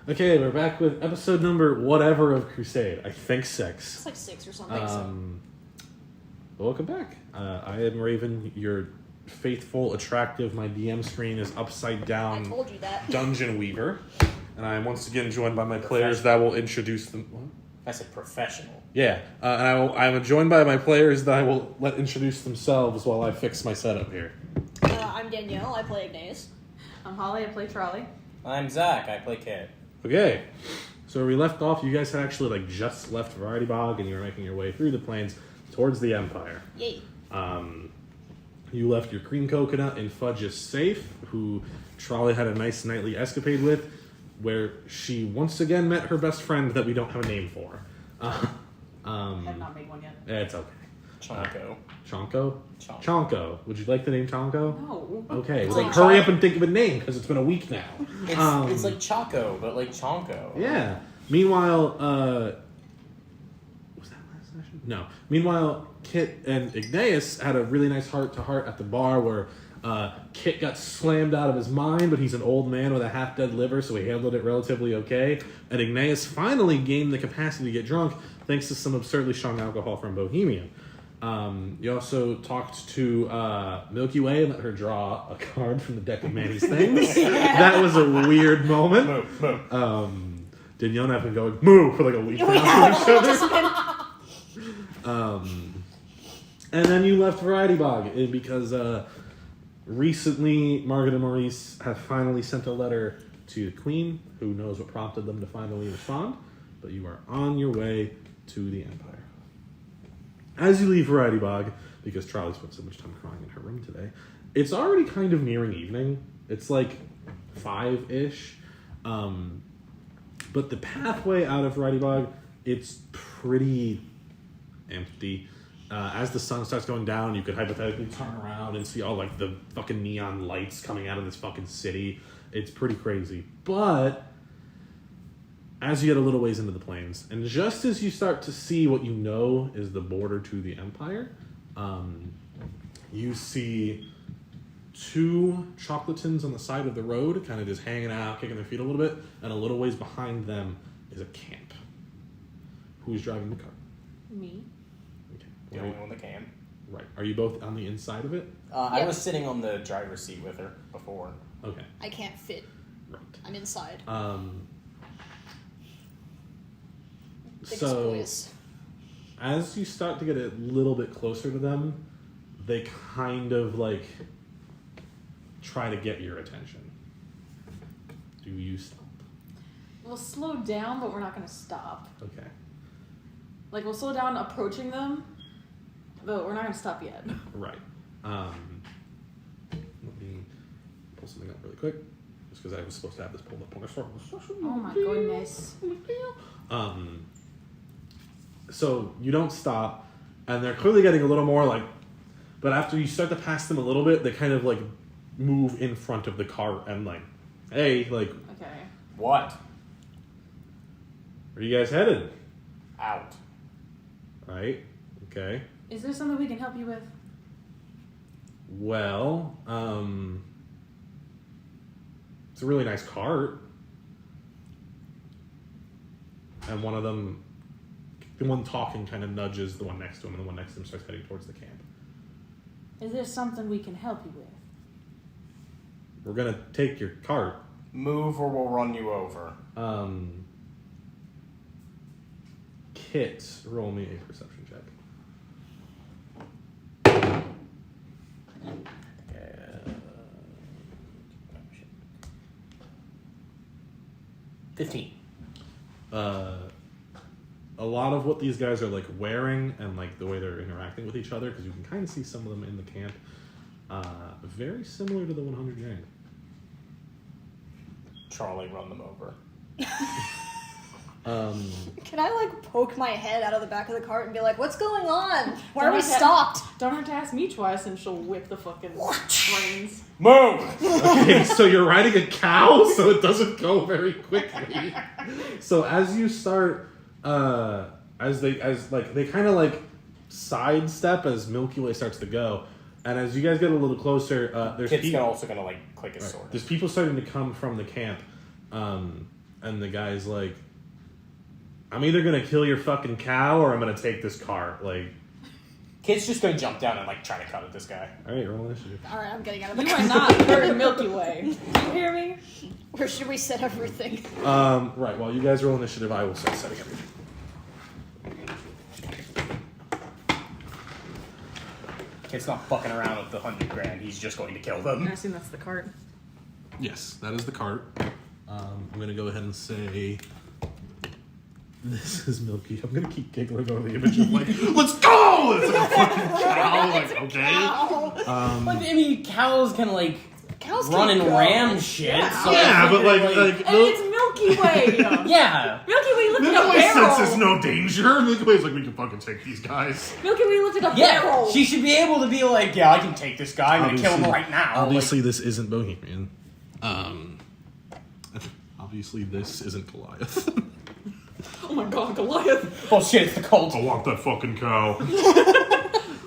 Okay, we're back with episode number whatever of Crusade. I think 6. It's like 6 or something. Welcome back. I am Raven, your faithful, attractive, my DM screen is upside down. I told you that. Dungeon Weaver. And I am once again joined by my players that will introduce them. What? I said professional. Yeah, and I'm joined by my players that I will let introduce themselves while I fix my setup here. I'm Danielle, I play Igneas. I'm Holly, I play Trolli. I'm Zack, I play Kit. Okay, so where we left off, you guys had actually just left Variety Bog and you were making your way through the plains towards the Empire. Yay. You left your cream coconut in Fudge's safe, who Trolli had a nice nightly escapade with, where she once again met her best friend that we don't have a name for. I have not made one yet. It's okay. Chonko. Chonko? Chonko. Chonko. Would you like the name Chonko? No. Okay, It's well, like hurry Chon- up and think of a name, because it's been a week now. It's like Choco, but like Chonko. Yeah. Meanwhile, was that last session? No. Meanwhile, Kit and Igneas had a really nice heart-to-heart at the bar where Kit got slammed out of his mind, but he's an old man with a half-dead liver, so he handled it relatively okay. And Igneas finally gained the capacity to get drunk thanks to some absurdly strong alcohol from Bohemia. You also talked to Milky Way and let her draw a card from the deck of Manny's things. That was a weird moment. Danielle and I have been going moo for like a week now to each other. And then you left Variety Bog because recently Margaret and Maurice have finally sent a letter to the Queen, who knows what prompted them to finally respond, but you are on your way to the Empire. As you leave Variety Bog, because Trolli spent so much time crying in her room today, it's already kind of nearing evening. It's like 5-ish. But the pathway out of Variety Bog, it's pretty empty. As the sun starts going down, you could hypothetically turn around and see all like the fucking neon lights coming out of this fucking city. It's pretty crazy. But as you get a little ways into the plains, and just as you start to see what you know is the border to the Empire, you see 2 Choclatins on the side of the road, kind of just hanging out, kicking their feet a little bit, and a little ways behind them is a camp. Who's driving the car? Me. Okay. The only one that can. Right. Are you both on the inside of it? I Yep. was sitting on the driver's seat with her before. Okay. I can't fit. Right. I'm inside. Biggest So, boys. as you start to get a little bit closer to them, they kind of like try to get your attention. Do you stop? We'll slow down, but we're not going to stop. Okay. Like, we'll slow down approaching them, but we're not going to stop yet. Right. Let me pull something up really quick, just because I was supposed to have this pulled up on the start of the session. Oh my goodness. So you don't stop, and they're clearly getting a little more like, but after you start to pass them a little bit, they kind of like move in front of the car and like, hey, like, Okay. What? where are you guys headed? Out. Right? Okay. Is there something we can help you with? Well, it's a really nice cart. And one of them, the one talking kind of nudges the one next to him, and the one next to him starts heading towards the camp. Is there something we can help you with? We're gonna take your cart. Move or we'll run you over. Kit, roll me a perception check. 15. A lot of what these guys are like wearing and like the way they're interacting with each other, because you can kind of see some of them in the camp, very similar to the 100 Jane. Trolli, run them over. Can I like poke my head out of the back of the cart and be like, what's going on? Why are we Don't have to- stopped? Don't have to ask me twice and she'll whip the fucking brains. Move! Okay, so you're riding a cow, so it doesn't go very quickly. So as you start, they kind of like sidestep as Milky Way starts to go, and as you guys get a little closer, there's Kit's people also gonna like click his sword. There's people starting to come from the camp, And the guy's like, I'm either gonna kill your fucking cow or I'm gonna take this cart. Like, Kit's just gonna jump down and like try to cut at this guy. alright, roll initiative. Alright, I'm getting out of the You car. are not hurting Milky Way. Do you hear me? Where should we set everything? Right, while you guys roll initiative, I will start setting everything. Kit's not fucking around with the 100 grand. He's just going to kill I them. assume that's the cart. Yes, that is the cart. I'm gonna go ahead and say this is Milky. I'm gonna keep giggling over the image of like, let's go! It's like a fucking cow. Like, okay. Like, I mean, cows can like Cows run can and go. ram shit. So Yeah, I but like figured, And it's Milky Way! yeah. Milky Way lifted Milky a Way barrel! senses no danger. Milky Way's like, we can fucking take these guys. Milky Way lifted a Yeah, barrel! she should be able to be like, yeah, I can take this guy. I'm gonna kill him right now. Obviously, this isn't Bohemian. Obviously, this isn't Goliath. Oh my god, Goliath! Like, bullshit, it's the cult. I want that fucking cow.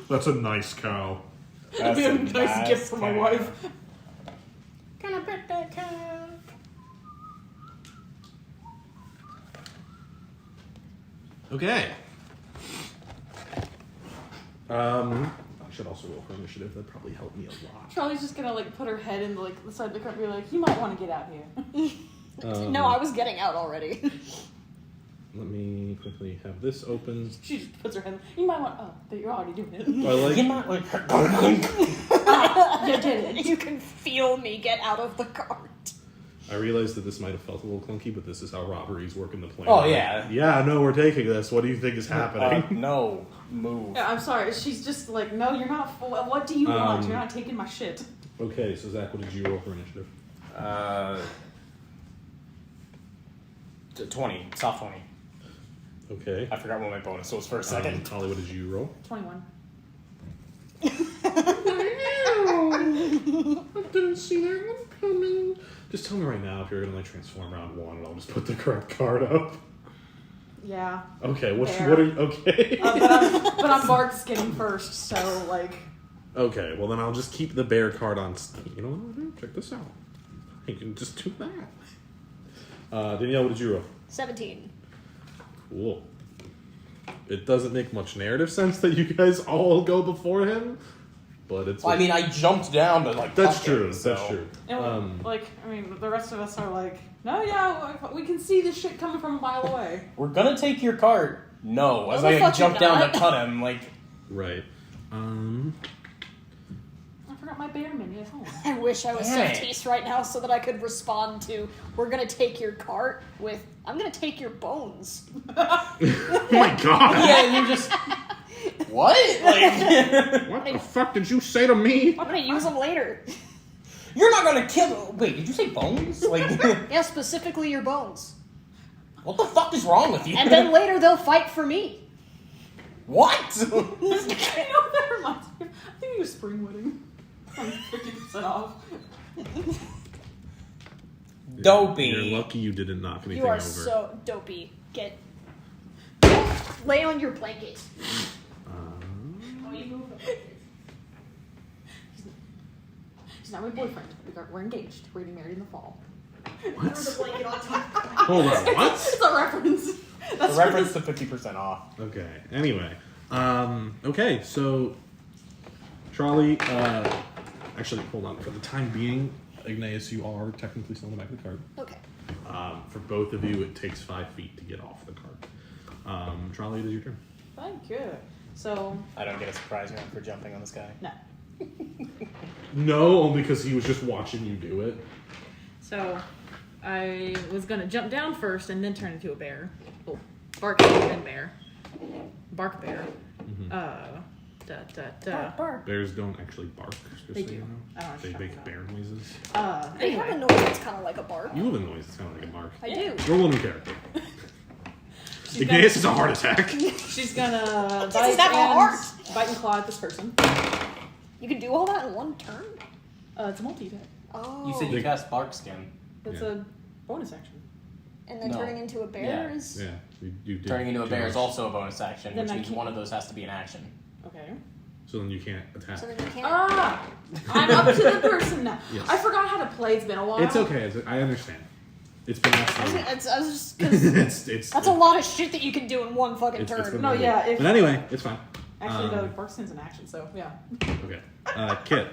That's a nice cow. That'd be a nice gift for my wife. Can I pet that cow? Okay. I should also roll for initiative. That'd probably help me a lot. Charlie's just gonna like put her head in like the side of the cart and be like, you might want to get out here. No, I was getting out already. Let me quickly have this open. She just puts her head in. You might want. Oh, but you're already doing it. I like. You might like. You did it. You can feel me get out of the cart. I realized that this might have felt a little clunky, but this is how robberies work in the plan. Oh, yeah. Yeah, no, we're taking this. What do you think is happening? No, move. Yeah, I'm sorry. She's just like, no, you're not. What do you want? You're not taking my shit. Okay, so Zach, what did you roll for initiative? 20, soft 20. Okay. I forgot what my bonus was for a second. Holly, what did you roll? 21. I didn't see that one coming. Just tell me right now if you're gonna like transform round one, and I'll just put the correct card up. Yeah. Okay. Fair. What are you, okay? But I'm bark skinning first, so like. Okay. Well, then I'll just keep the bear card on. You know what I'll do? Check this out. You can just do that. Danielle, what did you roll? 17. Cool. It doesn't make much narrative sense that you guys all go before him, but it's. Well, I mean, I jumped down, but like. that's fuck true. it, so. That's true. And like, I mean, the rest of us are like, no, yeah, we can see this shit coming from a mile away. We're gonna take your cart. No, as No, the I fuck jump you're down not. to cut him, like. Right. I forgot my bear mini at home. I wish I was Dang. Softease right now so that I could respond to, we're gonna take your cart with, I'm gonna take your bones. Oh my god! Yeah, and you're just. What? Like. What the fuck did you say to me? I'm gonna use them later. You're not gonna kill. Wait, did you say bones? Like. Yeah, specifically your bones. What the fuck is wrong with you? And then later they'll fight for me. What? You know what that reminds me of? I think it was spring wedding. I'm 50% off. Dopey. You're lucky you didn't knock anything You are over. so dopey. Get. Lay on your blanket. Oh, you move it. He's not my boyfriend. We're engaged. We're getting married in the fall. What? The blanket on top. Hold on, what? It's a reference. The reference to 50% off. Okay. Anyway, okay. So, Trolli. Actually, hold on. For the time being, Igneas, you are technically still in the back of the cart. Okay. For both of you, it takes 5 feet to get off the cart. Trolli, it is your turn. Thank you. So, I don't get a surprise round for jumping on this guy. no. No, only because he was just watching you do it. So, I was gonna jump down first and then turn into a bear. Oh, bark and bear. Bark bear. Bark. Bears don't actually bark. Just They so do. you know. I don't know what They you're make talking bear noises. They have a Anyway. noise that's kind of like a bark. You have a noise that's kind of like a bark. I do. Roll a new character. She's Igneas is a heart attack. She's gonna This is not hard. bite and claw at this person. You can do all that in one turn? It's a multi-hit. Oh. You said you cast bark skin. It's Yeah. a bonus action. And then No. turning into a bear Yeah. is... Yeah, you did. Turning into a too bear much. is also a bonus action, Then which I means can't- one of those has to be an action. Okay. So then you can't attack. So then you can't... I'm up to the person now. Yes. I forgot how to play. It's been a while. It's okay. I understand. It's been asked. I was just because it's that's a lot of shit that you can do in one fucking it's turn. been No, really yeah, good. if- But anyway, it's fine. Actually, the Barkskin's in action, so yeah. Okay. Kit.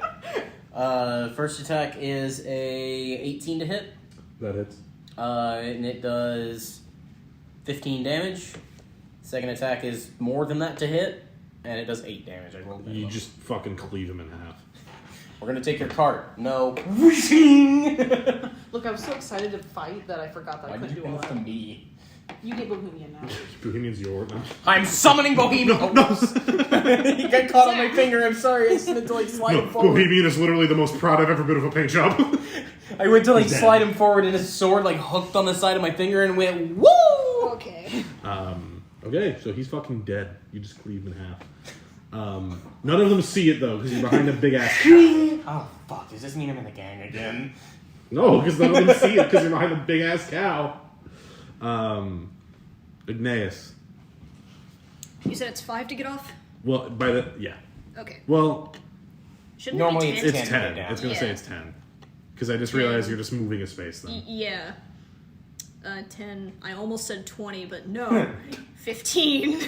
First attack is a 18 to hit. That hits. And it does 15 damage. Second attack is more than that to hit, and it does 8 damage. I rolled that You up. just fucking cleave him in half. We're gonna take your cart. No. Look, I was so excited to fight that I forgot that I Why did couldn't you do all move to that. me? You get Bohemian now. Bohemian's yours. I'm summoning Bohemian. No. He got caught on my finger. I'm sorry. I just meant to like slide No, him forward. Bohemian is literally the most proud I've ever been of a paint job. I went to like He's dead. slide him forward, and his sword like hooked on the side of my finger and went woo. Okay. Okay, so he's fucking dead. You just cleaved in half. None of them see it though, because you're behind a big ass cow. Oh fuck! Does this mean I'm in the gang again? No, because none of them see it because you're behind a big ass cow. Igneas. You said it's 5 to get off? Well, by the yeah. Okay. Well, Shouldn't Normally it be 10? it's 10 10. down. It's gonna say Yeah. it's 10. Because I just realized you're just moving a space then. Yeah. 10. I almost said 20, but no. 15.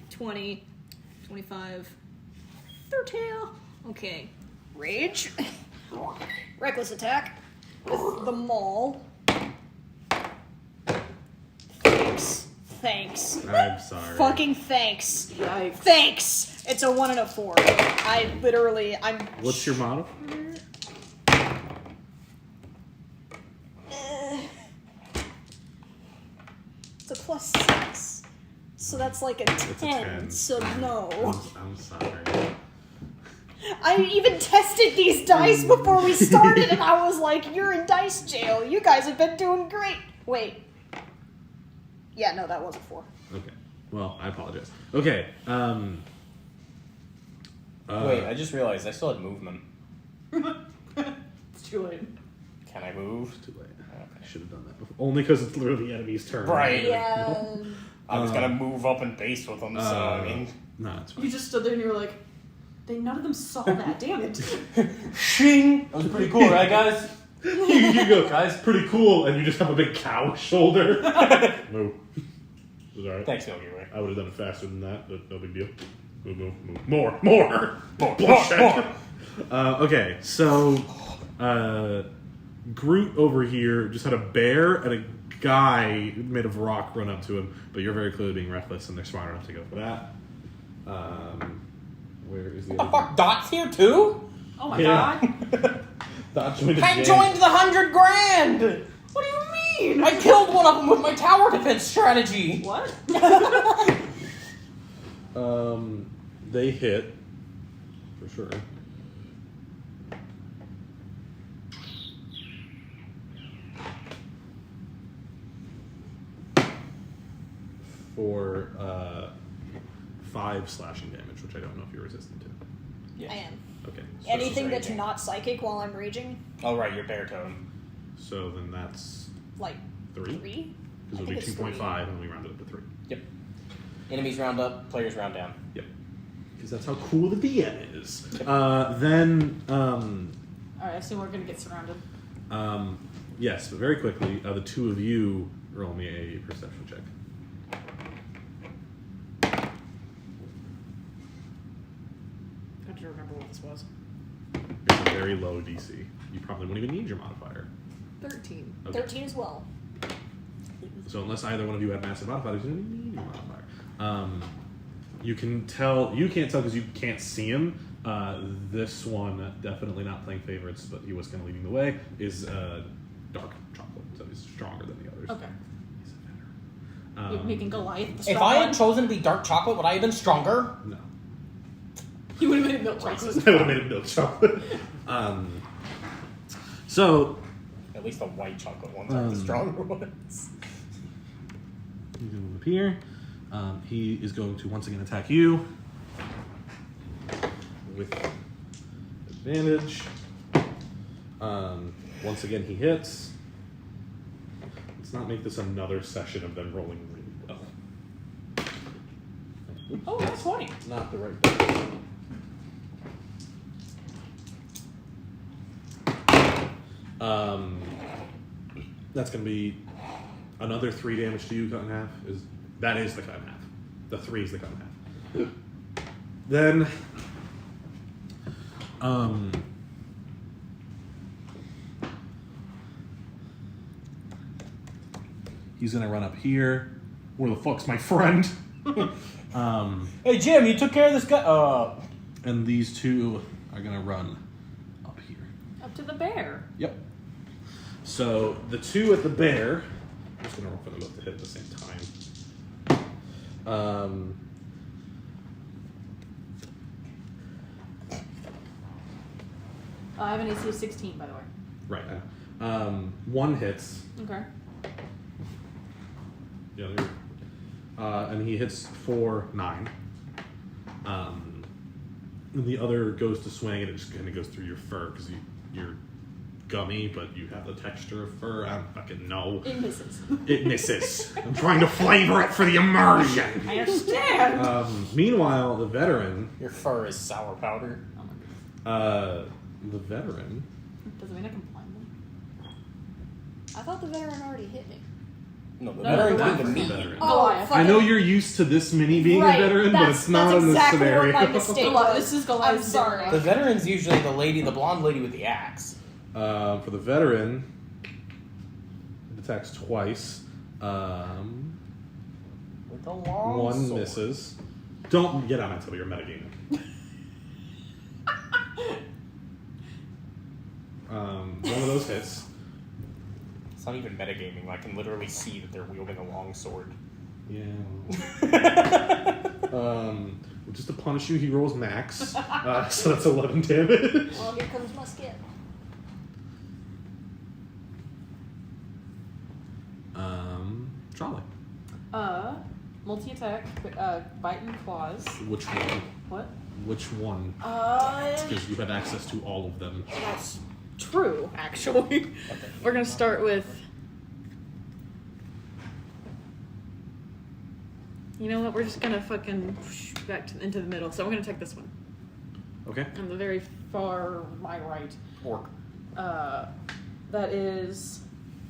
20. 25. 30. Okay. Rage. Reckless attack. With the maul. Thanks. Thanks. I'm sorry. Fucking thanks. Yikes. Thanks. It's a 1 and a 4. I'm. What's your model? It's a +6. So that's like a 10. It's a 10. So no. I'm sorry. I even tested these dice before we started and I was like, you're in dice jail. You guys have been doing great. Wait. Yeah, no, that was a 4. Okay. Well, I apologize. Okay. Wait, I just realized I still had movement. It's too late. Can I move? Too late. I should have done that before. Only because it's literally the enemy's turn. Right. Yeah. I was gonna move up and base with them, so I mean. No, it's fine. You just stood there and you were like, none of them saw that, damn it. Shing! That was pretty cool, right, guys? you go, guys, pretty cool, and you just have a big cow shoulder. Move. It was alright. Thanks, Milky Way. I would have done it faster than that, but no big deal. Move. More. Bullshit. Okay, so Groot over here just had a bear and a guy made of rock run up to him, but you're very clearly being reckless, and they're smart enough to go for that. Where is the Oh, other? fuck, Dot's here too? Oh my Yeah. god. Dot joined the I gang. joined the 100 grand! What do you mean? I killed one of them with my tower defense strategy! What? They hit for sure. For 5 slashing damage, which I don't know if you're resistant to. Yeah. I am. Okay. Anything that's raging. not psychic while I'm raging, Oh, right, you're baritone. So then that's like 3. 3? Because I it would be think it's 2.5, and we rounded up to 3. Yep. Enemies round up, players round down. Yep. Because that's how cool the DM is. Then, Alright, I assume we're gonna get surrounded. yes, but very quickly, the two of you roll me a perception check. I have to remember what this was. It's a very low DC. You probably won't even need your modifier. 13. Okay. 13 as well. So unless either one of you had massive modifiers, you don't even need your modifier. You can tell. You can't tell because you can't see him. This one, definitely not playing favorites, but he was kind of leading the way, is dark chocolate, so he's stronger than the others. Okay. He's a better. You're making Goliath the If strong I one? had chosen to be dark chocolate, would I have been stronger? No. You would have made it milk chocolate. Racist. I would have made it milk chocolate. So, At least the white chocolate ones are the stronger ones. he's going to move up here. He is going to once again attack you with advantage. Once again, he hits. Let's not make this another session of them rolling really well. Oh, that's 20. Not the right dice. That's going to be another 3 damage to you, cut in half. That is the cut in half. The 3 is the cut in half. Then, he's going to run up here. Where the fuck's my friend? Hey Jim, you took care of this guy. And these two are going to run up here. Up to the bear. Yep. So the 2 at the bear, I'm just going to roll for them both to hit at the same time. I have an AC of 16, by the way. Right. 1 hits. Okay. The other, and he hits for 9. And the other goes to swing, and it just kind of goes through your fur because you're gummy, but you have the texture of fur. I don't fucking know. It misses. It misses. I'm trying to flavor it for the immersion. I understand. Meanwhile, the veteran. Your fur is sour powder. Oh my goodness. The veteran. Doesn't mean I can climb them. I thought the veteran already hit me. No, the No, veteran no, came to no. me. Veteran. Oh, fuck I know it. you're used to this mini being Right, a veteran, but it's not in this exactly scenario. what my mistake was. This is Goliath's I'm sorry. The veteran's usually the blonde lady with the axe. For the veteran, it attacks twice. With a long 1 sword. misses. Don't get on until you're metagaming. One of those hits. It's not even metagaming. I can literally see that they're wielding a long sword. Yeah. Just to punish you, he rolls max. So that's 11 damage. Well, here comes my skip. Trolli. Multi-attack, bite and claws. Which one? What? Which one? Because you have access to all of them. That's true, actually. We're gonna start with. You know what? We're just gonna fucking back into the middle. So I'm gonna take this one. Okay. On the very far my right. Orc. That is.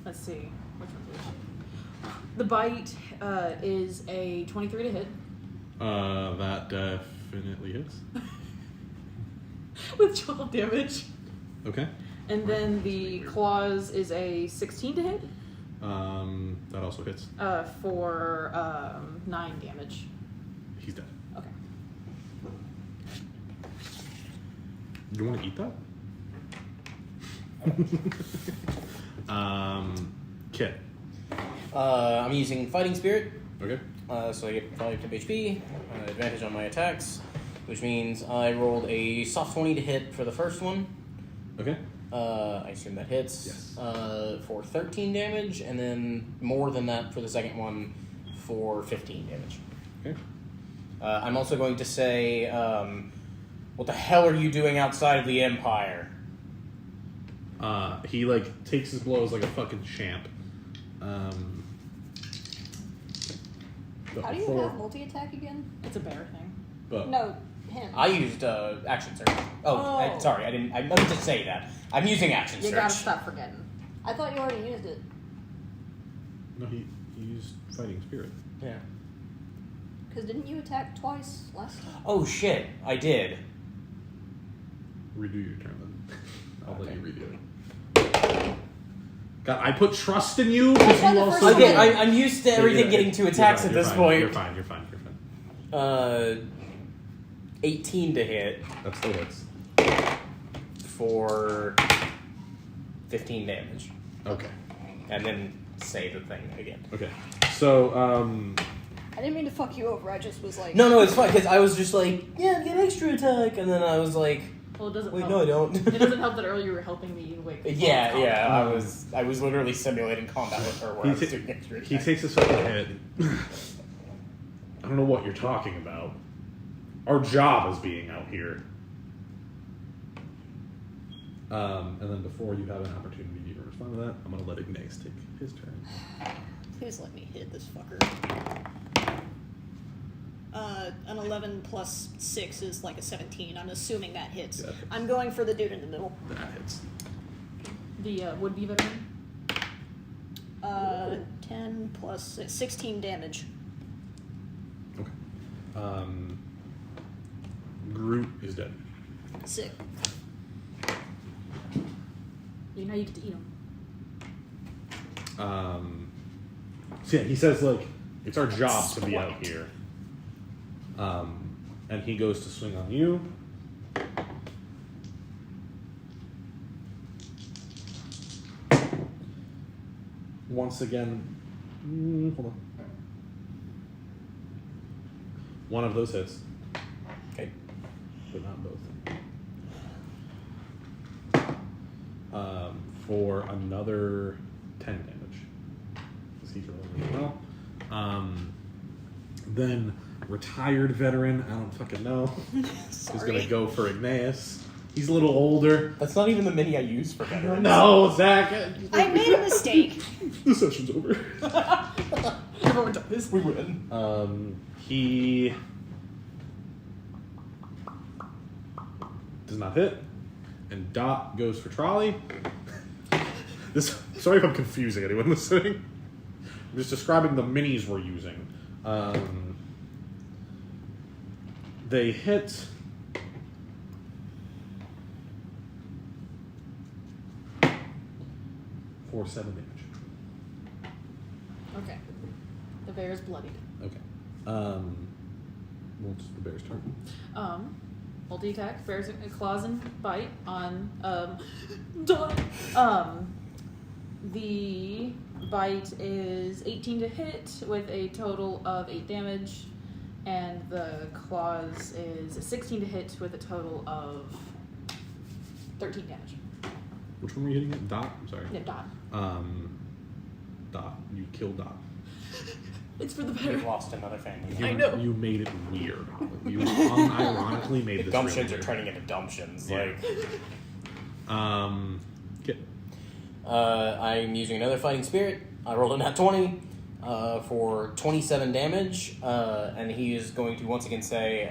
Let's see. Which one's which? The bite is a 23 to hit. That definitely hits. With 12 damage. Okay. And then the claws is a 16 to hit. That also hits. For 9 damage. He's dead. Okay. You want to eat that? Kit. I'm using Fighting Spirit, Okay. so I get 5 temp HP, advantage on my attacks, which means I rolled a soft 20 to hit for the first one. Okay. I assume that hits. Yes. For 13 damage, and then more than that for the second one for 15 damage. Okay. I'm also going to say, what the hell are you doing outside of the Empire? He takes his blows like a fucking champ. How do you have multi-attack again? It's a bear thing. But No, him. I used action surge. Oh. Sorry, I meant to say that. I'm using action You surge. gotta stop forgetting. I thought you already used it. no, he used fighting spirit. Yeah. Because didn't you attack twice last time? Oh shit, I did. Redo your turn then. I'll let Okay. you redo it. God, I put trust in you because That's you why the also. first Okay, one- I'm used to everything getting 2 attacks at this point. You're fine. 18 to hit That still hits. for 15 damage. Okay. And then say the thing again. Okay. So, I didn't mean to fuck you over. I just was like... No, it's fine, because I was just like, yeah, get extra attack, and then I was like, Well, it doesn't wait, help. no, I don't. It doesn't help that earlier you were helping me wake. Yeah, Um, I was literally simulating combat with her where I was doing extra he attack. takes a second hit. I don't know what you're talking about. Our job is being out here. And then before you have an opportunity to even respond to that, I'm going to let Igneas take his turn. Please let me hit this fucker. An 11 plus 6 is like a 17. I'm assuming that hits. Yeah, that hits. I'm going for the dude in the middle. That hits. The would-be veteran. 10 plus 16 damage. Okay. Groot is dead. Sick. You know you get to eat them. So yeah, he says like it's our job to be out here. And he goes to swing on you. Once again, hold on. One of those hits, Okay. but not both. For another 10 damage. Because he's rolling really well. Then retired veteran, I don't fucking know, is gonna go for Igneas. He's a little older. That's not even the mini I use for veterans. No, Zack. I made a mistake. The session's over. Everyone does. We win. He does not hit, and Dot goes for Trolli. Sorry if I'm confusing anyone listening. I'm just describing the minis we're using. They hit. For 7 damage. Okay. The bear is bloodied. Okay. Well, it's the bear's turn. Multi-attack, bear's claws and bite on Dot. The bite is 18 to hit with a total of 8 damage, and the claws is 16 to hit with a total of 13 damage. Which one were you hitting at? Dot? I'm sorry. Yeah, Dot. Dot. You killed Dot. It's for the We've bear. lost another family. You, I know. You made it weird. You unironically made The this gumptions really are turning into dumptions. Yeah. Like, Okay. I'm using another fighting spirit. I rolled a nat 20 for 27 damage, and he is going to once again say,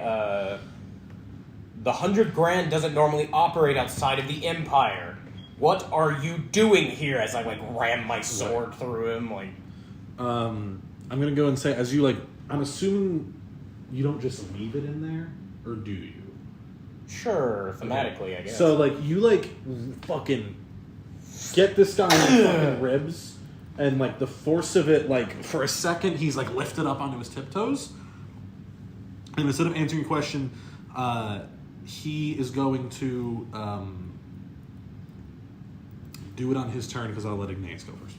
"The 100 grand doesn't normally operate outside of the Empire. What are you doing here?" As I ram my sword through him, I'm gonna go and say, as you I'm assuming you don't just leave it in there, or do you? Sure, thematically, I guess. So you fucking get this guy in the fucking ribs, and the force of it, for a second he's lifted up onto his tiptoes, and instead of answering your question, he is going to do it on his turn because I'll let Igneas go first.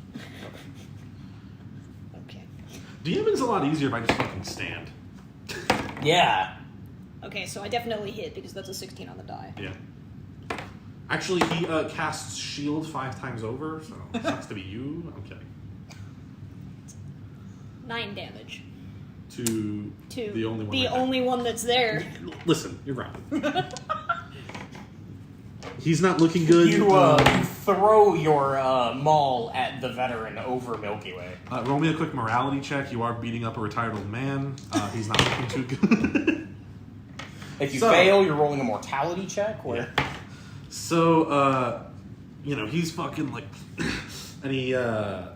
Okay. DMing's a lot easier if I just fucking stand. Yeah. Okay, so I definitely hit because that's a 16 on the die. Yeah. Actually, he casts shield 5 times over, so it sucks to be you. I'm kidding. 9 damage. To the only one. The right there. only one that's there. Listen, you're grounded. He's not looking good. You throw your maul at the veteran over Milky Way. Roll me a quick morality check. You are beating up a retired old man. He's not looking too good. If you fail, you're rolling a mortality check. Where? Yeah. So, he's fucking and he, I'm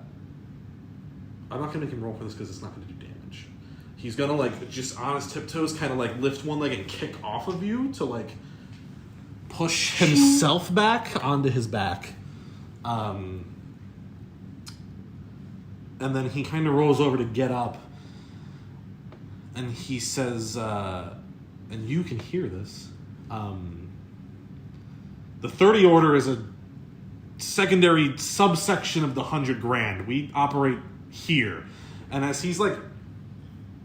not gonna make him roll for this because it's not gonna do damage. He's gonna just on his tiptoes kind of lift one leg and kick off of you to push himself back onto his back. And then he kind of rolls over to get up, and he says, and you can hear this, the 30 Order is a secondary subsection of the 100 grand. We operate here. And as he's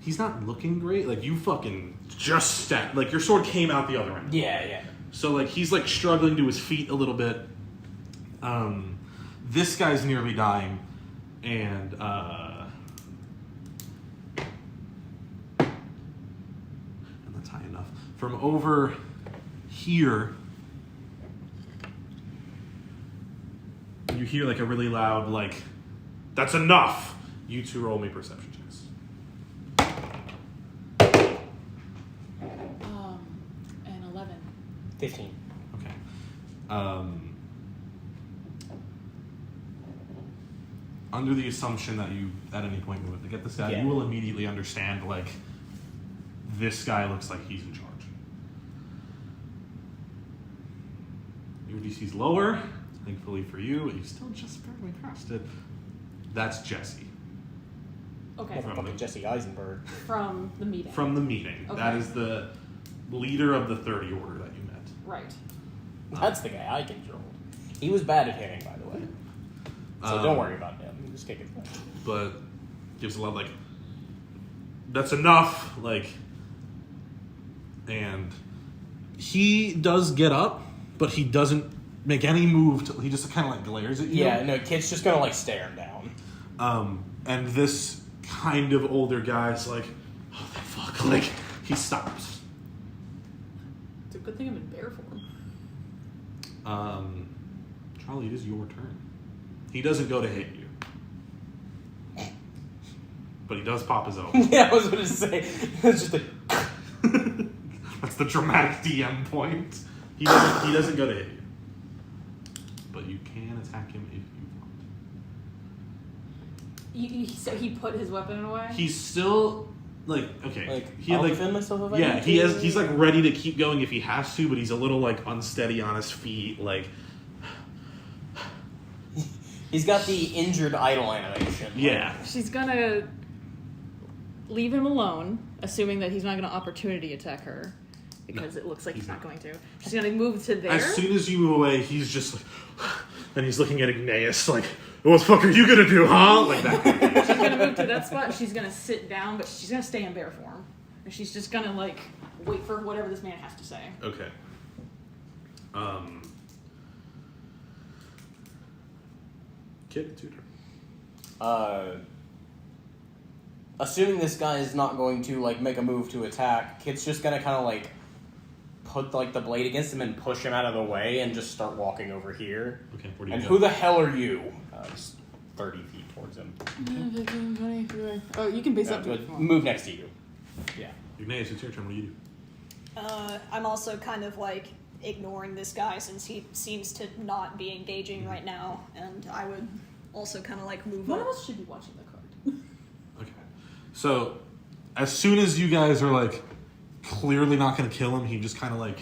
he's not looking great. You fucking just stabbed. Your sword came out the other end. Yeah. So he's struggling to his feet a little bit. This guy's nearly dying, and that's high enough. From over here, you hear a really loud "That's enough." You two roll me perception checks. And 11. 15. Okay. under the assumption that you at any point move to get this guy, Yeah. you will immediately understand like this guy looks like he's in charge. Your DC's lower, thankfully for you, but you still just barely crossed it. That's Jesse Okay. Motherfucking Jesse Eisenberg. From the meeting. from the meeting. Okay. That is the leader of the 30 order that you met. Right. That's the guy I controlled. He was bad at hitting, by the way. So don't worry about him. Just kick it back. But gives a lot like that's enough, like, and he does get up, but he doesn't make any move. He just kind of like glares at you. Yeah, no, kid's just gonna like stare him down. And this kind of older guy's like, oh the fuck, like he stops. It's a good thing I'm in bear form. Trolli, it is your turn. He doesn't go to hit you, but he does pop his own. Yeah, I was gonna say it's just a. That's the dramatic DM point. He doesn't go to hit you, but you can attack him if you want. So he put his weapon away? He's still like okay. Like, he had, I'll like defend myself if I yeah. need He to. has. He's like ready to keep going if he has to, but he's a little like unsteady on his feet. Like He's got the injured idle animation. yeah. She's gonna leave him alone, assuming that he's not gonna opportunity attack her. Because it looks like he's not going to. She's gonna move to there. As soon as you move away, he's just like, and he's looking at Igneas like, what the fuck are you gonna do, huh? Like that. She's gonna move to that spot. She's gonna sit down, but she's gonna stay in bear form. And she's just gonna like wait for whatever this man has to say. Okay. Kit, it's your turn. Assuming this guy is not going to like make a move to attack, Kid's just gonna kind of like put like the blade against him and push him out of the way and just start walking over here. Okay, where do you And go? who the hell are you? Just 30 feet towards him. Oh, you can base up to But it. if you want. move next to you. Yeah. Igneas, it's your turn. What do you do? I'm also kind of like ignoring this guy since he seems to not be engaging right now, and I would also kind of like move One up. of us should be watching the card. Okay. So, as soon as you guys are like clearly not going to kill him, he just kind of like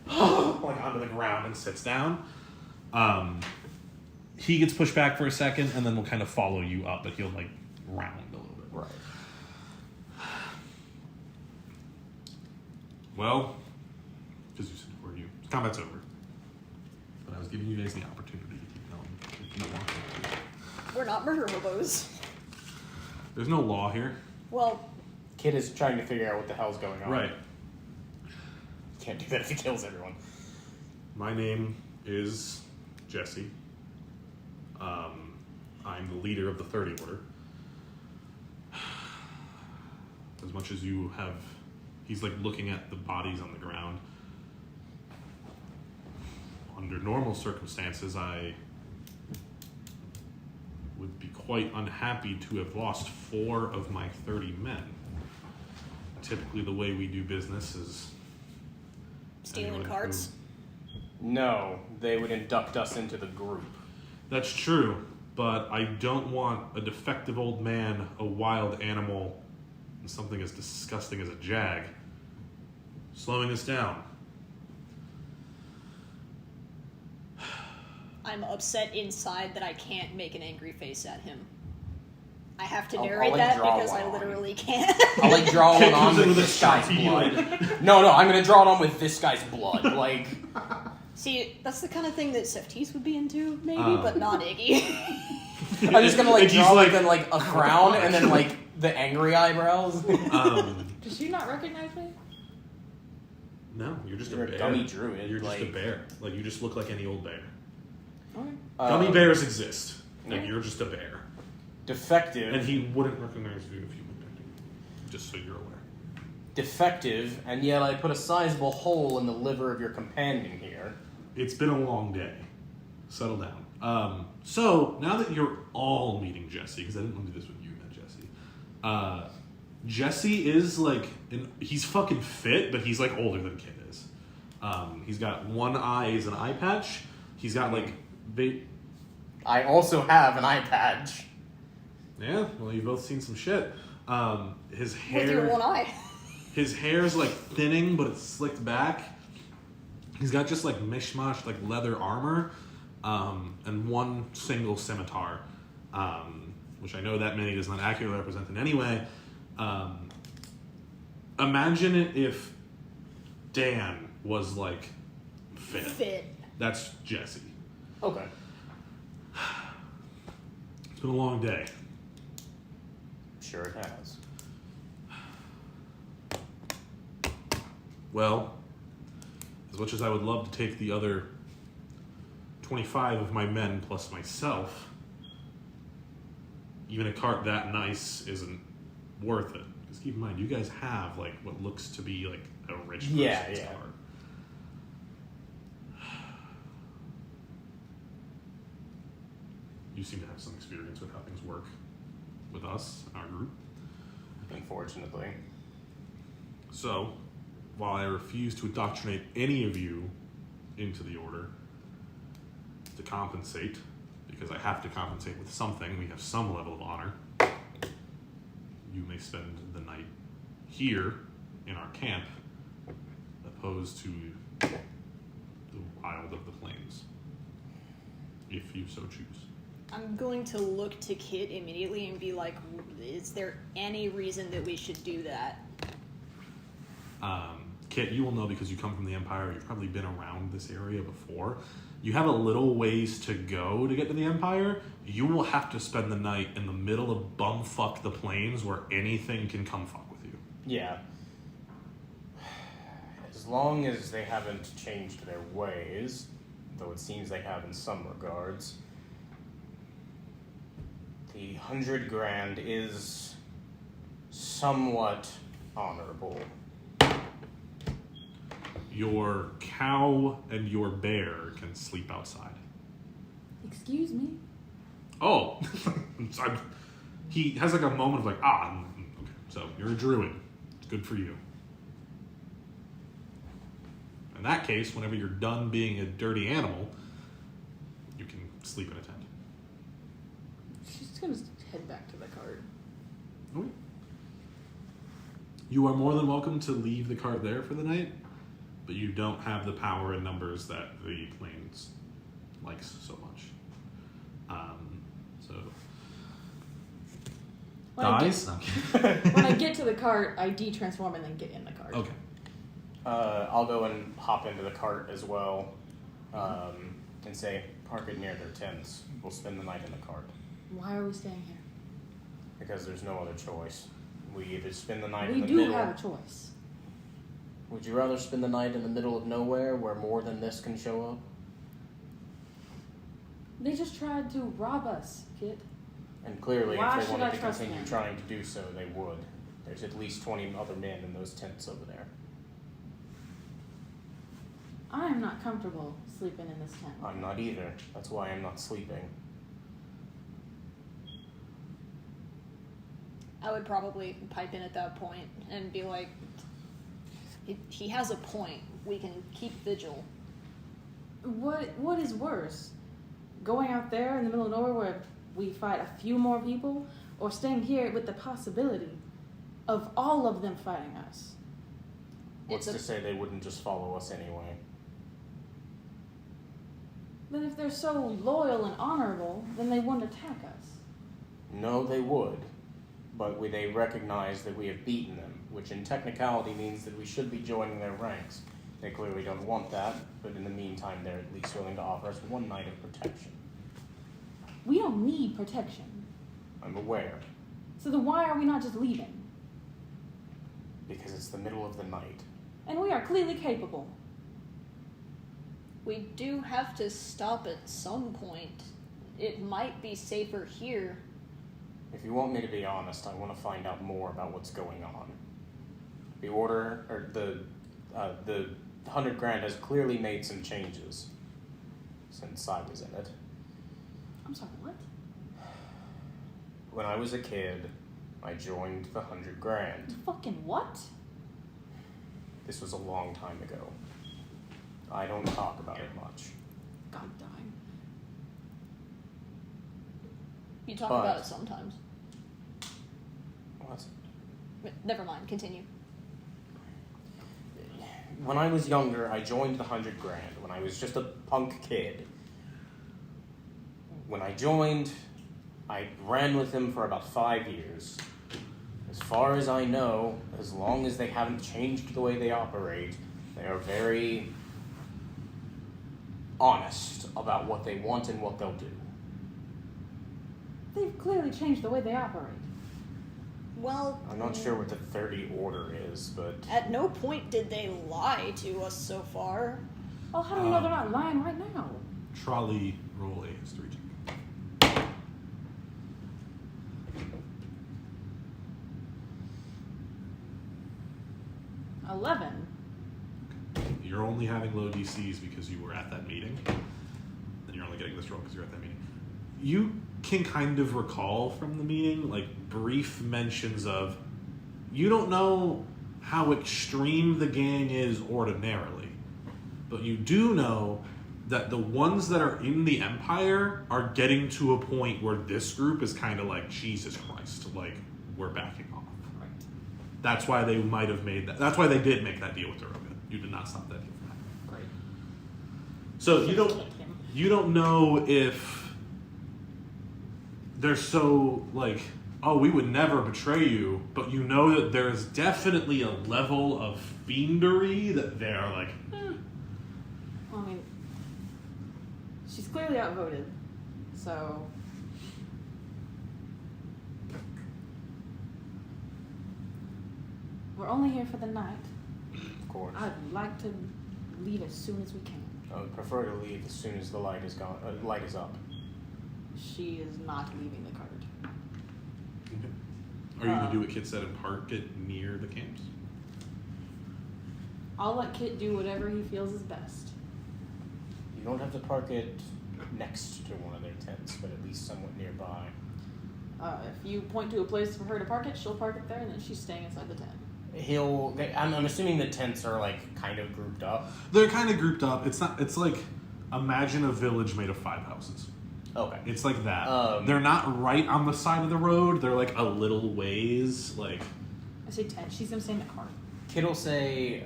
onto the ground and sits down. He gets pushed back for a second, and then will kind of follow you up, but he'll like round a little bit. Right. Well, because you said where you combat's over, but I was giving you guys the opportunity to keep going if you don't want to. We're not murder hobos. There's no law here. Well, Kid is trying to figure out what the hell's going on. Right. Can't do that if he kills everyone. My name is Jesse. I'm the leader of the 30 Order. As much as you have... He's like looking at the bodies on the ground. Under normal circumstances, I would be quite unhappy to have lost 4 of my 30 men. Typically the way we do business is... stealing anyone carts. No, they would induct us into the group. That's true, but I don't want a defective old man, a wild animal, and something as disgusting as a jag slowing us down. I'm upset inside that I can't make an angry face at him. I have to I'll narrate like, that draw because one I on. literally can't. I'll like draw one Kid on comes in with with a this guy's shot to blood. No, I'm gonna draw it on with this guy's blood. Like, See, that's the kind of thing that Seftis would be into, maybe, but not Iggy. I'm just gonna like Iggy's draw like, like then like a frown and then like the angry eyebrows. Does she not recognize me? No, you're just You're a a bear. gummy druid, You're just a like- bear. Like, you just look like any old bear. Okay. Gummy bears exist. Like, Yeah. you're just a bear. Defective. And he wouldn't recognize you if you looked at him. Just so you're aware. Defective, and yet I put a sizable hole in the liver of your companion here. It's been a long day. Settle down. So, now that you're all meeting Jesse, because I didn't want to do this when you met Jesse, Jesse is like, he's fucking fit, but he's like older than Kid is. He's got one eye is an eye patch. He's got like, I also have an eye patch. Yeah, well, you've both seen some shit. His hair... With your one eye. His hair's like thinning, but it's slicked back. He's got just like mishmash, like leather armor, and one single scimitar, which I know that many does not accurately represent in any way. Imagine it if Dan was like Finn. That's Jesse. Okay. It's been a long day. Sure it has. Well, as much as I would love to take the other 25 of my men plus myself, even a cart that nice isn't worth it. Because keep in mind, you guys have like what looks to be like a rich person's cart. You seem to have some experience with how things work with us, our group. Unfortunately. So, while I refuse to indoctrinate any of you into the order, to compensate, because I have to compensate with something, we have some level of honor, you may spend the night here in our camp, opposed to the wild of the plains, if you so choose. I'm going to look to Kit immediately and be like, is there any reason that we should do that? Kit, you will know because you come from the Empire. You've probably been around this area before. You have a little ways to go to get to the Empire. You will have to spend the night in the middle of bumfuck the plains where anything can come fuck with you. Yeah. As long as they haven't changed their ways, though it seems they have in some regards, the 100 grand is somewhat honorable. Your cow and your bear can sleep outside. Excuse me? Oh, he has like a moment of like, okay, so you're a druid. It's good for you. In that case, whenever you're done being a dirty animal, you can sleep in a tent. She's gonna head back to the cart. Okay. You are more than welcome to leave the cart there for the night, but you don't have the power and numbers that the plains likes so much. So dies. When I get to the cart, I de-transform and then get in the cart. Okay. I'll go and hop into the cart as well, and say, park it near their tents. We'll spend the night in the cart. Why are we staying here? Because there's no other choice. We either spend the night We in the do middle... have a choice. Would you rather spend the night in the middle of nowhere where more than this can show up? They just tried to rob us, kid. And clearly, Why if they should wanted I to trust continue them? trying to do so, they would. There's at least 20 other men in those tents over there. I am not comfortable sleeping in this tent. I'm not either. That's why I'm not sleeping. I would probably pipe in at that point and be like, he has a point. We can keep vigil. What is worse? Going out there in the middle of nowhere where we fight a few more people, or staying here with the possibility of all of them fighting us? What's to say they wouldn't just follow us anyway? But if they're so loyal and honorable, then they wouldn't attack us. No, they would. But they recognize that we have beaten them, which in technicality means that we should be joining their ranks. They clearly don't want that, but in the meantime, they're at least willing to offer us one night of protection. We don't need protection. I'm aware, So then why are we not just leaving? because it's the middle of the night. And we are clearly capable. We do have to stop at some point. It might be safer here. If you want me to be honest, I want to find out more about what's going on. The order, or the 100 grand has clearly made some changes since I was in it. I'm sorry, what? When I was a kid, I joined the 100 grand. Fucking what? This was a long time ago. I don't talk about it much. God damn. You talk But- about it sometimes. What? Never mind, continue. When I was younger, I joined the 100 Grand when I was just a punk kid. When I joined, I ran with them for about 5 years. As far as I know, as long as they haven't changed the way they operate, they are very honest about what they want and what they'll do. They've clearly changed the way they operate. Well, I'm not sure what the 30 order is, but at no point did they lie to us so far. Oh, how do we know they're not lying right now? Trolli, roll a history check. 11. You're only having low DCs because you were at that meeting. And you're only getting this roll because you're at that meeting. You can kind of recall from the meeting, like, brief mentions of, you don't know how extreme the gang is ordinarily, but you do know that the ones that are in the Empire are getting to a point where this group is kind of like, Jesus Christ, like, we're backing off. Right. That's why they might have made that. That's why they did make that deal with Druid. You did not stop that deal from happening. Great. So Kick him. you don't know if they're so like, oh, we would never betray you, but you know that there is definitely a level of fiendery that they are like, Well, I mean, she's clearly outvoted, so. We're only here for the night. of course. I'd like to leave as soon as we can. I would prefer to leave as soon as the light is gone. Light is up. She is not leaving the cart. are you gonna do what Kit said and park it near the camps? I'll let Kit do whatever he feels is best. You don't have to park it next to one of their tents, but at least somewhat nearby. If you point to a place for her to park it, she'll park it there, and then she's staying inside the tent. I'm assuming the tents are like kind of grouped up. They're kind of grouped up. It's not. It's like, imagine a village made of 5 houses. Okay. It's like that. They're They're not right on the side of the road. They're like a little ways. Like, I say tent. She's gonna stay in the cart. Kid'll say,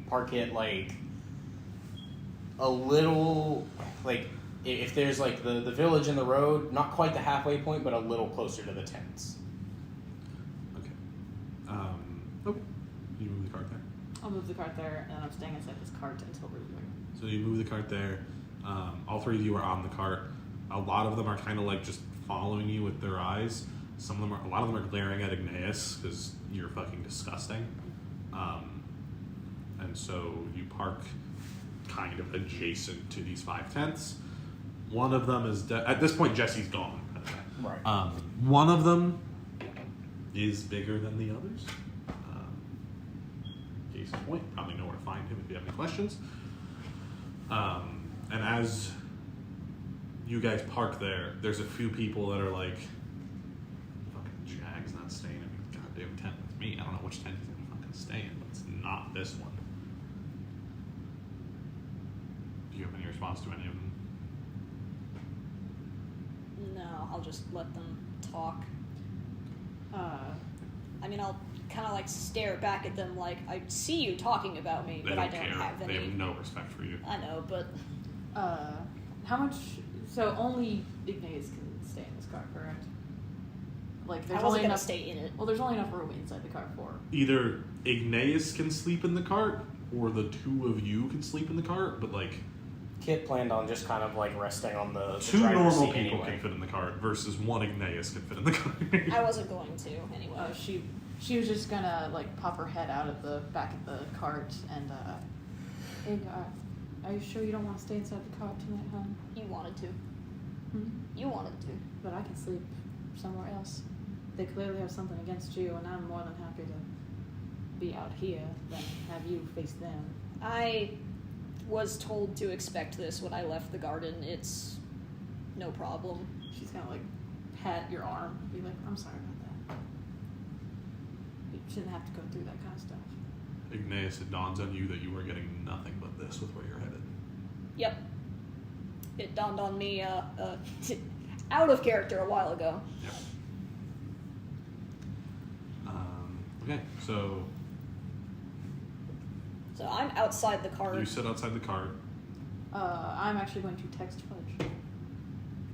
park it like a little, like if there's like the village and the road, not quite the halfway point, but a little closer to the tents. okay. Okay. You move the cart there. I'll move the cart there, and then I'm staying inside this cart until we're leaving. So you move the cart there. All 3 of you are on the cart. A lot of them are kind of like just following you with their eyes. A lot of them are glaring at Igneas because you're fucking disgusting. And so you park kind of adjacent to these 5 tents. One of them is at this point Jesse's gone. Right. One of them is bigger than the others. Case in point, probably know where to find him if you have any questions. And as you guys park there, there's a few people that are like, fucking Jag's not staying in a goddamn tent with me. I don't know which tent he's gonna fucking stay in, but it's not this one. Do you have any response to any of them? No, I'll just let them talk. I mean, I'll kind of like stare back at them like, I see you talking about me, They but don't I don't care. have any. They have no respect for you. I know, but How much? So only Igneas can stay in this cart, correct? Like, there's I only wasn't gonna enough. stay in it. Well, there's only enough room inside the cart for. Either Igneas can sleep in the cart, or the 2 of you can sleep in the cart, but like, Kit planned on just kind of like resting on the 2 driver's normal seat people anyway. can fit in the cart versus 1 Igneas can fit in the cart. I wasn't going to anyway. She was just gonna like pop her head out of the back of the cart and hey, are you sure you don't want to stay inside the cart tonight, hon? You wanted to. Hmm? You wanted to. But I can sleep somewhere else. They clearly have something against you, and I'm more than happy to be out here than have you face them. I was told to expect this when I left the garden. It's no problem. She's gonna like pat your arm, be like, "I'm sorry about that. You shouldn't have to go through that kind of stuff." Igneas, it dawns on you that you are getting nothing but this with where you're headed. Yep. It dawned on me out of character a while ago. Yep. Okay, so So I'm outside the card. you sit outside the cart. I'm actually going to text Fudge.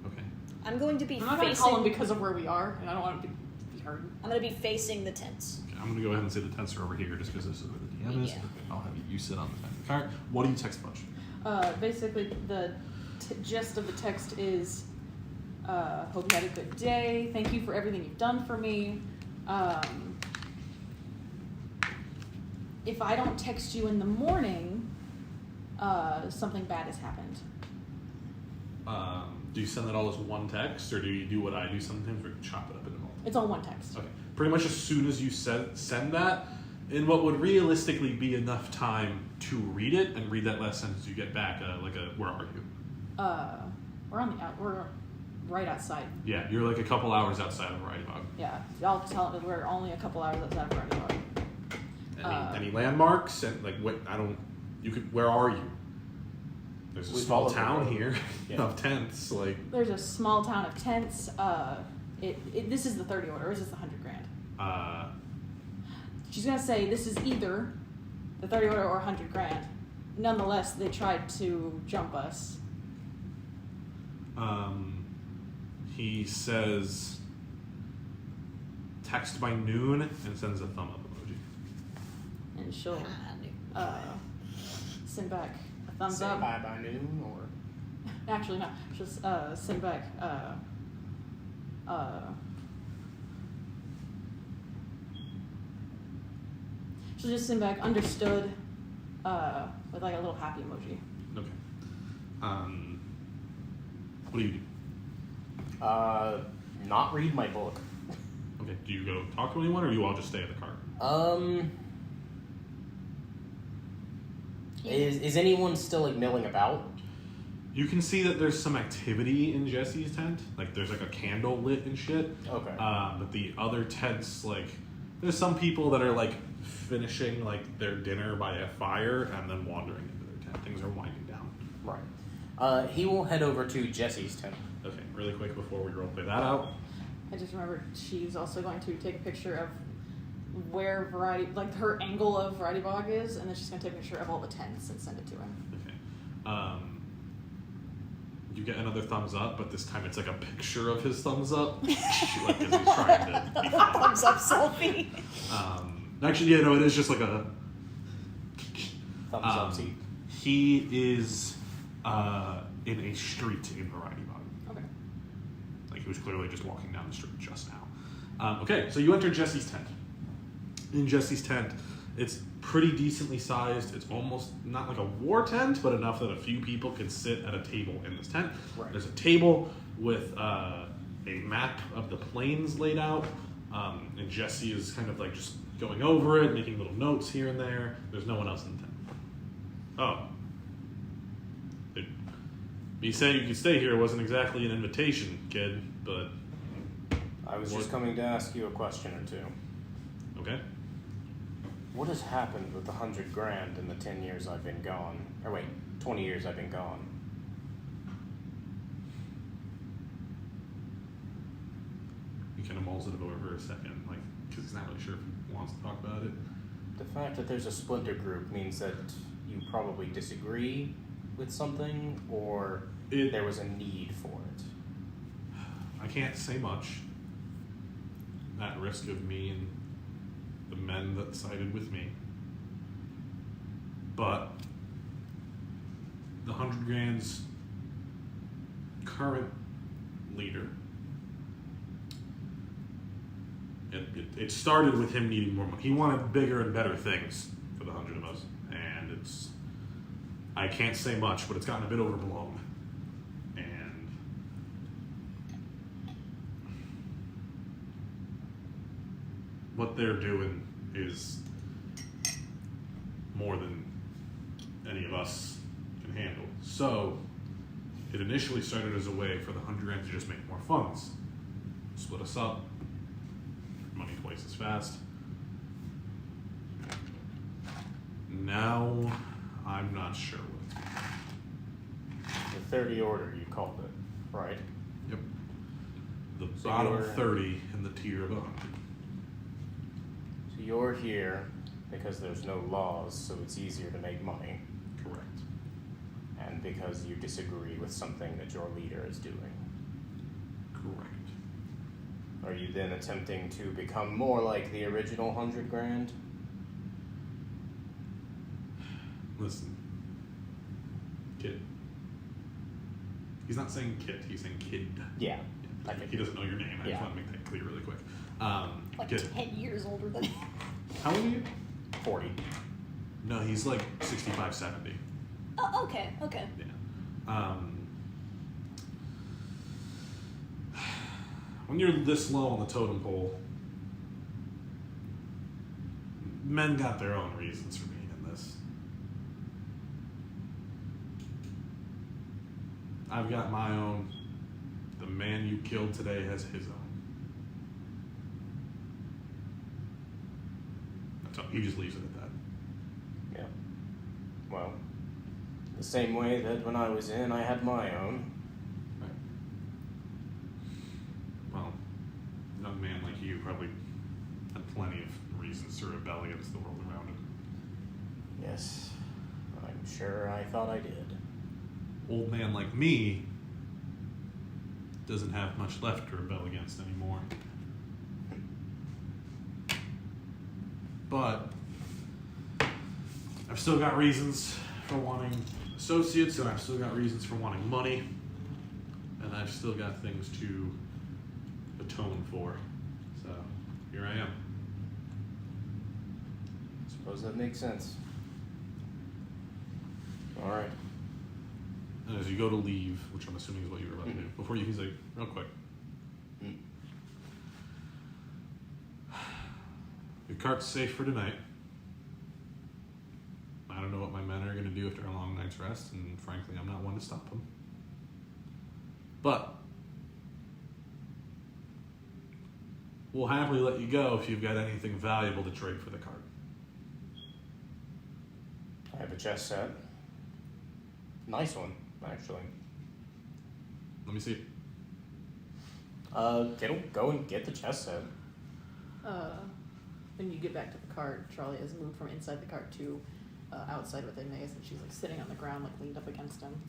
Okay. I'm going to be I'm not going to facing. call him because of where we are, and I don't want him to be heard. I'm going to be facing the tents. Okay, I'm gonna go ahead and say the tents are over here just because this is where the DM is. Yeah. I'll have you sit on the side of the cart. What do you text Fudge? Basically, the gist of the text is, hope you had a good day. Thank you for everything you've done for me. If I don't text you in the morning, something bad has happened. Do you send that all as one text, or do you do what I do sometimes, where you chop it up into multiple? It's all one text. Okay. Pretty much as soon as you send that, in what would realistically be enough time to read it and read that last sentence, you get back where are you? We're right outside. Yeah, you're like a couple hours outside of Ridebog. Yeah, I'll tell him that we're only a couple hours outside of Ruddy. Any landmarks and like what? Where are you? There's a We small followed the town road. here Yeah. of tents. Like There's a small town of tents. This is the 30 order, or is this the 100 grand? She's gonna say this is either the 30 order or 100 grand. Nonetheless, they tried to jump us. he says text by noon and sends a thumb up emoji. And she'll send back a thumbs Say up. bye by noon, or Actually, no. She'll send back she'll just send back understood with like a little happy emoji. Okay. What do you do? Not read my book. Okay. Do you go talk to anyone, or do you all just stay at the car? Is anyone still like milling about? You can see that there's some activity in Jesse's tent. Like there's like a candle lit and shit. Okay. But the other tents, like there's some people that are like finishing like their dinner by a fire and then wandering into their tent. Things are winding down. Right. He will head over to Jesse's tent. Okay, really quick before we roleplay that out. I just remembered she's also going to take a picture of where Variety, like her angle of Variety Bog is, and then she's going to take a picture of all the tents and send it to him. Okay. You get another thumbs up, but this time it's like a picture of his thumbs up. Like, as he's trying to be funny. Thumbs up selfie. Actually, yeah, no, it is just like a... Thumbs up seat. He is in a street in Variety Bog. Okay. Like, he was clearly just walking down the street just now. Okay, so you enter Jesse's tent. In Jesse's tent, it's pretty decently sized. It's almost not like a war tent, but enough that a few people can sit at a table in this tent. Right. There's a table with a map of the plains laid out, and Jesse is kind of like just going over it, making little notes here and there. There's no one else in the tent. Oh. Me saying you could stay here wasn't exactly an invitation, kid, but I was What? just coming to ask you a question or two. okay. What has happened with the 100 grand in the 10 years I've been gone? Or wait, 20 years I've been gone. He kind of mulls it over for a second, like, because he's not really sure if he wants to talk about it. The fact that there's a splinter group means that you probably disagree with something, or there was a need for it. I can't say much. At risk of me and the men that sided with me. But the 100 grand's current leader, it started with him needing more money. He wanted bigger and better things for the 100 of us. And I can't say much, but it's gotten a bit overblown. And what they're doing is more than any of us can handle. So it initially started as a way for the 100 grand to just make more funds. Split us up. Money twice as fast. Now, I'm not sure what it's The 30 order, you called it, right? Yep. The So bottom you're- 30 in the tier of 100. So you're here because there's no laws, so it's easier to make money. Correct. And because you disagree with something that your leader is doing. Correct. Are you then attempting to become more like the original 100 grand? Listen. Kid. He's not saying kid, he's saying kid. Yeah. He doesn't know your name. I Yeah. just want to make that clear really quick. Like Kid. 10 years older than him. How old are you? 40. No, he's like 65, 70. Oh, okay. Yeah. When you're this low on the totem pole, men got their own reasons for being in this. I've got my own. The man you killed today has his own. That's all. He just leaves it at that. Yeah. Well, the same way that when I was in, I had my own. Right. Well, a young man like you probably had plenty of reasons to rebel against the world around him. Yes. I'm sure I thought I did. Old man like me doesn't have much left to rebel against anymore. But I've still got reasons for wanting associates, and I've still got reasons for wanting money, and I've still got things to atone for. So here I am. Suppose that makes sense. Alright. And as you go to leave, which I'm assuming is what you were about to do, before you can say, real quick. Your cart's safe for tonight. I don't know what my men are going to do after a long night's rest, and frankly, I'm not one to stop them. But we'll happily let you go if you've got anything valuable to trade for the cart. I have a chess set. Nice one, actually. Let me see it. Go and get the chess set. When you get back to the cart, Trolli has moved from inside the cart to outside with Igneas, and she's like sitting on the ground, like leaned up against him.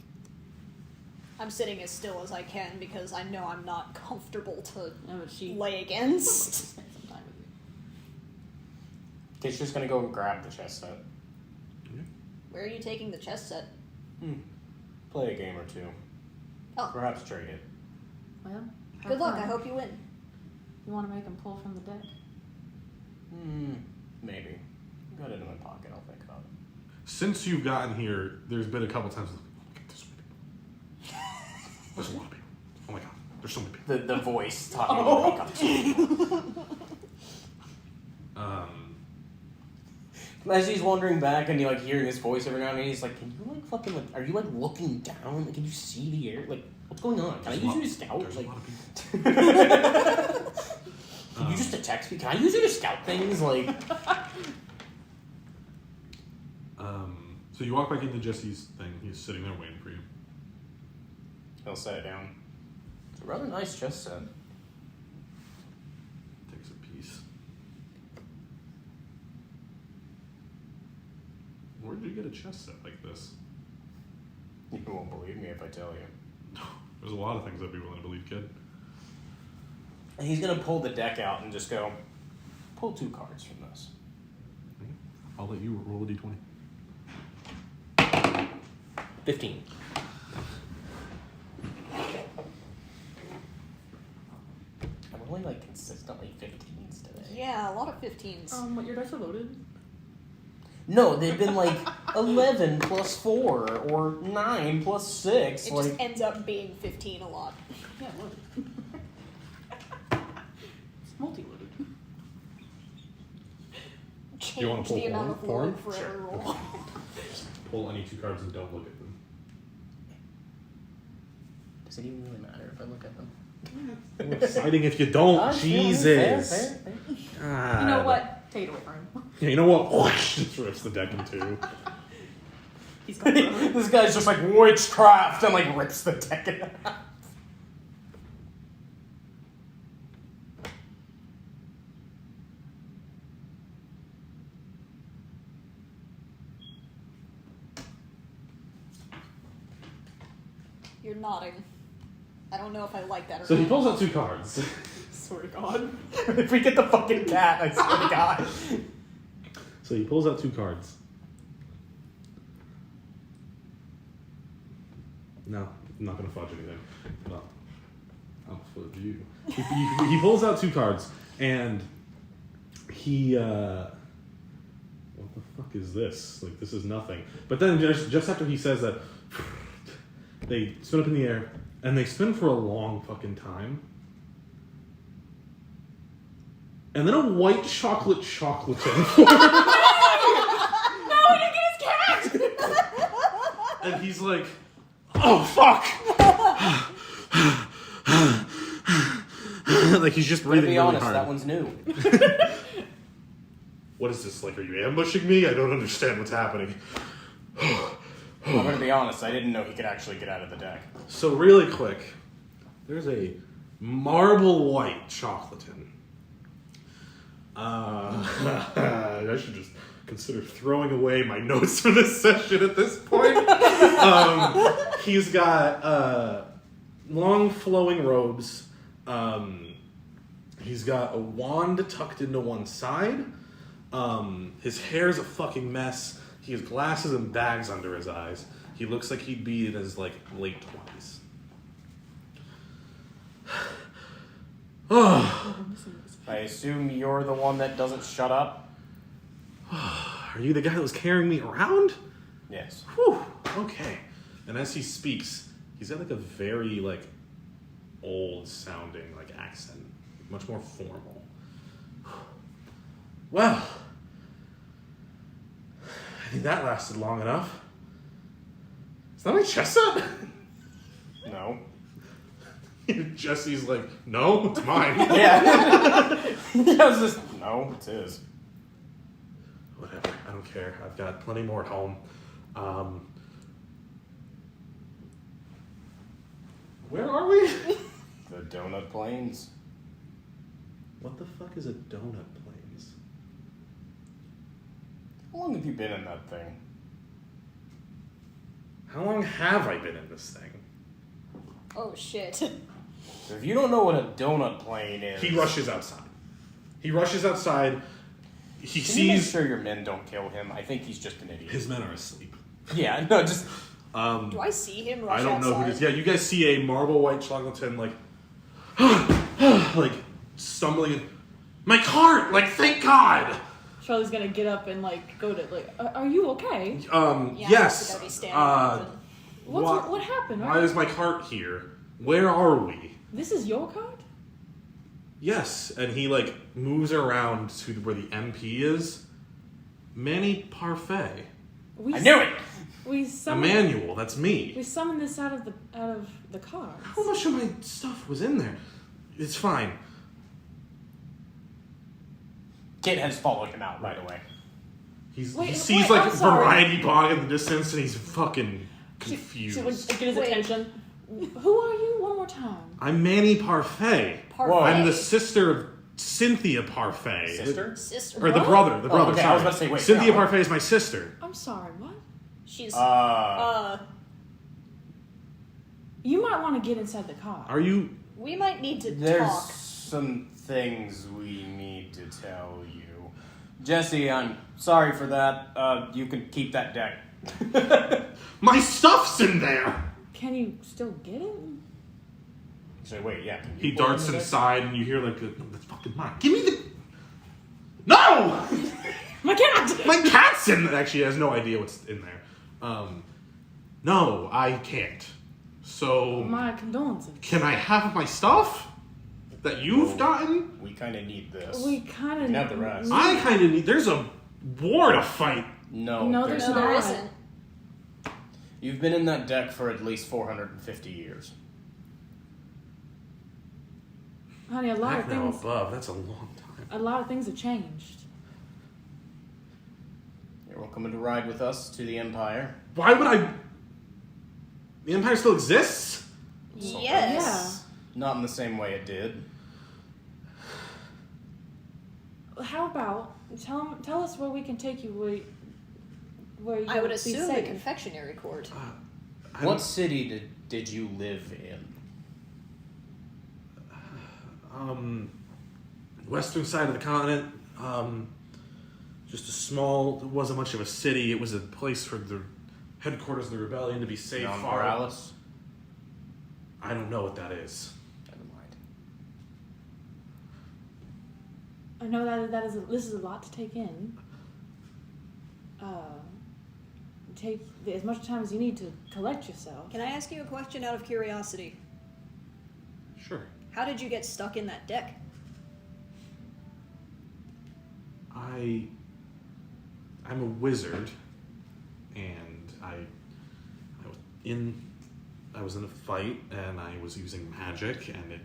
I'm sitting as still as I can because I know I'm not comfortable to No, but she lay against. spent some time with you. Okay, she's just gonna go grab the chess set. Where are you taking the chess set? Play a game or two. Oh. Perhaps trade it. Well, have Good luck. fun. I hope you win. You want to make him pull from the deck? Maybe. Got it in my pocket, I'll think about it. Since you've gotten here, there's been a couple times. Look, there's so many people. There's a lot of people. Oh my god, there's so many people. The voice talking about As he's wandering back and you like hearing his voice every now and then, he's like, "Can you like fucking like? Are you like looking down? Like, can you see the air? Like, what's going on? Can I use you to scout? There's Like, a lot of people. can you just detect me? Can I use you to scout things? Like, So you walk back into Jesse's thing. He's sitting there waiting for you. he'll set it down. It's a rather nice chess set. Takes a piece. Where did you get a chess set like this? You won't believe me if I tell you. There's a lot of things I'd be willing to believe, kid. And he's gonna pull the deck out and just go, pull 2 cards from this. I'll let you roll a d20. 15. I'm rolling like consistently 15s today. Yeah, a lot of 15s. What, your dice are loaded? No, they've been like 11 plus 4 or 9 plus 6. It Like, just ends up being 15 a lot. Yeah, loaded. It's multi-loaded. Change wanna pull the amount of porn? load for every roll. Pull any 2 cards and don't look at them. does it even really matter if I look at them? Exciting if you don't. Ah, Jesus. fair. God. You know what? Take it away from him. Yeah, you know what? Just rips the deck in 2. He's got it. This guy's just like witchcraft and like rips the deck in half. You're nodding. I don't know if I like that or So he not. pulls out 2 cards. Swear to God. If we get the fucking cat, I swear to God. So he pulls out 2 cards. No, I'm not gonna fudge anything. No, I'll fudge you. He pulls out 2 cards, and he what the fuck is this? Like, this is nothing. But then just after he says that, they spin up in the air, and they spin for a long fucking time. And then a white chocolate Choclatin forms. And he's like, oh fuck! Like he's just To breathing be really honest, hard. that one's new. What is this? Like, are you ambushing me? I don't understand what's happening. I'm gonna be honest, I didn't know he could actually get out of the deck. So really quick, there's a marble white Choclatin. I should just consider throwing away my notes for this session at this point. He's got long flowing robes. He's got a wand tucked into one side. His hair's a fucking mess. He has glasses and bags under his eyes. He looks like he'd be in his like late 20s. I assume you're the one that doesn't shut up? Are you the guy that was carrying me around? Yes. Whew. Okay. And as he speaks, he's got like a very like old sounding like accent, much more formal. Well, I think that lasted long enough. Is that my chest set? No. Jesse's like, no, it's mine. Yeah. I was just, no, it's his. Whatever, I don't care. I've got plenty more at home. Where are we? The Donut Plains. What the fuck is a donut plains? How long have you been in that thing? How long have I been in this thing? Oh shit. If you don't know what a donut plane is... He rushes outside. He rushes outside. He Can you make sees sure your men don't kill him? I think he's just an idiot. his men are asleep. Yeah, no, just... Do I see him rush I don't know outside? who it is. Yeah, you guys see a marble white Choclatin like like stumbling in. My cart! Like, thank God! Charlie's gonna get up and like go to like. Are you okay? Yeah, Yes. I gotta be standing up and- What happened? Why is my cart here? Where are we? This is your card? Yes, and he like moves around to where the MP is. Manny Parfait. I knew it! We summoned. Emmanuel, that's me. We summoned this out of the cards. How much of my stuff was in there? It's fine. Kid has followed him out right away. He Wait, sees wait, like I'm a sorry. variety bog in the distance and he's fucking confused. She would get his Wait. attention. Who are you? One more time. I'm Manny Parfait. Parfait. Whoa. I'm the sister of Cynthia Parfait. Sister? Sister. Or the What? brother. Oh, Sorry. okay, I was about to say, wait, Cynthia yeah, what? Parfait is my sister. I'm sorry. What? She's You might want to get inside the car. Are you? we might need to There's talk. some things we need to tell you. Jesse, I'm sorry for that. You can keep that deck. My stuff's in there. Can you still get it? So wait, yeah. can you He pull darts into inside and you hear like, "That's fucking mine. Give me the." No. My cat! My cat's in there. Actually, he has no idea what's in there. No, I can't. So, My condolences. can I have my stuff that you've gotten? We kind of need this. We kind of. Not the rest. I kind of need. There's a war to fight. No, No, there's there's No, there not. isn't. You've been in that deck for at least 450 years. Honey, a lot Back of now things. above. That's a long time. A lot of things have changed. You're welcome to ride with us to the Empire. Why would I? The Empire still exists. Yes. Not in the same way it did. How about tell us where we can take you where you I would be assume the safe. confectionery court. What city did you live in? Western side of the continent. Just a small. It wasn't much of a city. It was a place for the headquarters of the rebellion to be safe. Far. Morales? I don't know what that is. Never mind. I know this is a lot to take in. Take as much time as you need to collect yourself. Can I ask you a question out of curiosity? Sure. How did you get stuck in that deck? I'm a wizard, and I was in a fight, and I was using magic, and it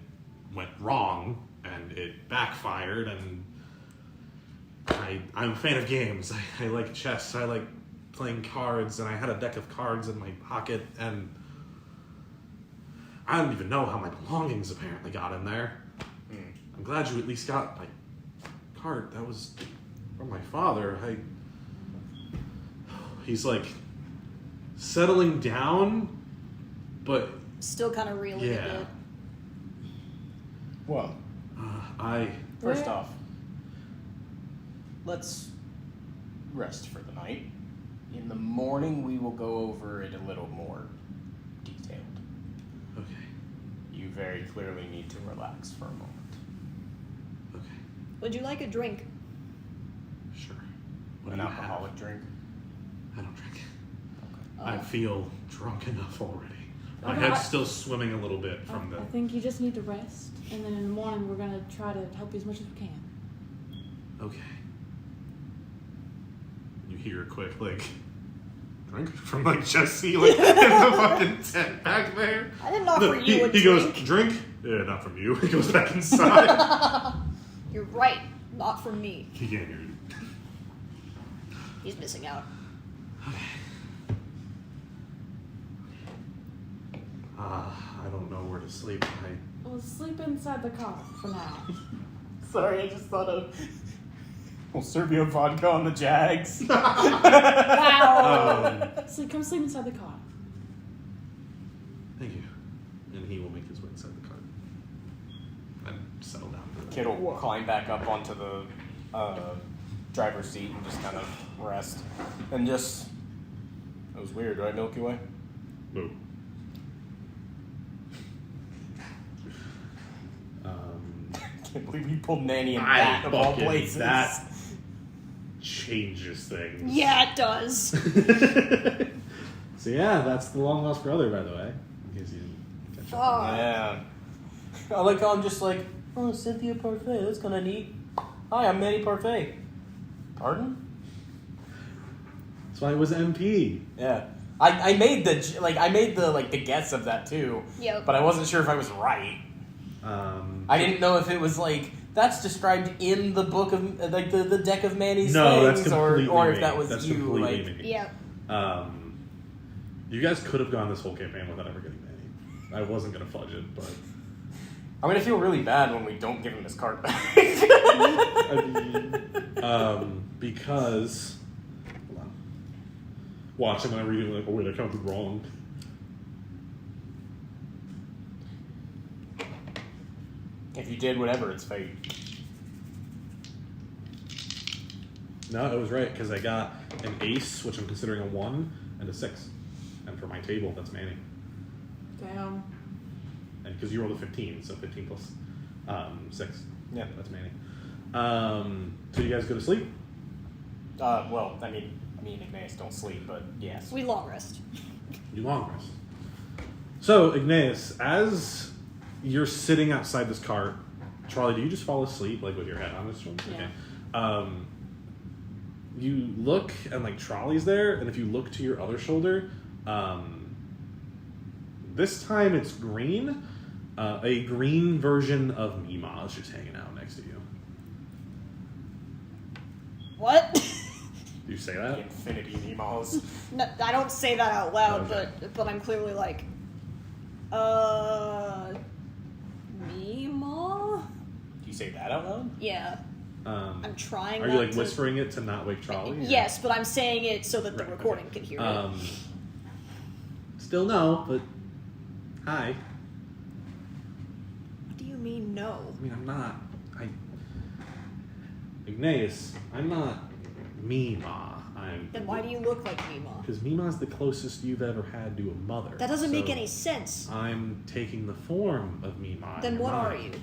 went wrong, and it backfired, and I'm a fan of games. I like chess. I like playing cards, and I had a deck of cards in my pocket, and I don't even know how my belongings apparently got in there. I'm glad you at least got my card. That was from my father. He's like settling down, but Still kind of reeling a bit. Well, first off, let's rest for the night. In the morning, we will go over it a little more detailed. Okay. You very clearly need to relax for a moment. Okay. Would you like a drink? Sure. An alcoholic drink? I don't drink. Okay. I feel drunk enough already. My Okay. head's still swimming a little bit from the... I think you just need to rest, and then in the morning we're gonna try to help you as much as we can. Okay. You hear a quick, like, drink from, like, Jesse, like, in the fucking tent back there. I didn't offer you a He drink. goes, drink? Yeah, not from you. He goes back inside. You're right. Not from me. He can't hear you. He's missing out. I don't know where to sleep. Well, sleep inside the car for now. Sorry, I just thought of... We'll serve you a vodka on the Jags. Wow. So come sleep inside the car. Thank you. And he will make his way inside the car. And settle down. Kid will climb back up onto the driver's seat and just kind of rest. And just... That was weird, right, Milky Way? Boo. Can't believe you pulled Nanny and that of all places. That changes things. Yeah, it does. So yeah, that's the long lost brother, by the way. In case you didn't catch up. Yeah. I like how I'm just like, oh, Cynthia Parfait, that's kind of neat. Hi, I'm Manny Parfait. Pardon? That's why it was MP. Yeah. I made the guess of that too. Yep. But I wasn't sure if I was right. I didn't know if it was like that's described in the book of like the deck of Manny's that's things, completely or if me. that was That's you. completely Like, me. Yep. You guys could have gone this whole campaign without ever getting Manny. I wasn't gonna fudge it, but I'm gonna feel really bad when we don't give him his card back. Because hold on. Watch, I'm gonna read it like, oh wait, I counted wrong. If you did whatever, it's fate. No, it was right, because I got an ace, which I'm considering a 1, and a 6. And for my table, that's Manny. Damn. And because you rolled a 15, so 15 plus 6. Yeah. That's Manny. So you guys go to sleep? Well, I mean, Igneas don't sleep, but yes. We long rest. You long rest. So, Igneas, as you're sitting outside this cart, Trolli, do you just fall asleep, like, with your head on this one? Yeah. Okay. You look, and, like, Trolli's there, and if you look to your other shoulder, this time it's green. A green version of Mima is just hanging out next to you. What? Do you say The that? Infinity Nemos. No, I don't say that out loud, Okay. but I'm clearly like, Mima? Do you say that out loud? Yeah. I'm trying. Are you, like, whispering it to not wake Trolli? Yes, but I'm saying it so that the Right, recording okay. can hear it. still no, but hi. What do you mean no? I mean, I'm not. Igneas, I'm not Mima. Then why do you look like Mima? Because Mima's the closest you've ever had to a mother. That doesn't make So any sense. I'm taking the form of Mima. Then in your what are mind. you?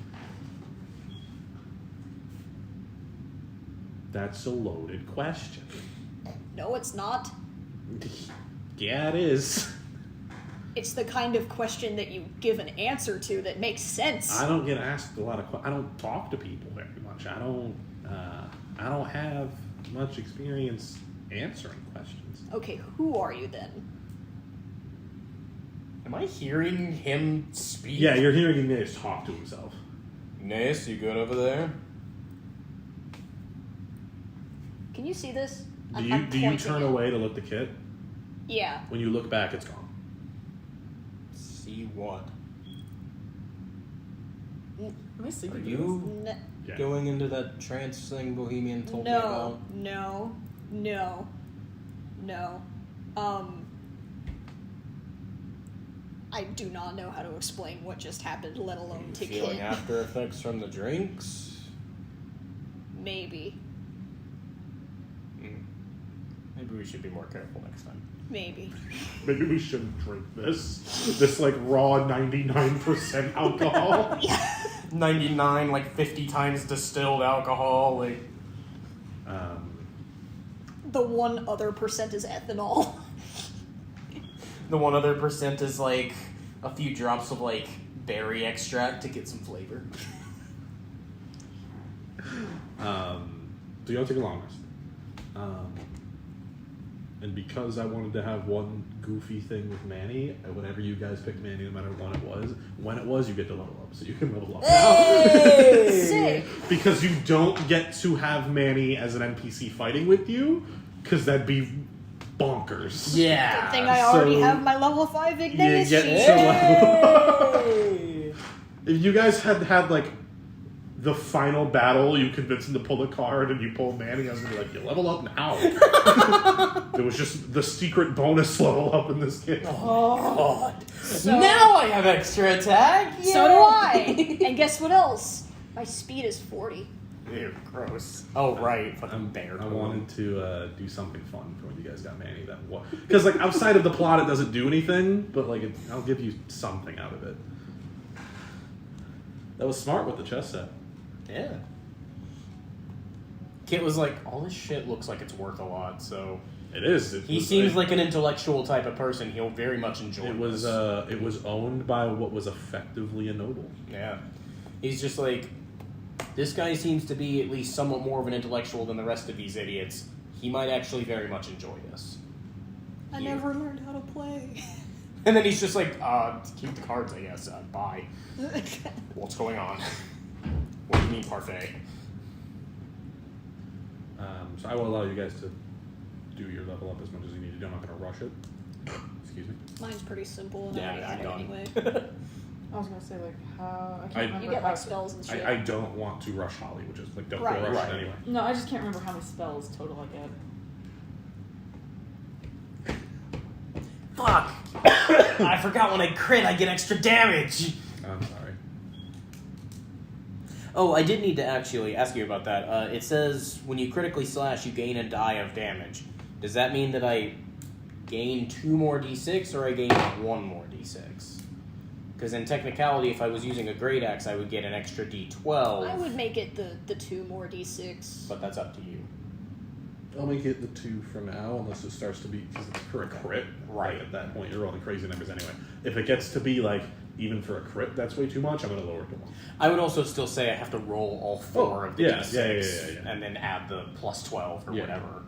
That's a loaded question. No, it's not. Yeah, it is. It's the kind of question that you give an answer to that makes sense. I don't get asked a lot of questions. I don't talk to people very much. I don't have much experience answering questions. Okay, who are you then? Am I hearing him speak? Yeah, you're hearing Igneas talk to himself. Igneas, you good over there? Can you see this? Do you I'm pointing turn it. away to look at the kid? Yeah. When you look back, it's gone. See what? Am I sleeping? Are you N- Yeah. going into that trance thing Bohemian told me no, about? no, no, no. I do not know how to explain what just happened, let alone to Feeling Kid. after effects from the drinks? Maybe. Maybe we should be more careful next time. Maybe. Maybe we shouldn't drink this like raw 99% alcohol. 99, like 50 times distilled alcohol, like... The 1 other percent is ethanol. The 1 other percent is like a few drops of like berry extract to get some flavor. So you don't take a long rest. And because I wanted to have one goofy thing with Manny, whenever you guys picked Manny, no matter when it was, you get to level up. So you can level up Sick. because you don't get to have Manny as an NPC fighting with you, because that'd be bonkers. Yeah. Good thing I already so have my level 5 Igneas get sheet. to level If you guys had like the final battle, you convince him to pull a card and you pull Manny, I was gonna be like, you level up now. It was just the secret bonus level up in this game. Oh, God. So- Now I have extra attack! So do I. And guess what else? My speed is 40. Ew, gross. Oh, right. Fucking bear. I wanted to do something fun for when you guys got Manny. Because like outside of the plot, it doesn't do anything, but like I'll give you something out of it. That was smart with the chess set. Yeah. Kit was like, all this shit looks like it's worth a lot, so... It is. He seems like an intellectual type of person. He'll very much enjoy It was owned by what was effectively a noble. Yeah. He's just like, this guy seems to be at least somewhat more of an intellectual than the rest of these idiots. He might actually very much enjoy this. I Yeah. never learned how to play. And then he's just like, keep the cards, I guess. Bye. What's going on? What do you mean, parfait? So I will allow you guys to do your level up as much as you need to do. I'm not going to rush it. Excuse me. Mine's pretty simple and I Yeah, already had I'm it done. anyway. I was gonna say like how I can't I- remember. You get how like spells and shit. I don't want to rush Holly, which is like don't Right. rush Right. it anyway. No, I just can't remember how many spells total I get. Fuck! I forgot when I crit, I get extra damage! I'm sorry. Oh, I did need to actually ask you about that. It says when you critically slash, you gain a die of damage. Does that mean that I gain 2 more d6 or I gain 1 more d6? Because in technicality, if I was using a great axe, I would get an extra d12. I would make it the 2 more d6. But that's up to you. I'll make it the 2 for now, unless it starts to be, because it's for a crit. Right. Like, at that point, you're rolling crazy numbers anyway. If it gets to be like, even for a crit, that's way too much, I'm going to lower it to 1. I would also still say I have to roll all 4 of the yeah, d6 yeah. And then add the plus 12 or Yeah. whatever.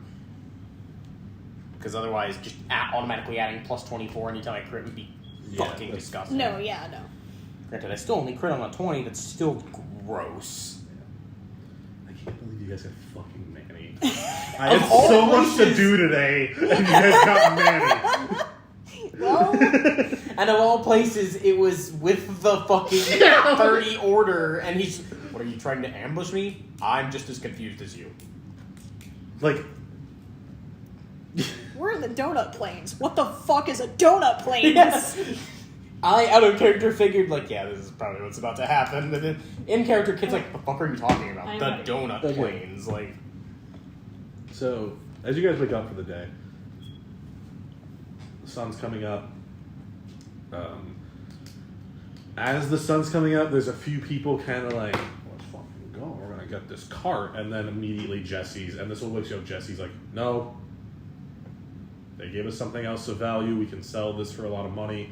Because otherwise, just automatically adding plus 24 anytime I crit would be Yeah, fucking that's- disgusting. No, yeah, no. Granted, I still only crit on a 20, that's still gross. I can't believe you guys have fucking Manny. Of I had all so much to places- do today, and you guys got Manny. Well, And of all places, it was with the fucking 30 order, and he's... What, are you trying to ambush me? I'm just as confused as you. Like, We're in the donut plains. What the fuck is a donut plains? Yes. I, out of character, figured, like, yeah, this is probably what's about to happen. And then in character, Kit's like, the fuck are you talking about? I'm The ready. donut Okay. plains. Like, So, as you guys wake up for the day, the sun's coming up. As the sun's coming up, there's a few people kind of like, let's fucking go. We're gonna get this cart, and then immediately Jesse's, and this will wake you up. Jesse's like, no. They gave us something else of value. We can sell this for a lot of money,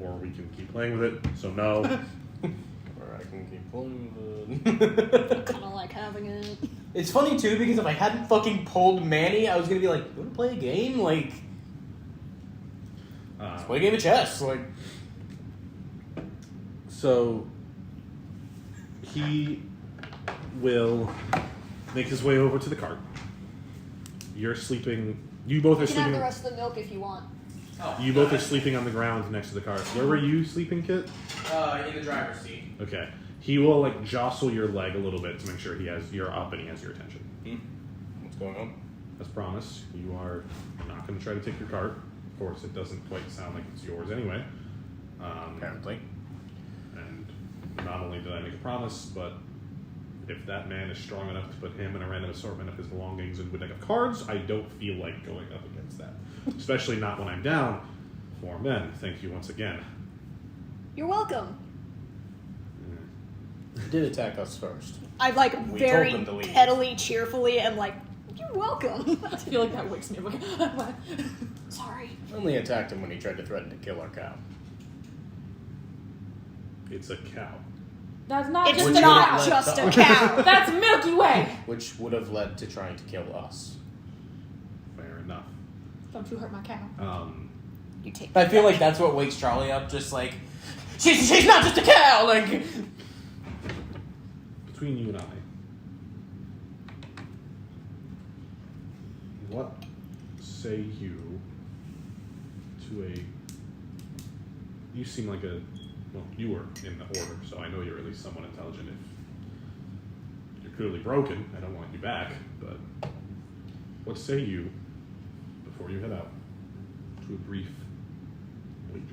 or we can keep playing with it. So no. or I can keep pulling the. Kind of like having it. It's funny too because if I hadn't fucking pulled Manny, I was gonna be like, "You wanna play a game? Like, let's play a game of chess." Like, So he will make his way over to the cart. You're sleeping. You both are You can have sleeping. the rest of the milk if you want. You both are sleeping on the ground next to the cart. Where were you sleeping, Kit? in the driver's seat. Okay. He will like jostle your leg a little bit to make sure you're up and he has your attention. What's going on? As promised, you are not going to try to take your cart. Of course, it doesn't quite sound like it's yours anyway. Apparently. And not only did I make a promise, but if that man is strong enough to put him in a random assortment of his belongings into a deck of cards, I don't feel like going up against that. Especially not when I'm down 4 men. Thank you once again. You're welcome. He did attack us first. I like We very told them to leave. pettily, cheerfully, and like, you're welcome. I feel like that wakes me up. Like, what? Sorry. Only attacked him when he tried to threaten to kill our cow. It's a cow. That's not It's just a not cow. just a cow. That's Milky Way. Which would have led to trying to kill us. Fair enough. Don't you hurt my cow. You take. I feel like that's what wakes Charlie up, just like, she's not just a cow! Like, Between you and I, what say you to a... You seem like a... Well, you were in the Order, so I know you're at least somewhat intelligent. If you're clearly broken, I don't want you back, but what say you, before you head out, to a brief wager?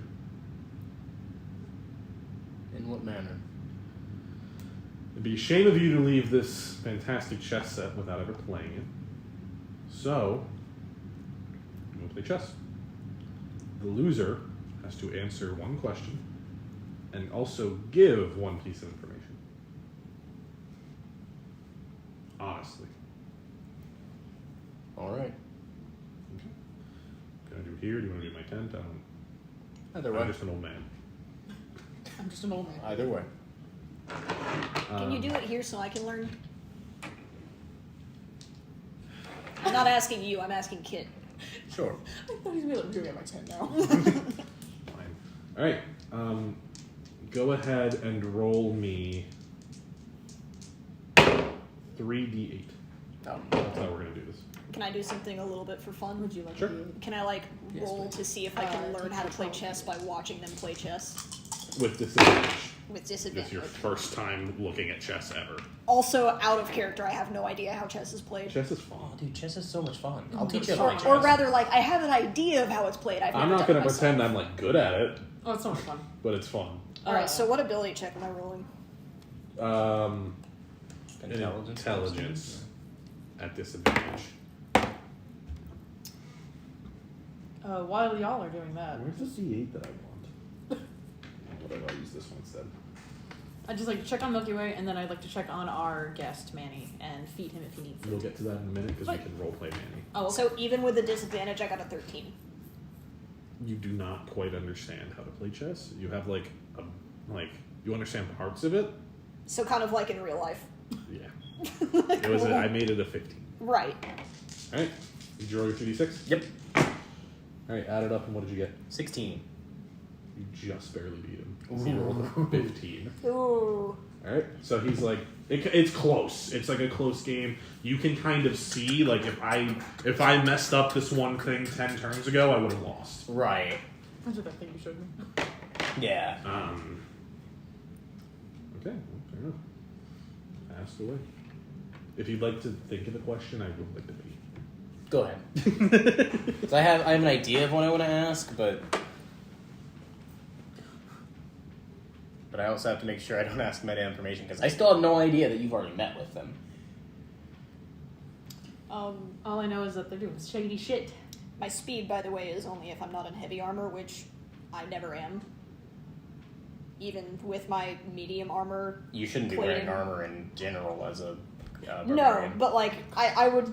in what manner? It'd be a shame of you to leave this fantastic chess set without ever playing it. So, we'll play chess. The loser has to answer one question and also give one piece of information. Honestly. Alright. Okay. Can I do it here? Do you want to do my tent? Either way. I'm just an old man. I'm just an old man. Either way. Can you do it here so I can learn? I'm not asking you. I'm asking Kit. Sure. I thought he was going to be like, my tent now. Fine. All right. Go ahead and roll me 3d8. Oh. That's how we're gonna do this. Can I do something a little bit for fun? Would you like Sure. to do? Can I like Yes, roll please. to see if I can learn take how to your play 12. chess by watching them play chess With disadvantage. with It's disadvantage? your first time looking at chess ever. Also, out of character, I have no idea how chess is played. Chess is fun. Oh, dude, chess is so much fun. I'll teach you Or- how to play chess. Or rather, like, I have an idea of how it's played. I've I'm never not done gonna it myself. pretend I'm like good at it, Oh, it's so much fun. but it's fun. Alright, so what ability check am I rolling? Intelligence. At disadvantage. While y'all are doing that, Where's the C8 that I want? Whatever, I'll use this one instead. I just like to check on Milky Way, and then I'd like to check on our guest Manny and feed him if he needs We'll it. get to that in a minute because we But- can roleplay Manny. Oh, okay. So even with the disadvantage, I got a 13. You do not quite understand how to play chess. You have you understand parts of it. So kind of like in real life. Yeah. It was. I made it a 15. Right. All right. Did you roll your 3d6? Yep. All right. Add it up, and what did you get? 16. You just barely beat him. He rolled a 15. Ooh. All right. So he's like, it's close. It's like a close game. You can kind of see, like, if I messed up this one thing 10 turns ago, I would have lost. Right. That's what that thing you showed me. Yeah. Okay. Well, fair enough. Ask away. If you'd like to think of a question, I would like to be. Go ahead. 'Cause I have an idea of what I want to ask, but I also have to make sure I don't ask meta information because I still have no idea that you've already met with them. All I know is that they're doing shady shit. My speed, by the way, is only if I'm not in heavy armor, which I never am. Even with my medium armor. You shouldn't be plating. wearing armor in general as a No, barbarian. but like I would.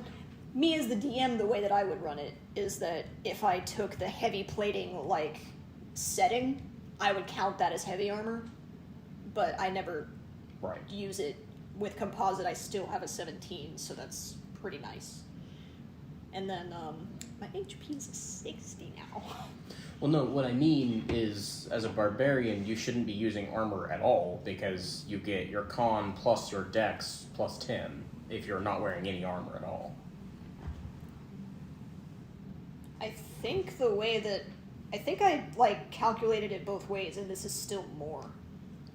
Me as the DM, the way that I would run it is that if I took the heavy plating like setting, I would count that as heavy armor. But I never Right. use it with composite. I still have a 17, so that's pretty nice. And then my HP is a 60 now. Well, no, what I mean is, as a barbarian, you shouldn't be using armor at all because you get your con plus your dex plus 10 if you're not wearing any armor at all. I think the way that I like calculated it both ways, and this is still more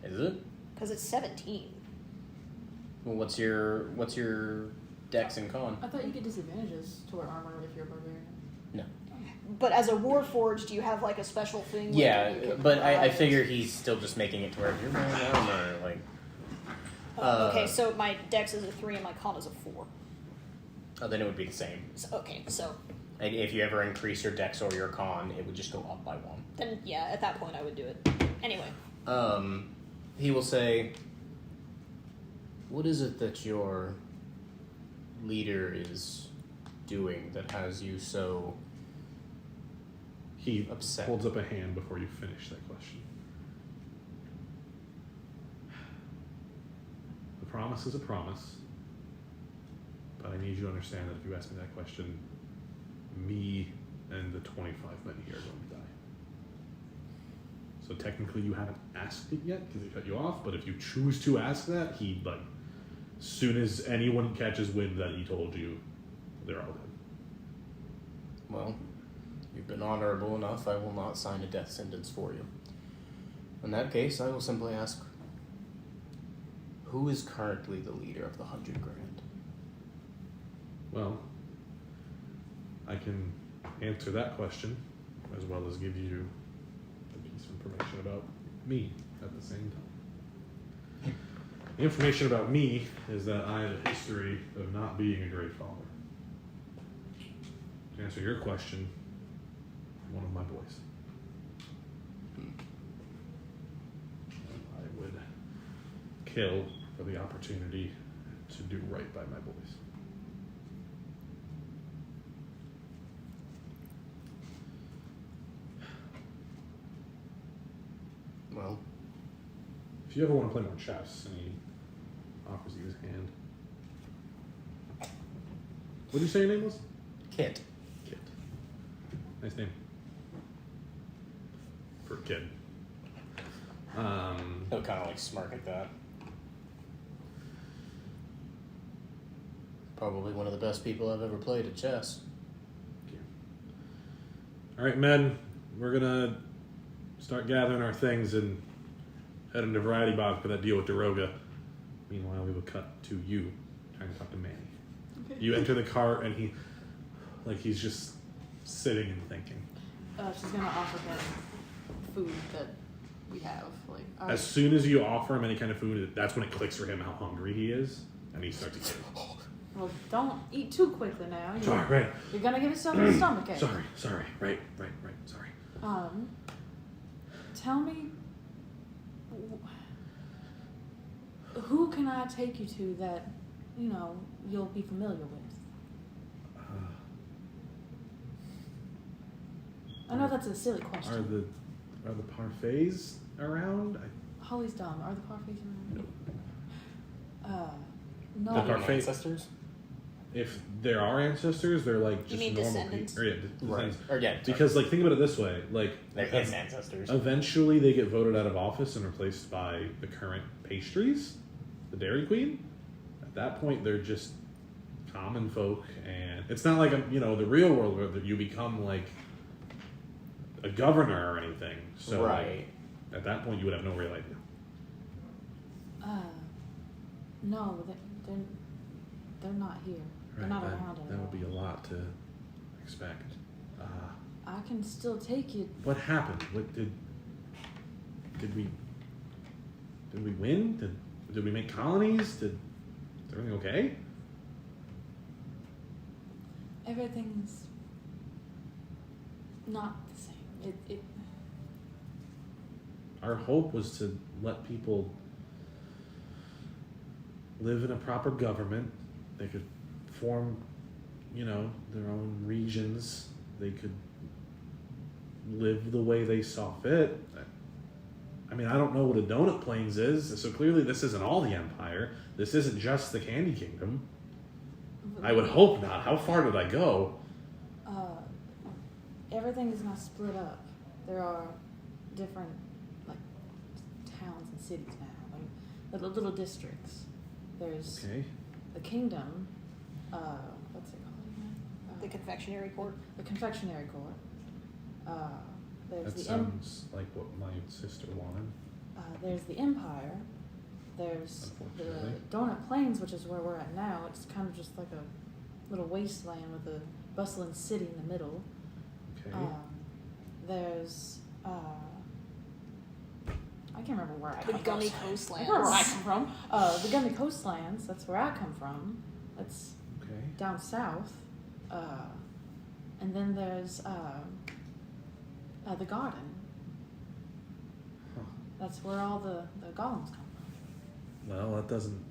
Is it? because it's 17. Well, what's your dex and con? I thought you get disadvantages to wear armor if you're a barbarian. No. But as a Warforged, do you have like a special thing? where Yeah, you can but I rise? figure he's still just making it to where if you're wearing armor, like... Okay, so my Dex is a 3 and my Con is a 4. Oh, then it would be the same. So And if you ever increase your dex or your con, it would just go up by 1. then yeah, at that point I would do it. Anyway, He will say, what is it that your leader is doing that has you so He upset? holds up a hand before you finish that question. The promise is a promise, but I need you to understand that if you ask me that question, me and the 25 men here are going to die. So technically you haven't asked it yet because he cut you off, but if you choose to ask that, he, like, as soon as anyone catches wind that he told you, they're all dead. Well, you've been honorable enough, I will not sign a death sentence for you. In that case, I will simply ask, who is currently the leader of the 100 Grand? Well, I can answer that question as well as give you a piece of information about me at the same time. The information about me is that I have a history of not being a great father. To answer your question, one of my boys. I would kill for the opportunity to do right by my boys. Well, If you ever want to play more chess, and he offers you his hand. What did you say your name was? Kit. Kit. Nice name. For a kid. He'll kind of like smirk at that. Probably one of the best people I've ever played at chess. Alright, men, we're gonna start gathering our things and head into Variety Box for that deal with Daroga. Meanwhile, we will cut to you trying to talk to Manny. Okay. You enter the cart and he's just sitting and thinking. She's gonna offer him food that we have. Like, As soon as you offer him any kind of food, that's when it clicks for him how hungry he is, and he starts eating. well, don't eat too quickly now. Sorry, right. You're gonna give yourself a stomachache. Sorry. Right. Sorry. Tell me, who can I take you to that, you'll be familiar with? I know that's a silly question. Are the parfaits around? Holly's dumb. Are the parfaits around? The No. parfait- Ancestors? If there are ancestors, they're like just You mean normal descendants? people. Right. Or yeah, Because like think about it this way, like they're his ancestors. eventually they get voted out of office and replaced by the current pastries, the Dairy Queen. At that point, they're just common folk, and it's not like the real world where you become like a governor or anything. So Right. at that point, you would have no real idea. No, they're not here. They're not around That anymore. would be a lot to expect. I can still take you. What happened? What did we win? Did we make colonies? Is everything okay? Everything's not the same. It Our hope was to let people live in a proper government. They could form, their own regions. They could live the way they saw fit. I mean, I don't know what a donut plains is, so clearly this isn't all the Empire. This isn't just the Candy Kingdom. I would hope not. How far did I go? Everything is not split up. There are different, towns and cities now, little districts. There's Okay. the kingdom. What's it called again? The confectionery court. The confectionery court. There's That the sounds like what my sister wanted. there's the empire. There's the Unfortunately. Donut Plains, which is where we're at now. It's kind of just like a little wasteland with a bustling city in the middle. Okay. There's I can't remember where I The come Gummy from. I Coastlands. can't remember where I come from. The Gummy Coastlands. That's where I come from. That's Okay. down south. And then there's the garden. Huh. That's where all the golems come from. Well, that doesn't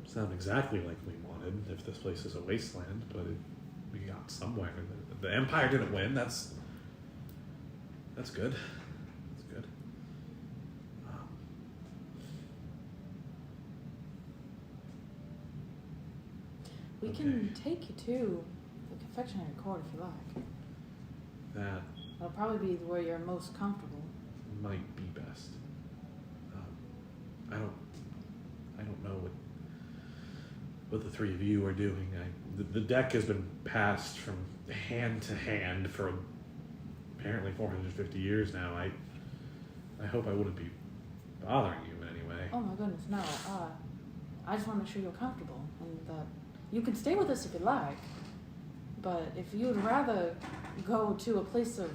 sound exactly like we wanted. If this place is a wasteland, but we got somewhere. The Empire didn't win. That's good. That's good. We can take you to the confectionery court if you like. That It'll probably be where you're most comfortable. might be best. I don't know what the three of you are doing. The deck has been passed from hand to hand for apparently 450 years now. I hope I wouldn't be bothering you in any way. Oh my goodness, no. I just want to make sure you're comfortable and that you can stay with us if you like. But if you'd rather go to a place of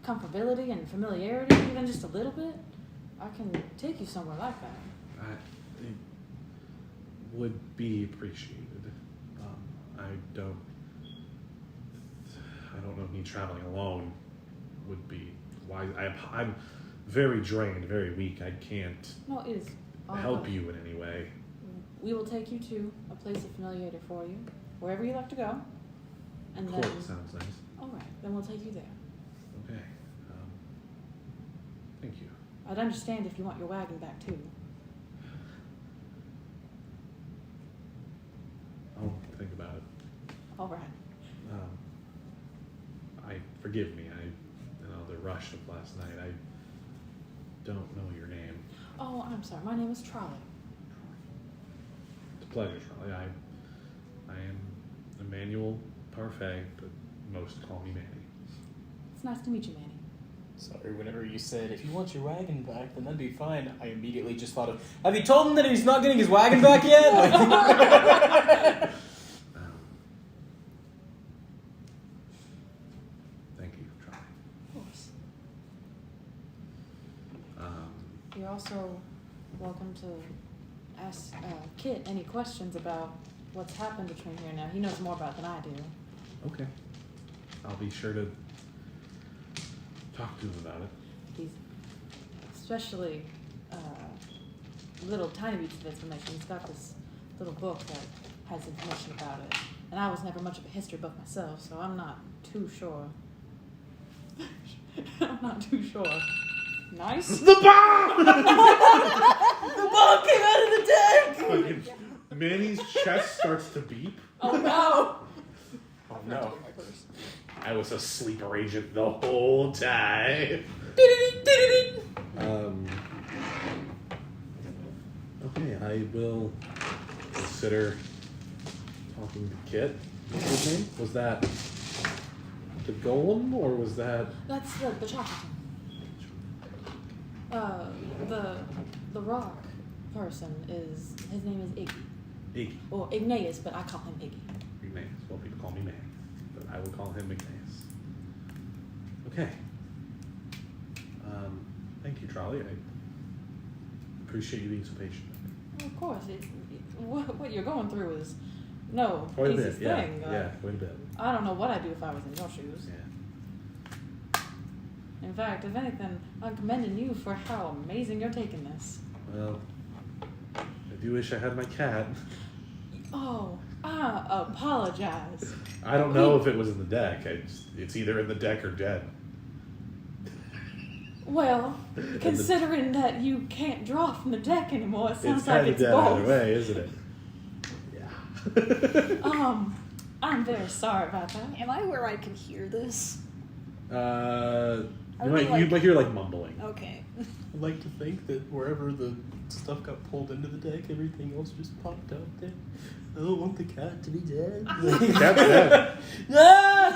comfortability and familiarity, even just a little bit, I can take you somewhere like that. It would be appreciated. I don't know if me traveling alone would be wise. I'm very drained, very weak. I can't No, it is. all help about- you in any way. We will take you to a place of familiarity for you, wherever you like to go. And Court then, sounds nice. all right, then we'll take you there. Okay. Thank you. I'd understand if you want your wagon back too. I'll think about it. All right. Forgive me. The rush of last night. I don't know your name. Oh, I'm sorry. My name is Trolli. It's a pleasure, Trolli. I am Emmanuel Parfait, but most call me Manny. It's nice to meet you, Manny. Sorry, whenever you said, if you want your wagon back, then that'd be fine, I immediately just thought of, have you told him that he's not getting his wagon back yet? Thank you, Trolli. Of course. You're also welcome to ask Kit any questions about what's happened between here and now. He knows more about it than I do. Okay. I'll be sure to talk to him about it. He's especially little tiny bits of information. He's got this little book that has information about it. And I was never much of a history buff myself, so I'm not too sure. I'm not too sure. Nice. The bomb! The bomb came out of the deck! Fucking Manny's chest starts to beep. Oh no! Oh no. I was a sleeper agent the whole time. Okay, I will consider talking to Kit. What's his name? Was that the Golem, or was that... That's the Choclatin. The rock person his name is Iggy. Iggy. Or Igneas, but I call him Iggy. Igneas. Well, people call me man, but I will call him Igneas. Okay. Thank you, Trolli. I appreciate you being so patient. Of course, what you're going through is no Quite a easy bit, yeah. thing. Yeah, quite a bit. I don't know what I'd do if I was in your shoes. Yeah. In fact, if anything, I'm commending you for how amazing you're taking this. Well, I do wish I had my cat. Oh, I apologize. I don't know if it was in the deck. It's either in the deck or dead. Well, considering that you can't draw from the deck anymore, it sounds It's like kind of it's dead both. either way, isn't it? Yeah. I'm very sorry about that. Am I where I can hear this? You would might, be you might hear like mumbling. Okay. I'd like to think that wherever the stuff got pulled into the deck, everything else just popped out there. I don't want the cat to be dead. Cat's dead. No!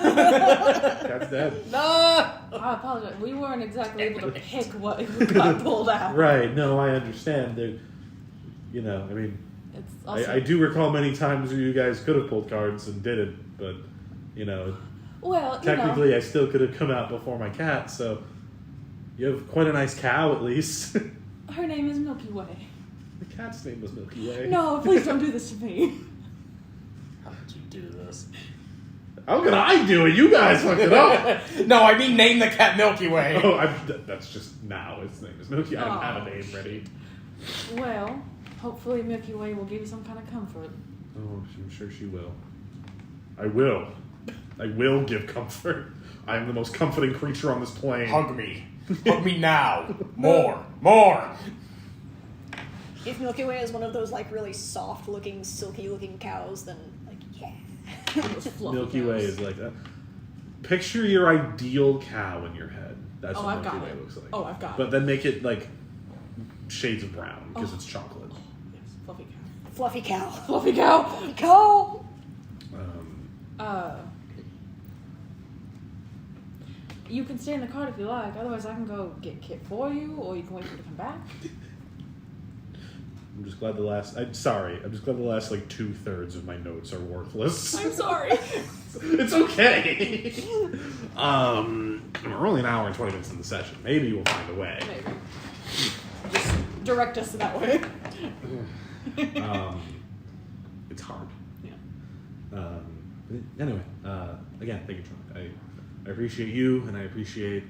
Cat's dead. No! I apologize. We weren't exactly able to pick what got pulled out. Right. No, I understand. You know, I mean, It's also, I do recall many times where you guys could have pulled cards and didn't, but you know, well, technically I still could have come out before my cat. So you have quite a nice cow, at least. her name is Milky Way. The cat's name was Milky Way. No, please don't do this to me. How did you do this? How can I do it? You guys fucked it up. No, I mean name the cat Milky Way. Oh, that's just now. His name is Milky. I don't have a name ready. Well, hopefully Milky Way will give you some kind of comfort. Oh, I'm sure she will. I will. I will give comfort. I am the most comforting creature on this plane. Hug me. Hug me now. More. More. If Milky Way is one of those like really soft-looking, silky-looking cows, then like yeah. Those fluffy Milky Way cows. is like that. Picture your ideal cow in your head. That's Oh, what I've Milky got Way it. looks like. Oh, I've got But it. then make it like shades of brown because Oh. it's chocolate. Yes, fluffy cow. Fluffy cow. Fluffy cow. Fluffy cow. You can stay in the cart if you like. Otherwise, I can go get Kit for you, or you can wait for him to come back. I'm just glad the last like 2/3 of my notes are worthless. I'm sorry. It's okay. We're only an hour and 20 minutes in the session. Maybe we'll find a way. Maybe. Just direct us that way. It's hard. Yeah. Anyway, again, thank you, Trolli. I appreciate you, and I appreciate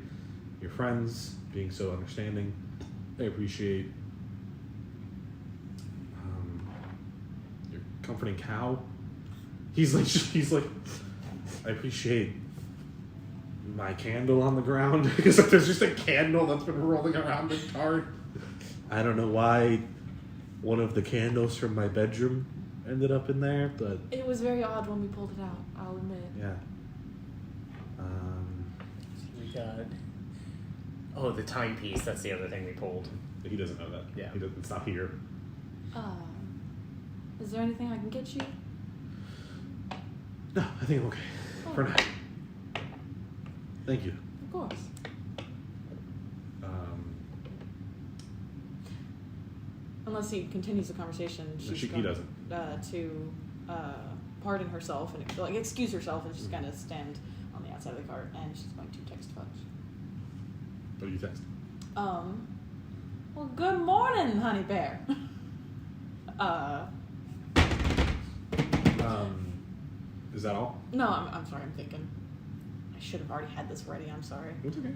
your friends being so understanding. I appreciate your comforting cow. He's like, I appreciate my candle on the ground because there's just a candle that's been rolling around the cart. I don't know why one of the candles from my bedroom ended up in there, but It was very odd when we pulled it out, I'll admit. yeah. We got. Oh, the timepiece. That's the other thing we pulled. He doesn't know that. Yeah. It's not here. Is there anything I can get you? No, I think I'm okay for now. Thank you. Of course. Unless he continues the conversation, she's he going doesn't. To pardon herself and like excuse herself, and she's going to stand on the outside of the cart, and she's going to text Fudge. What do you text? Well, good morning, honey bear. Is that all? No, I'm sorry, I'm thinking. I should have already had this ready, I'm sorry. It's okay.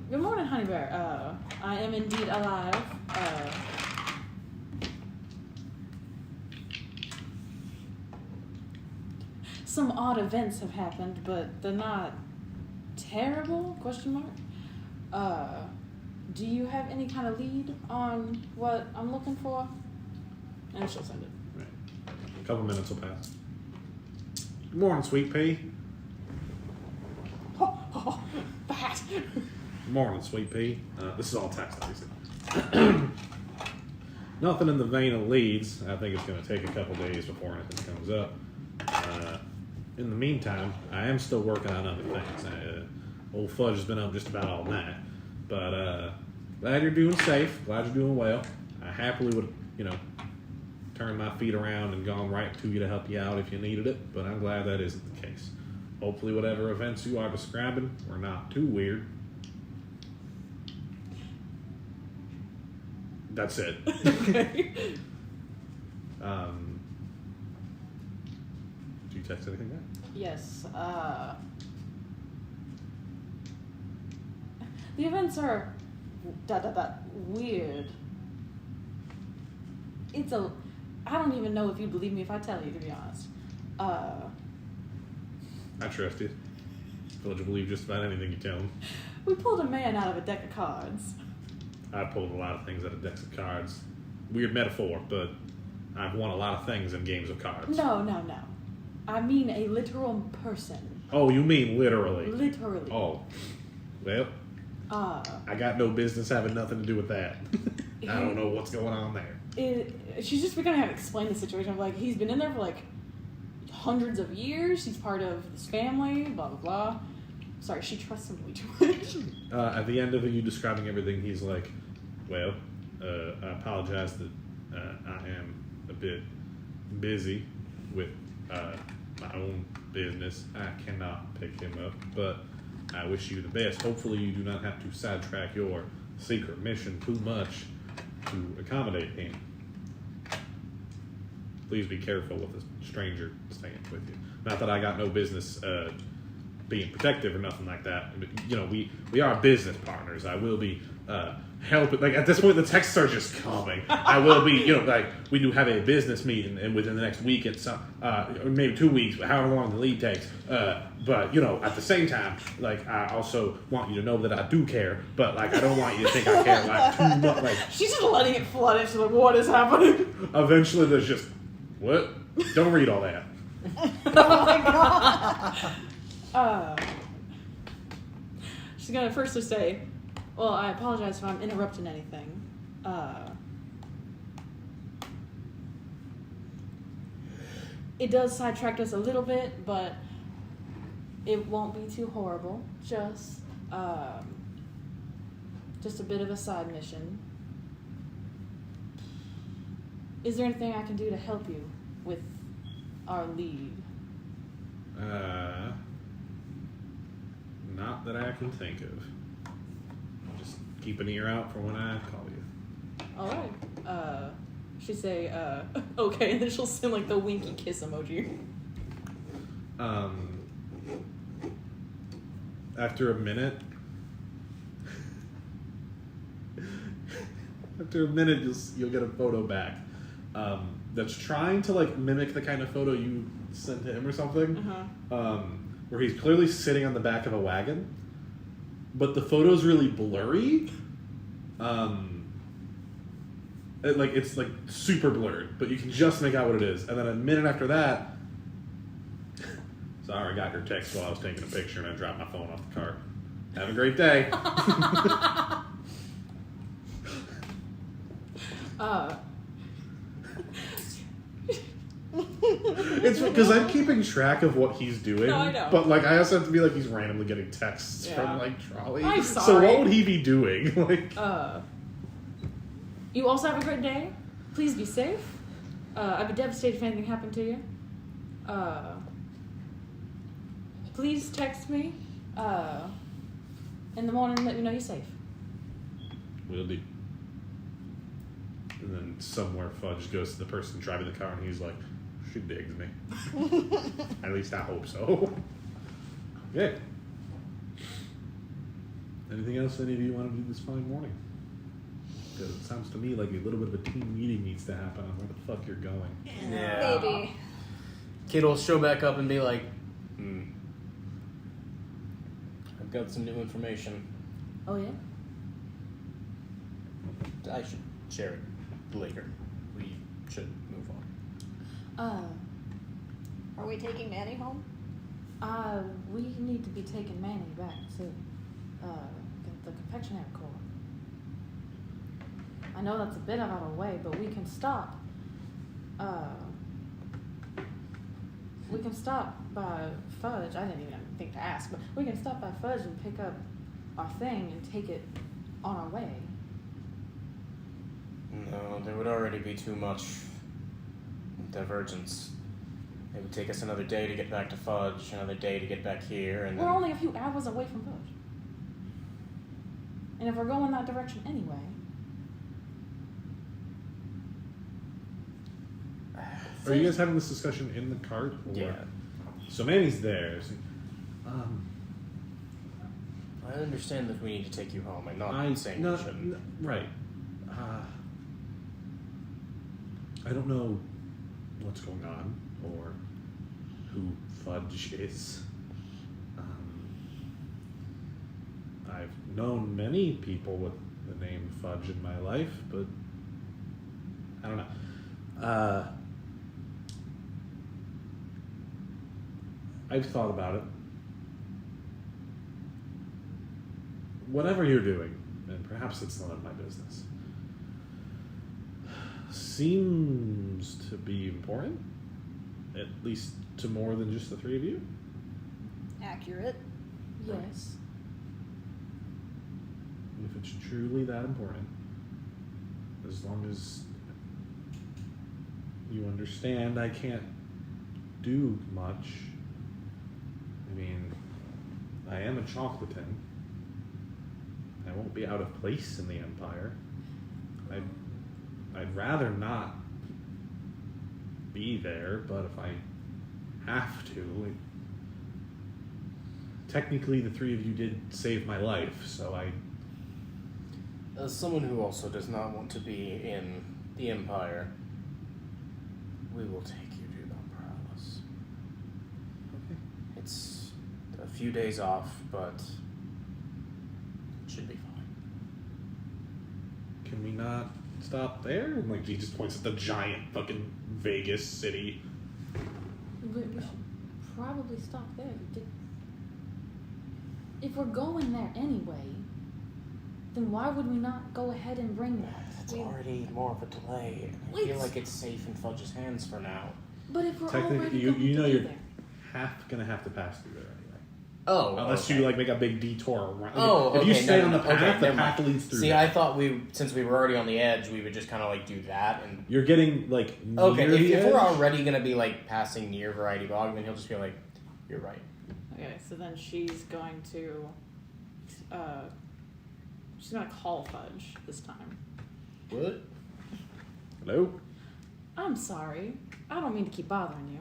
Good morning, honey bear. I am indeed alive. Some odd events have happened, but they're not terrible, question mark. Do you have any kind of lead on what I'm looking for? And she'll send it. Right. A couple minutes will pass. Good morning, Sweet Pea. Bad. Good morning, Sweet Pea. This is all text, obviously. Nothing in the vein of leads. I think it's going to take a couple days before anything comes up. In the meantime, I am still working on other things. Old Fudge has been up just about all night. But glad you're doing safe. Glad you're doing well. I happily would, turned my feet around and gone right to you to help you out if you needed it, but I'm glad that isn't the case. Hopefully whatever events you are describing were not too weird. That's it. Okay. Did you text anything back? Yes. The events are weird. I don't even know if you believe me if I tell you, to be honest. I trust you. Village will believe just about anything you tell them. We pulled a man out of a deck of cards. I pulled a lot of things out of decks of cards. Weird metaphor, but I've won a lot of things in games of cards. No. I mean a literal person. Oh, you mean literally? Literally. Oh. Well, I got no business having nothing to do with that. I don't know what's going on there. She's just gonna have to explain the situation of like, he's been in there for like hundreds of years, he's part of this family, blah blah blah. Sorry, she trusts him way too much. At the end of you describing everything, he's like, well, I apologize that I am a bit busy with my own business. I cannot pick him up, but I wish you the best. Hopefully you do not have to sidetrack your secret mission too much to accommodate him. Please be careful with a stranger staying with you. Not that I got no business being protective or nothing like that. But, you know, we are business partners. I will be helping. Like, at this point, the texts are just coming. I will be, you know, like, we do have a business meeting, and within the next week, it's or maybe 2 weeks, however long the lead takes. But, you know, at the same time, like, I also want you to know that I do care, but, like, I don't want you to think I care, like, too much. Like, She's just letting it flood it. She's like, what is happening? eventually, there's just, what? Don't read all that. Oh my god. She's gonna first just say, well, I apologize if I'm interrupting anything. It does sidetrack us a little bit, but it won't be too horrible. Just a bit of a side mission. Is there anything I can do to help you with our lead? Not that I can think of. Just keep an ear out for when I call you. All right. She'd say, okay, and then she'll send like the winky kiss emoji. After a minute, you'll get a photo back. That's trying to like mimic the kind of photo you sent to him or something. Where he's clearly sitting on the back of a wagon, but the photo's really blurry. It's like super blurred, but you can just make out what it is. And then a minute after that, sorry, I got your text while I was taking a picture and I dropped my phone off the cart. Have a great day. It's because I'm keeping track of what he's doing. No, I know. But like, I also have to be like, he's randomly getting texts from like Trolli. I'm So sorry. what would he be doing? Like, you also have a great day. Please be safe. I'd be devastated if anything happened to you. Please text me in the morning and let me know you're safe. will do. And then somewhere Fudge goes to the person driving the car and he's like, she digs me. At least I hope so. Yeah. Anything else any of you want to do this fine morning? Because it sounds to me like a little bit of a team meeting needs to happen on where the fuck you're going. Yeah. Maybe. Kid will show back up and be like, I've got some new information. Oh, yeah? I should share it later. We should move on. Are we taking Manny home? We need to be taking Manny back to the confectionery core. I know that's a bit out of our way, but we can stop. We can stop by Fudge. I didn't even think to ask, but we can stop by Fudge and pick up our thing and take it on our way. No, there would already be too much divergence. It would take us another day to get back to Fudge, another day to get back here, and We're then... only a few hours away from Fudge. And if we're going that direction anyway... Are you guys having this discussion in the cart? Or? Yeah. So Manny's there. So, I understand that we need to take you home. I'm not saying no, we shouldn't. no, right. I don't know what's going on or who Fudge is. I've known many people with the name Fudge in my life, but I don't know. I've thought about it. Whatever you're doing, and perhaps it's none of my business, seems to be important, at least to more than just the three of you. Accurate. Yes. If it's truly that important, as long as you understand I can't do much. I mean, I am a Choclatin. I won't be out of place in the Empire. I'd rather not be there, but if I have to, technically the three of you did save my life, so As someone who also does not want to be in the Empire, we will take you to the palace. Okay. It's a few days off, but it should be fine. Can we not stop there? And like he just points at the giant fucking Vegas city. We should probably stop there. If we're going there anyway, then why would we not go ahead and bring that? It's already more of a delay. I feel like it's safe in Fudge's hands for now. But if we're Technically, already you going know to you're be there. gonna have to pass through there anyway. Oh, Unless okay. you like make a big detour around. Oh, if you okay, stay no, on the no, path, okay, the never path mind. leads through. See, there. I thought since we were already on the edge, we would just kind of like do that and. You're getting like near Okay, the if we're edge. already gonna be like passing near Variety Bog, then he'll just be like, "You're right." Okay, so then she's going to, she's gonna call Fudge this time. What? Hello. I'm sorry. I don't mean to keep bothering you.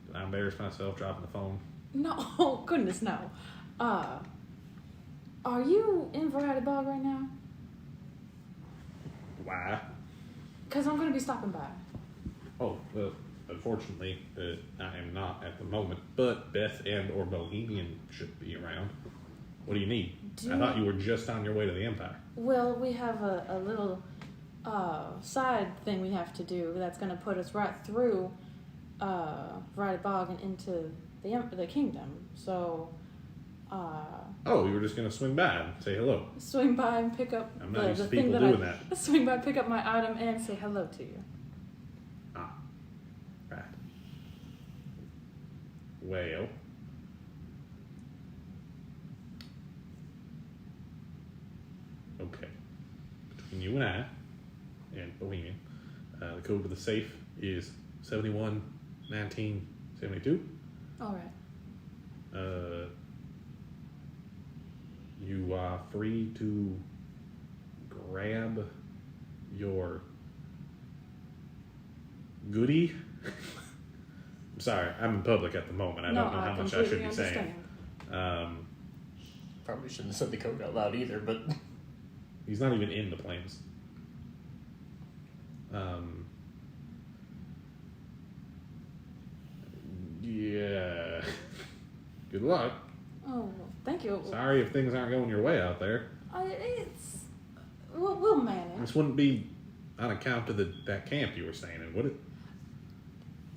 Did I embarrass myself dropping the phone? No, oh, goodness, no. Are you in Variety Bog right now? Why? Because I'm gonna be stopping by. Oh, well, unfortunately, I am not at the moment. But Beth and or Bohemian should be around. What do you need? I thought you were just on your way to the Empire. Well, we have a little side thing we have to do that's going to put us right through Variety Bog and into the kingdom. So, Oh, you were just gonna swing by and say hello. swing by and pick up I'm not the used to thing people that doing that. swing by, pick up my item, and say hello to you. Ah, right. Well, okay. Between you and I, and Bohemian, the code to the safe is 711972. All right. You are free to grab your goodie. I'm sorry, I'm in public at the moment. I don't know how much I should be saying. Probably shouldn't have said the code out loud either, but He's not even in the planes. Yeah. Good luck. Oh, thank you. Sorry if things aren't going your way out there. We'll manage. This wouldn't be on account of that camp you were staying in, would it?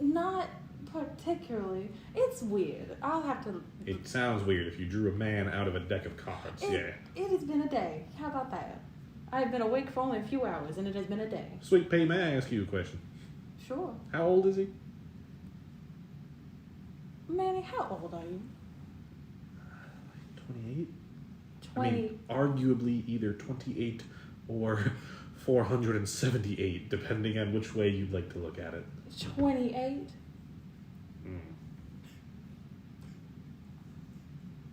Not particularly. It's weird. I'll have to. It sounds weird if you drew a man out of a deck of cards. It has been a day. How about that? I've been awake for only a few hours, and it has been a day. Sweet Pea, may I ask you a question? Sure. How old is he? Manny, how old are you? 28? 20. I mean, arguably either 28 or 478, depending on which way you'd like to look at it. 28.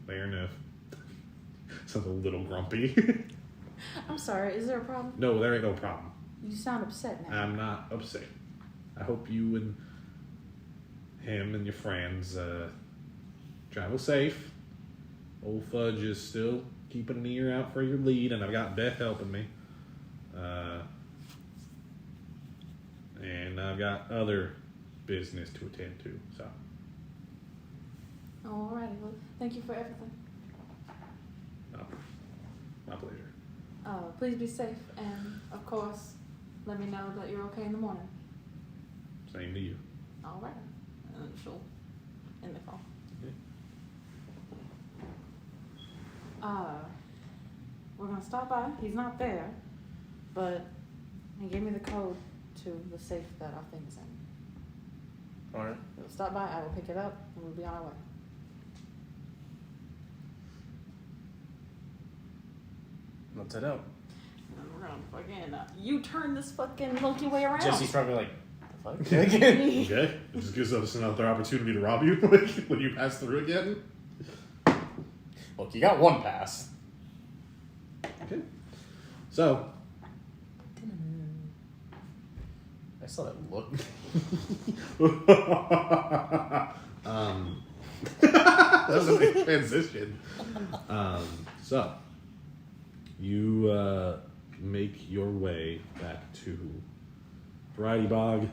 Fair enough. Sounds a little grumpy. I'm sorry, is there a problem? No, there ain't no problem. You sound upset now. I'm not upset. I hope you and him and your friends travel safe. Old Fudge is still keeping an ear out for your lead, and I've got Beth helping me. And I've got other business to attend to, so. Alrighty, well, thank you for everything. My pleasure. Please be safe, and of course, let me know that you're okay in the morning. Same to you. Alright. And then she'll end the call. We're gonna stop by. He's not there, but he gave me the code to the safe that our thing's in. Alright. We'll stop by, I will pick it up, and we'll be on our way. Let's head out. And we're gonna fucking, you turn this fucking Milky Way around. Jesse's probably like, the fuck? Okay. It just gives us another opportunity to rob you when you pass through again. Look, you got one pass. Okay. So. I saw that look. That was a big transition. So, you make your way back to Variety Bog.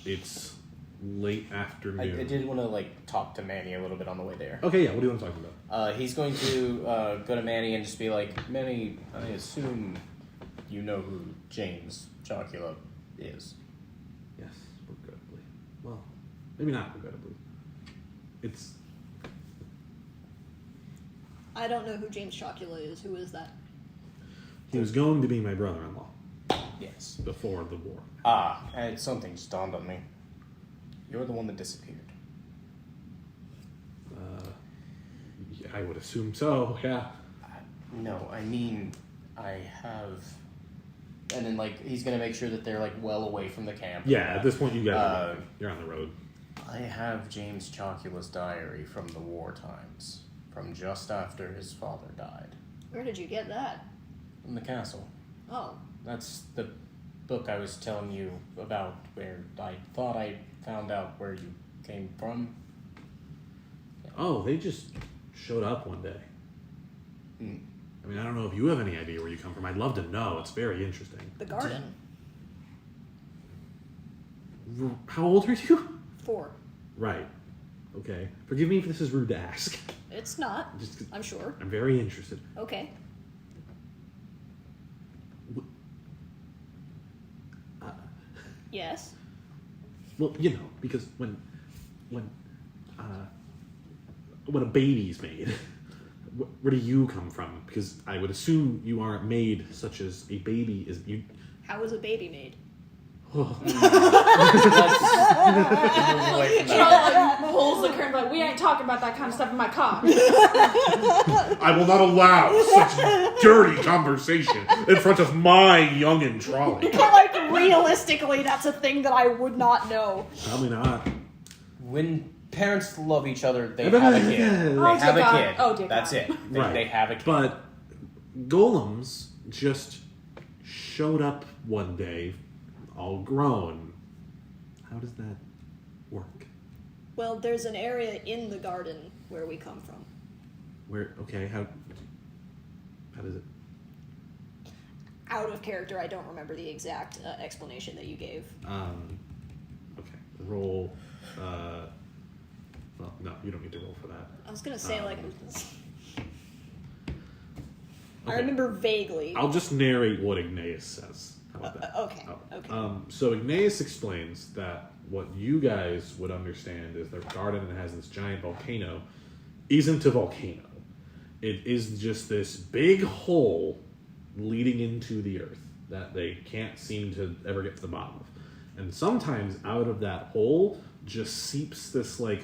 It's late afternoon. I did want to like talk to Manny a little bit on the way there. Okay, yeah. What do you want to talk about? He's going to go to Manny and just be like, Manny, I assume you know who James Chocula is. Yes, regrettably. Well, maybe not regrettably. It's. I don't know who James Chocula is. Who is that? He was going to be my brother-in-law Yes. before the war. And something just dawned on me. You're the one that disappeared. I would assume so. Yeah. No, I mean, I have... And then, like, he's going to make sure that they're, like, well away from the camp. Yeah. At this point, you guys you're on the road. I have James Chocula's diary from the war times, from just after his father died. Where did you get that? In the castle. Oh, That's the book I was telling you about, where I thought I found out where you came from. Oh, they just showed up one day. Mm. I mean, I don't know if you have any idea where you come from. I'd love to know. It's very interesting. the garden. How old are you? 4. Right. Okay. Forgive me if this is rude to ask. It's not. Just, I'm sure. I'm very interested. Okay. Yes. Well, you know, because when a baby's made, where do you come from? Because I would assume you aren't made such as a baby is. You. How is a baby made? Trolli pulls the curtain like, we ain't talking about that kind of stuff in my car. I will not allow such dirty conversation in front of my youngin' Trolli. But like realistically, that's a thing that I would not know. Probably not. When parents love each other, they have a kid. Oh, They have dear a God. kid. Oh, dear That's God. it. Right. They have a kid. But golems just showed up one day, all grown. How does that work? Well, there's an area in the garden where we come from. Where? Okay. How does it? Out of character, I don't remember the exact explanation that you gave. Okay. Roll. Well, no, you don't need to roll for that. I was gonna say like. I Okay. remember vaguely. I'll just narrate what Igneas says. How about that? Okay. Oh. Okay. So Igneas explains that what you guys would understand is their garden that has this giant volcano isn't a volcano. It is just this big hole leading into the earth that they can't seem to ever get to the bottom of. And sometimes out of that hole just seeps this like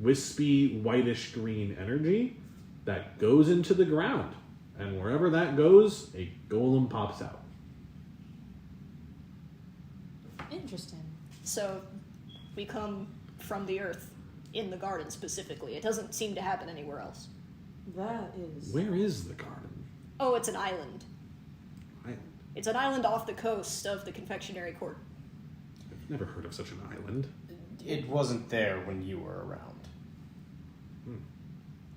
wispy whitish green energy that goes into the ground And wherever that goes, a golem pops out. Interesting. So, we come from the earth in the garden specifically. It doesn't seem to happen anywhere else. That is. Where is the garden? Oh, it's an island. Island. It's an island off the coast of the confectionery court. I've never heard of such an island. It wasn't there when you were around.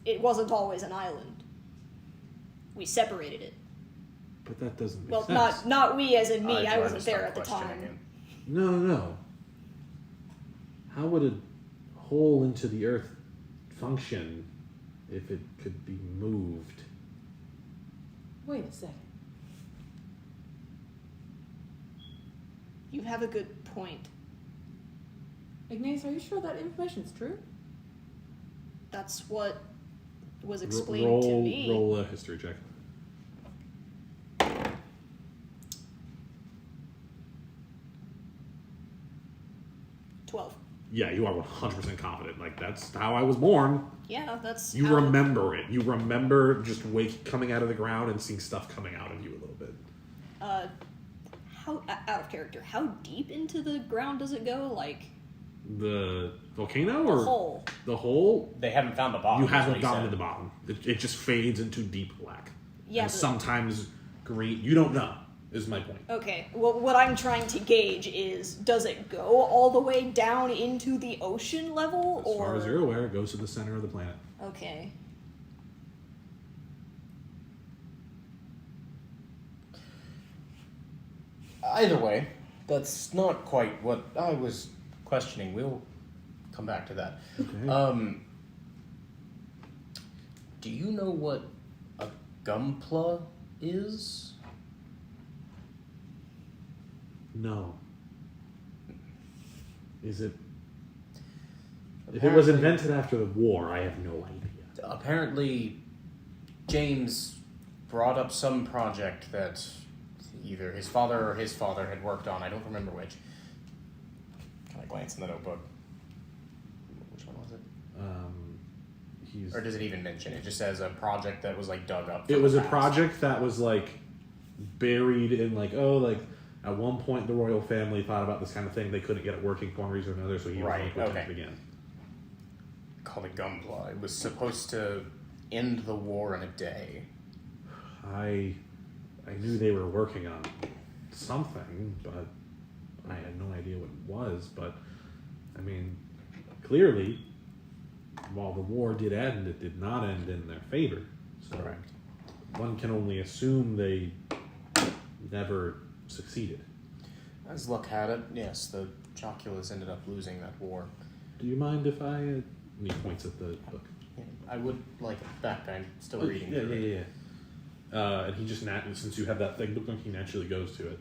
It wasn't always an island. We separated it. But that doesn't make Well, sense. not we as in me. trying I to wasn't there stop at the questioning time. him. No. How would a hole into the earth function if it could be moved? Wait a second. You have a good point. Igneas, are you sure that information's true? That's what was explained roll, to me. Roll a history check. $12. Yeah, you are 100% confident. Like, that's how I was born. Yeah, that's You how- remember it. You remember just coming out of the ground and seeing stuff coming out of you a little bit. How out of character? How deep into the ground does it go? Like The volcano the or hole? the hole? They haven't found the bottom. You is what haven't he gotten said. to the bottom. It just fades into deep black. Yeah, And but- sometimes green. You don't know. Is my point. Okay. Well, what I'm trying to gauge is, does it go all the way down into the ocean level, As or far as you're aware, it goes to the center of the planet. okay? Either way, that's not quite what I was questioning. We'll come back to that. Okay. Do you know what a gumpla is? No. Is it? If it was invented after the war, I have no idea. Apparently, James brought up some project that either his father or his father had worked on. I don't remember which. Can I glance in the notebook? Which one was it? He's. Or does it even mention it? Just says a project that was like dug up. It from was the a past. project that was like buried in at one point the royal family thought about this kind of thing. They couldn't get it working for one reason or another, so he was Right, going to okay. it again. Called it Gumpla. It was supposed to end the war in a day. I knew they were working on something, but I had no idea what it was. But I mean, clearly, while the war did end, it did not end in their favor. So Correct. one can only assume they never succeeded. As luck had it, yes, the Choculatin ended up losing that war. Do you mind if I? And he points at the book. Yeah, I would like it back. I'm still reading. Yeah, through it. yeah. And he just since you have that thing book, he naturally goes to it.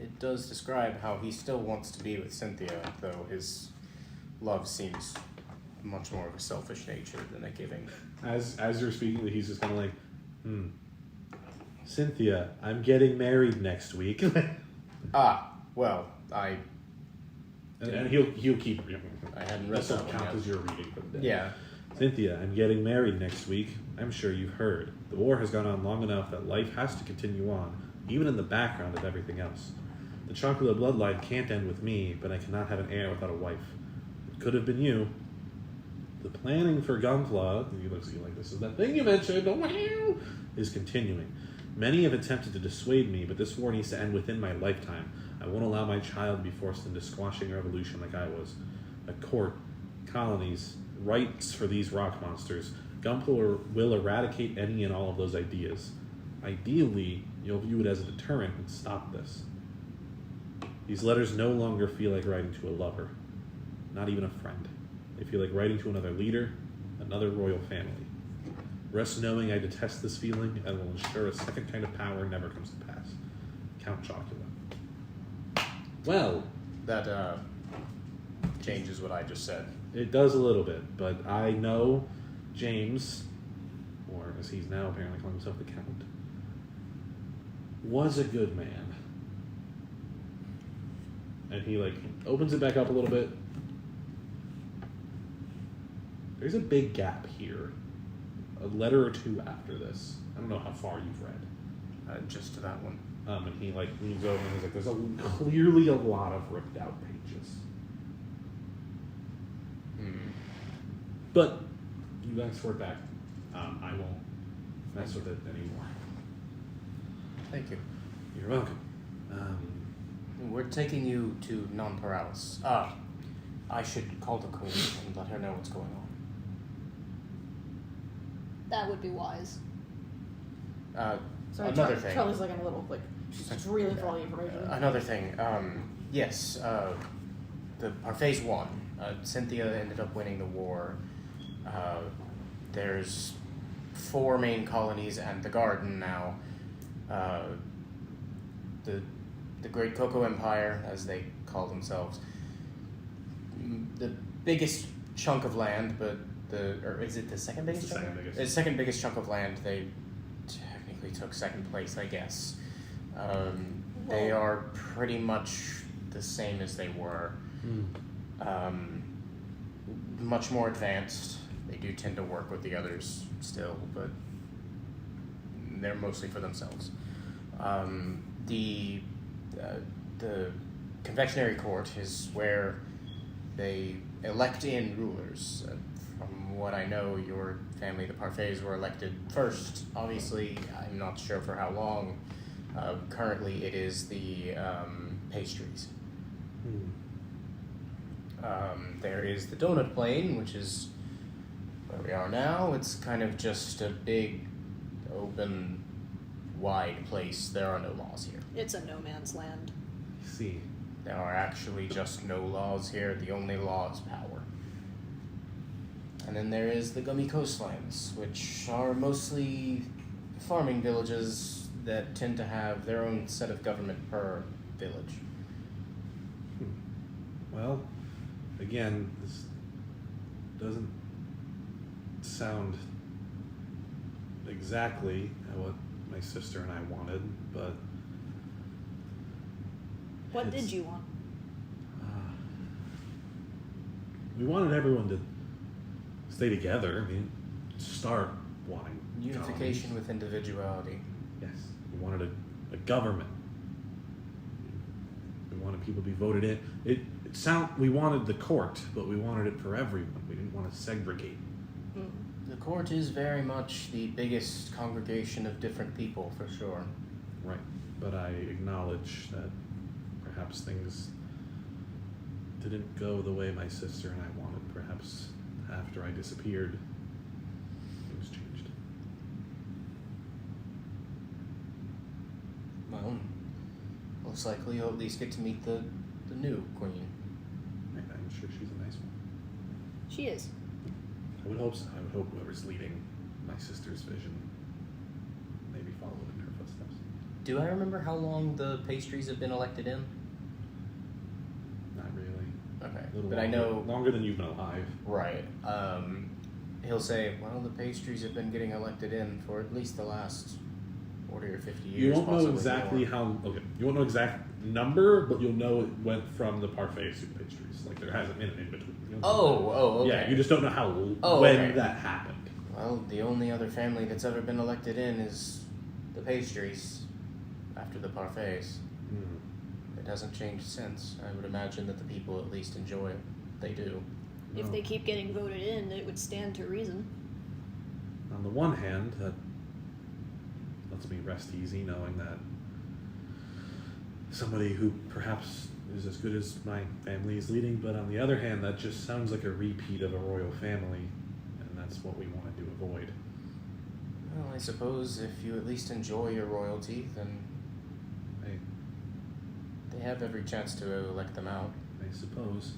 It does describe how he still wants to be with Cynthia, though his love seems much more of a selfish nature than a giving. As you're speaking, he's just kind of like, Cynthia, I'm getting married next week. Well, and he'll keep. I hadn't read This will that one count yet. as your reading for the day. Yeah. Cynthia, I'm getting married next week. I'm sure you've heard. The war has gone on long enough that life has to continue on, even in the background of everything else. The chocolate bloodline can't end with me, but I cannot have an heir without a wife. It could have been you. The planning for Gunpla, he looks at you like, this is that thing you mentioned, is continuing. Many have attempted to dissuade me, but this war needs to end within my lifetime. I won't allow my child to be forced into squashing a revolution like I was. A court, colonies, rights for these rock monsters. Gunpla will eradicate any and all of those ideas. Ideally, you'll view it as a deterrent and stop this. These letters no longer feel like writing to a lover, not even a friend. They feel like writing to another leader, another royal family. Rest knowing I detest this feeling and will ensure a second kind of power never comes to pass. Count Chocula. Well, That changes what I just said. it does a little bit, but I know James, or as he's now apparently calling himself the Count, was a good man. And he opens it back up a little bit. There's a big gap here a letter or two after this. I don't know how far you've read. Just to that one. And he like leans over and he's like, "There's clearly a lot of ripped out pages." But you guys for it back. I won't mess with it anymore. Thank you. You're welcome. We're taking you to Non-Paralis. I should call the queen and let her know what's going on. That would be wise. Sorry, Another thing. Trolli's like in a little, like, she's just reeling for all the information. Another thing. Yes, the Parfaits won. Cynthia ended up winning the war. There's 4 main colonies and the garden now. The Great Cocoa Empire, as they call themselves. The biggest chunk of land, but or is it the second biggest? It's the second biggest. It's the second biggest chunk of land. They technically took second place, I guess. They are pretty much the same as they were. Much more advanced. They do tend to work with the others still, but they're mostly for themselves. The confectionery court is where they elect in rulers. From what I know, your family, the Parfaits, were elected first. Obviously, I'm not sure for how long. Currently, it is the pastries. There is the donut plain, which is where we are now. It's kind of just a big, open, wide place. There are no laws here. It's a no man's land. See. There are actually just no laws here. The only law is power. And then there is the Gummy Coastlands, which are mostly farming villages that tend to have their own set of government per village. Well, again, this doesn't sound exactly what my sister and I wanted, but... What did you want? We wanted everyone to stay together. I mean, start wanting Unification colonies. with individuality. Yes, we wanted a government. We wanted people to be voted in. We wanted the court, but we wanted it for everyone. We didn't want to segregate. The court is very much the biggest congregation of different people, for sure. Right, but I acknowledge that perhaps things didn't go the way my sister and I wanted. Perhaps after I disappeared, things changed. Well, most likely you'll at least get to meet the new queen. I'm sure she's a nice one. She is. I would hope so. I would hope whoever's leading my sister's vision maybe follow in her footsteps. Do I remember how long the pastries have been elected in? Not really. Okay, A little but longer, I know... longer than you've been alive. Right. He'll say, well, the pastries have been getting elected in for at least the last 40 or 50 years. You won't know possibly exactly more. how. Okay, you won't know exact number, but you'll know it went from the parfait to pastries. Like there hasn't been an in between. You don't know that. Oh, okay. Yeah, you just don't know how when okay. that happened. Well, the only other family that's ever been elected in is the pastries after the parfaits. It hasn't changed since. I would imagine that the people at least enjoy it. They do. If they keep getting voted in, it would stand to reason. On the one hand, that lets me rest easy knowing that somebody who perhaps is as good as my family is leading, but on the other hand, that just sounds like a repeat of a royal family, and that's what we wanted to avoid. Well, I suppose if you at least enjoy your royalty, then they have every chance to elect them out. I suppose.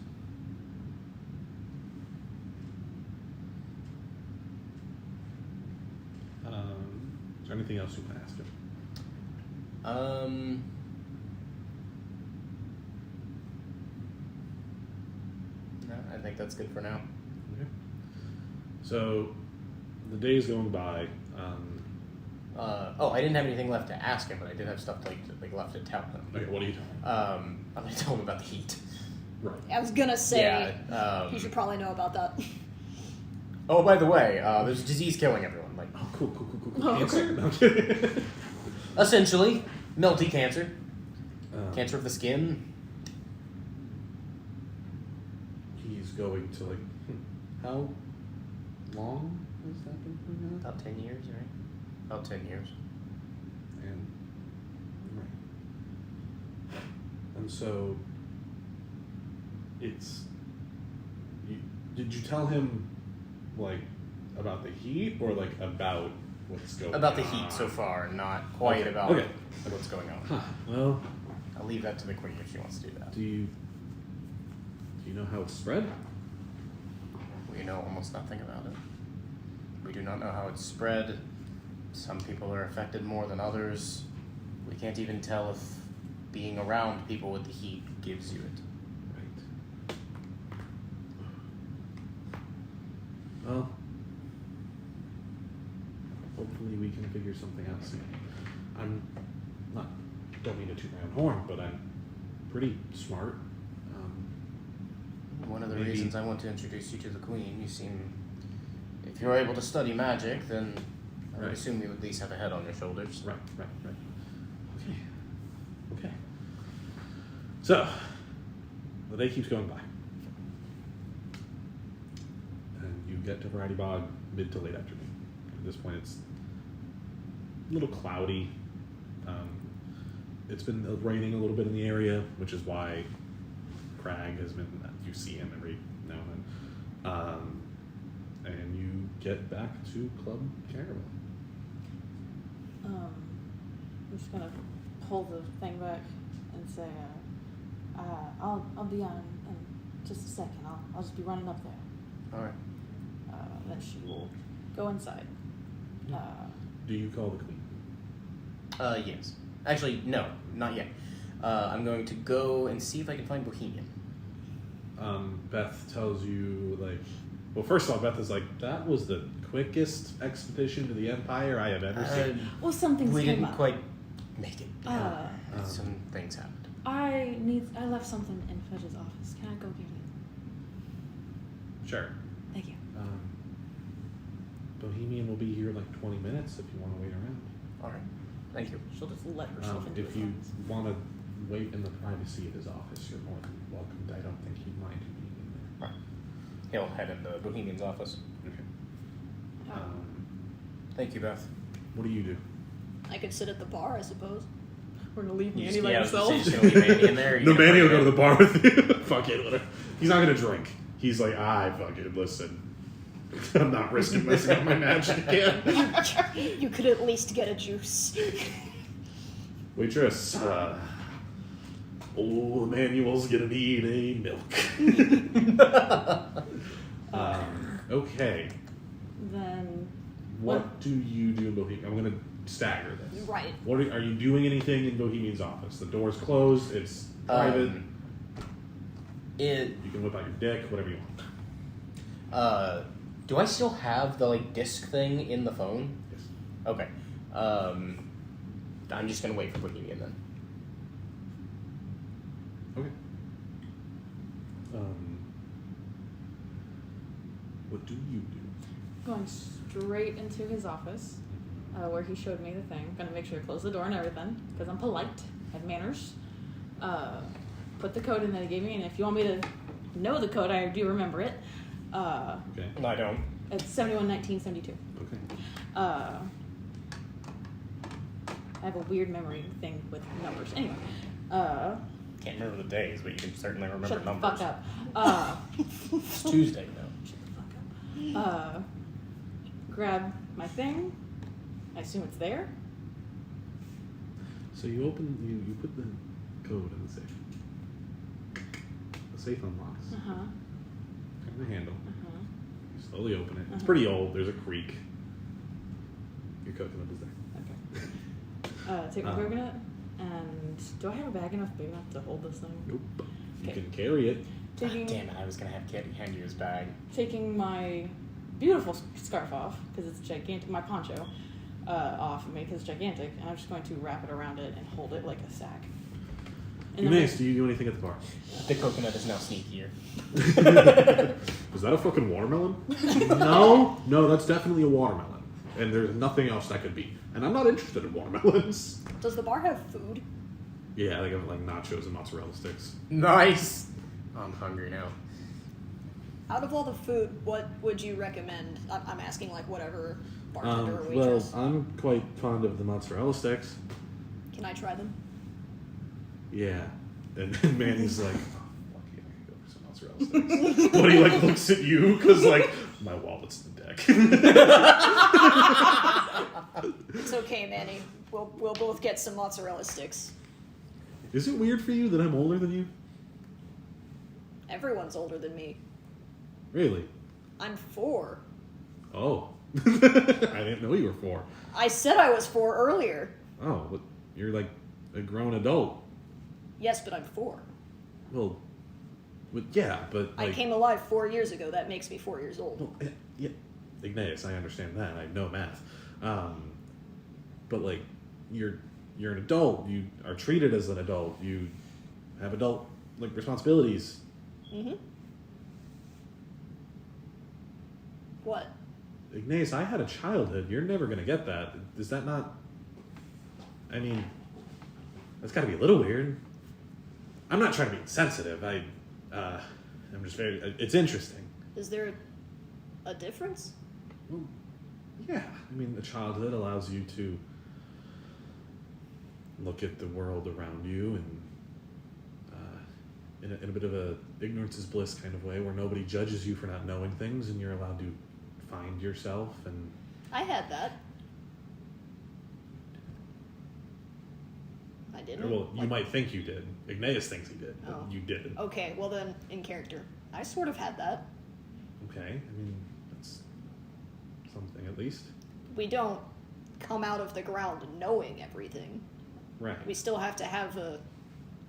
Is there anything else you want to ask him? No, I think that's good for now. Okay. So, the days going by. I didn't have anything left to ask him, but I did have stuff left to tell him. Okay, what are you talking I'm going to tell him about the heat. Right. I was gonna say, Yeah. you should probably know about that. Oh, by the way, there's a disease killing everyone. Oh, cool. Oh, Cancer? No, I'm kidding. Essentially, melty cancer. Cancer. Cancer of the skin. He's going to like. How long has that been for now? About 10 years, right? About 10 years. And right. And so it's. Did you tell him like about the heat or like about what's going on? About the heat so far, not quite Okay, about okay. what's going on. Huh. Well, I'll leave that to the queen if she wants to do that. do you know how it's spread? We know almost nothing about it. We do not know how it's spread. Some people are affected more than others. We can't even tell if being around people with the heat gives you it. Right. Well, hopefully we can figure something out soon. Don't mean to toot my own horn, but I'm pretty smart. One of the Maybe. reasons I want to introduce you to the queen, you seem... If you're able to study magic, then I would Right. assume you at least have a head on your shoulders. Right. Okay. So, the day keeps going by. And you get to Variety Bog mid to late afternoon. At this point, it's a little cloudy. It's been raining a little bit in the area, which is why Crag has been, you see him every now and then. And you get back to Club Caravan. I'm just gonna pull the thing back and say, I'll be on in just a second. I'll just be running up there. Alright. Then she will go inside. Do you call the queen? Yes. Actually, no, not yet. I'm going to go and see if I can find Bohemian. Beth tells you, like, well, first of all, Beth is like, that was the quickest expedition to the Empire I have ever seen. Well, something's We came didn't up. quite make it. Um, Some things happened. I left something in Fudge's office. Can I go get it? Sure. Thank you. Bohemian will be here in like 20 minutes if you want to wait around. Alright. Thank you. She'll just let herself into If his you office. want to wait in the privacy of his office, you're more than welcome. I don't think he'd mind you being in there. He'll head into Bohemian's office. Okay. Oh. Thank you, Beth. What do you do? I could sit at the bar, I suppose. We're gonna leave You Manny just- by yeah, I was himself. just gonna leave Manny in there. No, Manny will go to the bar with you. Fuck it, whatever. He's not gonna drink. He's like, I fucking listen. I'm not risking messing up my magic again. You could at least get a juice. Waitress, old Emmanuel's gonna need a milk. Okay. Then What do you do in Bohemian? I'm gonna stagger this. Right. What are you doing anything in Bohemian's office? The door's closed. It's private. You can whip out your dick, whatever you want. Do I still have the disc thing in the phone? Yes. Okay. I'm just gonna wait for Bohemian then. Okay. What do you do? going straight into his office, where he showed me the thing. Gonna make sure to close the door and everything, because I'm polite, have manners. Put the code in that he gave me, and if you want me to know the code, I do remember it. Okay. No, I don't. It's 711972. Okay. I have a weird memory thing with numbers. Anyway, Can't remember the days, but you can certainly remember shut numbers. the fuck up. It's Tuesday, though. Shut the fuck up. Grab my thing. I assume it's there. So you you put the code in the safe. The safe unlocks. Turn the handle. You slowly open it. It's pretty old. There's a creak. Your coconut is there. Okay. Take my coconut, and do I have a bag enough big enough to hold this thing? Nope. You Okay. can carry it. Taking, Damn it, I was gonna have Kitty hand you his bag. taking my beautiful scarf off, because it's gigantic, my poncho off of me, because it's gigantic, and I'm just going to wrap it around it and hold it like a sack. And then Igneas, do you do anything at the bar? The coconut is now sneakier. Was that a fucking watermelon? No, that's definitely a watermelon. and there's nothing else that could be. And I'm not interested in watermelons. Does the bar have food? Yeah, they got like nachos and mozzarella sticks. Nice. I'm hungry now. Out of all the food, what would you recommend? I'm asking like whatever bartender or waitress. Well, I'm quite fond of the mozzarella sticks. Can I try them? Yeah. And Manny's like, oh, fuck yeah, I can go for some mozzarella sticks. But he like looks at you because like, my wallet's in the deck. It's okay, Manny. We'll both get some mozzarella sticks. Is it weird for you that I'm older than you? Everyone's older than me. Really? I'm 4. Oh. I didn't know you were 4. I said I was 4 earlier. Oh, but you're like a grown adult. Yes, but I'm 4. Well, yeah, but I like, came alive 4 years ago. That makes me 4 years old. well, yeah, Igneas, I understand that. I know math. But like, you're an adult. You are treated as an adult. You have adult like responsibilities. Mm-hmm. What? Igneas, I had a childhood. You're never gonna get that. Is that not? I mean, that's got to be a little weird. I'm not trying to be insensitive. I'm just very. It's interesting. Is there a difference? Well, yeah. I mean, a childhood allows you to look at the world around you and in a bit of a ignorance is bliss kind of way, where nobody judges you for not knowing things, and you're allowed to find yourself. And I had that. I didn't. well, you might think you did. Igneas thinks he did, but Oh. you didn't. Okay, well then, in character, I sort of had that. Okay, I mean that's something at least, We don't come out of the ground knowing everything. right? We still have to have a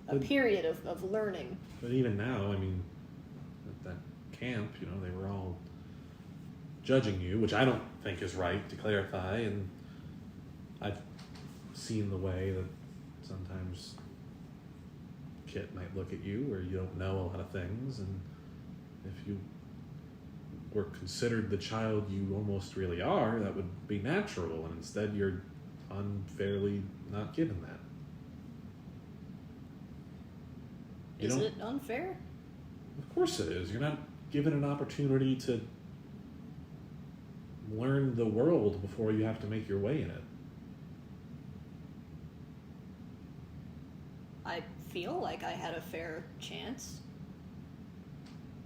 But- period of learning. But even now, I mean, at that camp, you know, they were all judging you, which I don't think is right, to clarify, and I've seen the way that sometimes Kit might look at you where you don't know a lot of things, and if you were considered the child you almost really are, that would be natural, and instead you're unfairly not given that. You Is don't- it unfair? Of course it is. You're not given an opportunity to learn the world before you have to make your way in it. I feel like I had a fair chance.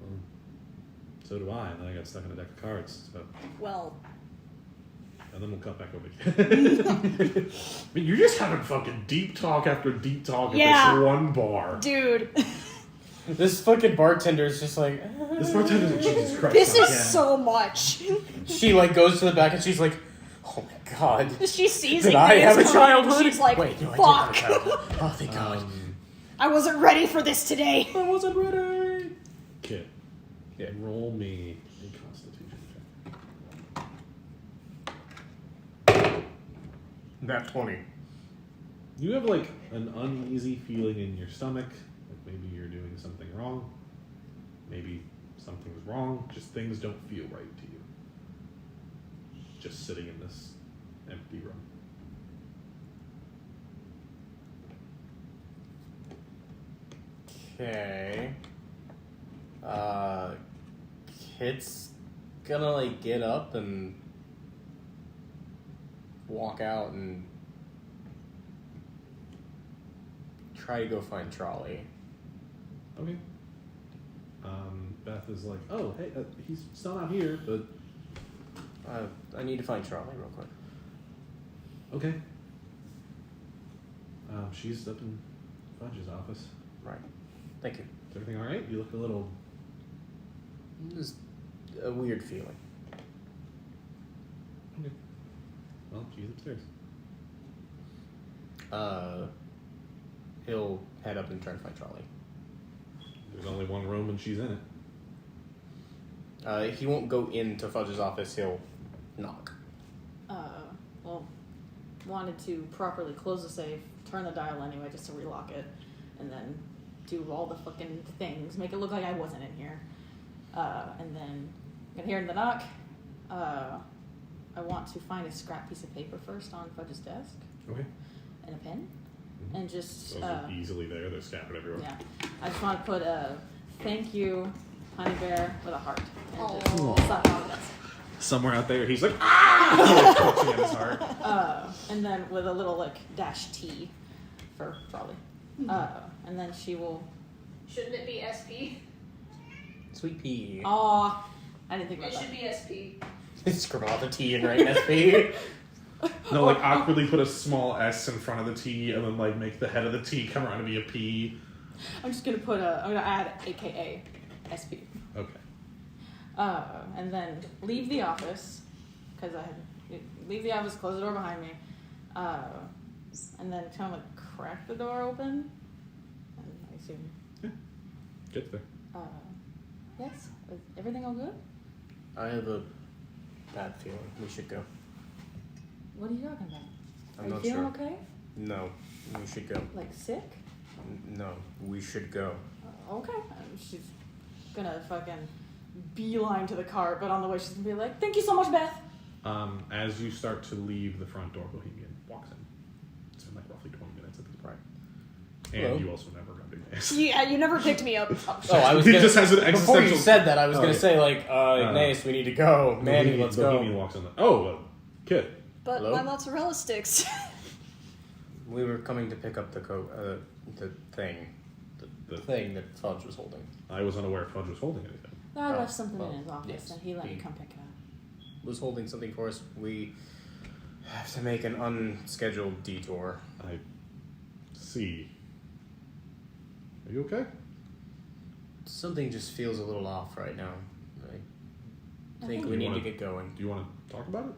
Well, so do I, and then I got stuck in a deck of cards. So, Well, and then we'll cut back over here. I mean, you're just having fucking deep talk after deep talk Yeah. at this one bar. dude, This fucking bartender is just like. This bartender's like, Jesus Christ. this is yeah. so much. She like goes to the back and she's like, "Oh my god, She sees did it. I have a childhood?" She's like, Wait, no, I fuck. did have a childhood. Oh, thank God. I wasn't ready for this today. I wasn't ready. Kit, Yeah. roll me a Constitution check. Nat 20. You have like an uneasy feeling in your stomach, like maybe you're doing something wrong. Maybe something's wrong, just things don't feel right to you. Just sitting in this empty room. Okay. Kit's gonna like get up and walk out and try to go find Trolli. Okay. Beth is like, oh, hey, he's still not here, but I need to find Trolli real quick. okay. She's up in Fudge's office. Right. Thank you. Is everything all right? You look a little. Just a weird feeling. Okay. Well, she's upstairs. He'll head up and try to find Trolli. There's only one room and she's in it. He won't go into Fudge's office. He'll knock. Well, wanted to properly close the safe, turn the dial anyway just to relock it, and then do all the fucking things, make it look like I wasn't in here. And then I can hear the knock. I I want to find a scrap piece of paper first on Fudge's desk Okay. and a pen, Mhm. and just Those are easily there. They're scattered everywhere. yeah. I just want to put a thank you, honey bear, with a heart. And Aw. just slap it on the desk. Somewhere out there, he's like, ah! Clutching at his heart. And then with a little like dash T for Trolli. And then she will. Shouldn't it be SP? Sweet pea. Aw, I didn't think about It that. should be SP. Scribble out the T and write SP. No, like awkwardly put a small S in front of the T and then like make the head of the T come around to be a P. I'm just gonna put I'm gonna add AKA SP. Okay. And then leave the office because leave the office, close the door behind me, and then kind of like crack the door open. And I assume. Get there. Yes. Is everything all good? I have a bad feeling. We should go. What are you talking about? I'm are you not feeling sure. okay? No, we should go. Like sick? No, we should go. Okay. She's gonna fucking beeline to the car, but on the way she's gonna be like, "Thank you so much, Beth." As you start to leave the front door, Bohemian walks in. It's been like roughly 20 minutes at this point. And Hello? you also never got big names. Yeah, you never picked me up. Oh, I was He gonna, just has an before existential... you said that, I was Oh, gonna yeah. say like, Igneas, we need to go. Manny, let's Bohemian go. walks in. Kid. But Hello? my mozzarella sticks. We were coming to pick up the thing, the thing that Fudge was holding. I was unaware Fudge was holding anything. I Oh, left something well, in his office, yes, and he let me he- come pick it up. Was holding something for us. We have to make an unscheduled detour. I see. Are you okay? Something just feels a little off right now. I think we You need wanna- to get going. Do you want to talk about it?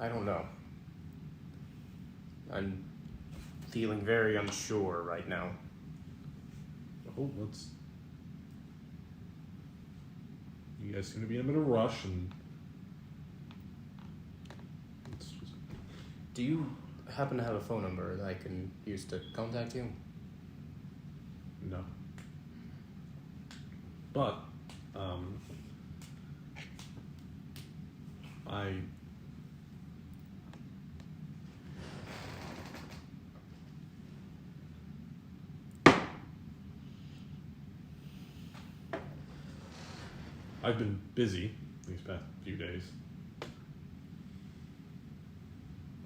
I don't know. I'm feeling very unsure right now. Oh, let's... You guys seem to be in a bit of a rush, and... Let's just... Do you happen to have a phone number that I can use to contact you? No. But, I've been busy these past few days.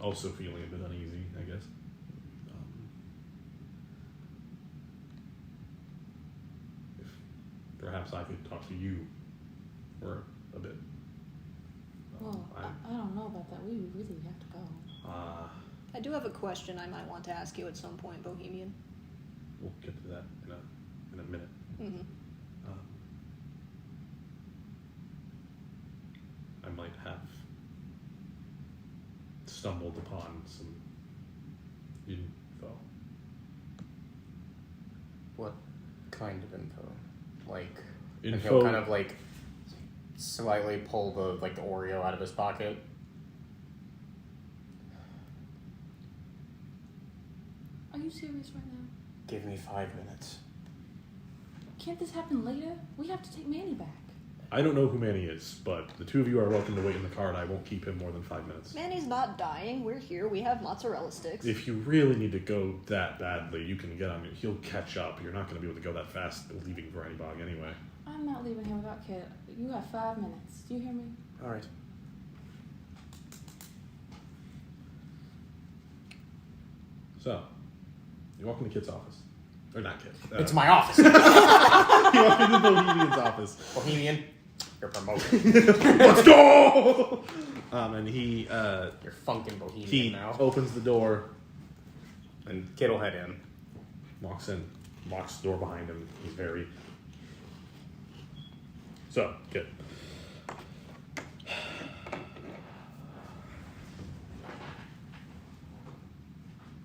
Also feeling a bit uneasy, I guess. If perhaps I could talk to you for a bit. Well, I don't know about that. We really have to go. I do have a question I might want to ask you at some point, Bohemian. We'll get to that in a minute. Mm-hmm. I might have stumbled upon some info. What kind of info? Like, Info- and he'll kind of like slightly pull the Oreo out of his pocket. Are you serious right now? Give me 5 minutes. Can't this happen later? We have to take Manny back. I don't know who Manny is, but the two of you are welcome to wait in the car, and I won't keep him more than 5 minutes. Manny's not dying. We're here. We have mozzarella sticks. If you really need to go that badly, you can get on. He'll catch up. You're not going to be able to go that fast leaving Brannybog anyway. I'm not leaving him without Kit. You have 5 minutes. Do you hear me? All right. So, you walk into Kit's office. Or not Kit. It's my office. You walk into Bohemian's office. Bohemian, you're promoted. Let's go! And he You're funkin' Bohemian he now. opens the door, And Kid will head in. walks in, locks the door behind him. He's very... So, Kit.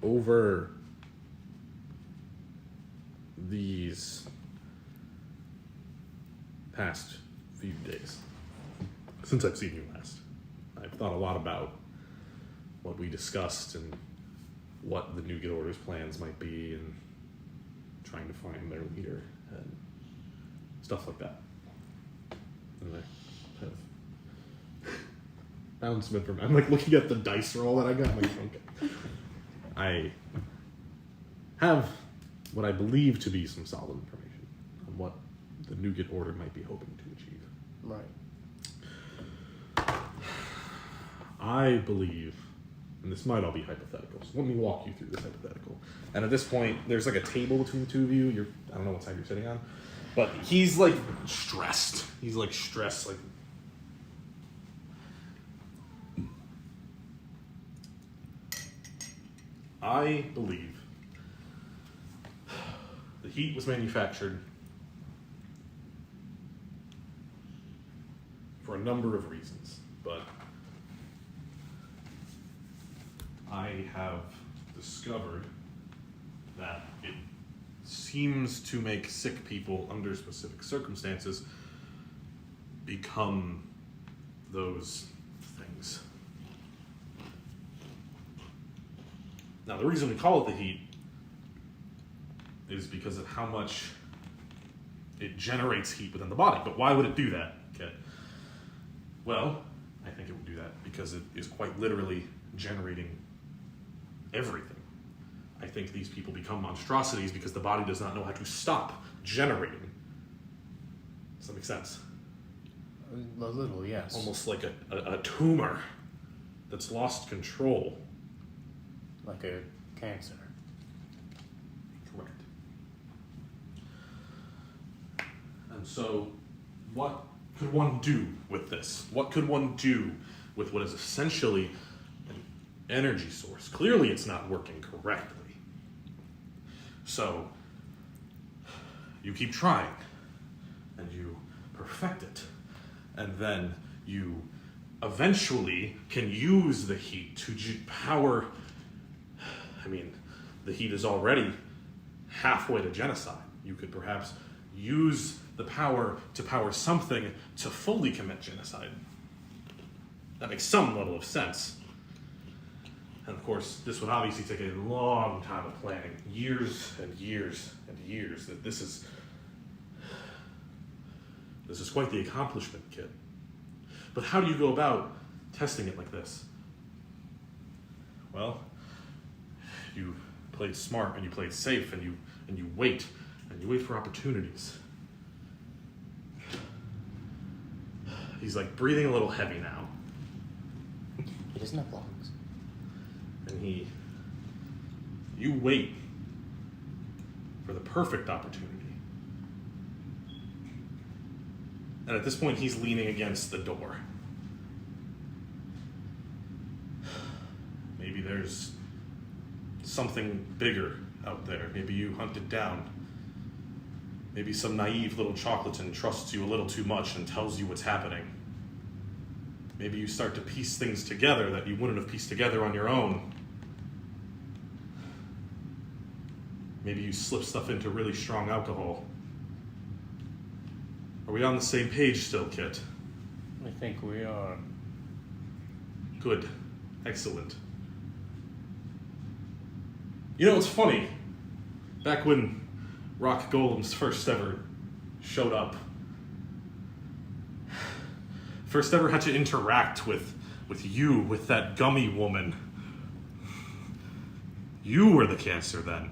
Over these past few days, since I've seen you last, I've thought a lot about what we discussed and what the New Guild Order's plans might be, and trying to find their leader. And stuff like that. And I kind of found some information. I'm like looking at the dice roll that I got. I'm like, okay. I have what I believe to be some solid information on what the Nougat Order might be hoping to achieve. Right. I believe, and this might all be hypothetical, so let me walk you through this hypothetical. And at this point, there's like a table between the two of you. I don't know what side you're sitting on, but he's like stressed. He's like stressed, like. I believe the heat was manufactured for a number of reasons, but I have discovered that it seems to make sick people under specific circumstances become those things. Now, the reason we call it the heat is because of how much it generates heat within the body. But why would it do that? Okay. Well, I think it would do that because it is quite literally generating everything. I think these people become monstrosities because the body does not know how to stop generating. Does that make sense? A little, yes. Almost like a tumor that's lost control. Like a cancer. Correct. And so, what could one do with this? What could one do with what is essentially an energy source? Clearly it's not working correctly. So, you keep trying, and you perfect it, and then you eventually can use the heat to power. I mean, the heat is already halfway to genocide. You could perhaps use the power to power something to fully commit genocide. That makes some level of sense. And of course, this would obviously take a long time of planning, years and years and years. That this is quite the accomplishment, kid. But how do you go about testing it like this? Well, you played smart and you played safe and you wait for opportunities. He's like breathing a little heavy now. He doesn't have lungs. And you wait for the perfect opportunity. And at this point, he's leaning against the door. Maybe there's something bigger out there. Maybe you hunt it down. Maybe some naive little Choclatin trusts you a little too much and tells you what's happening. Maybe you start to piece things together that you wouldn't have pieced together on your own. Maybe you slip stuff into really strong alcohol. Are we on the same page still, Kit? I think we are. Good. Excellent. You know, it's funny. Back when Rock Golems first ever showed up, first ever had to interact with you, with that gummy woman. You were the cancer then.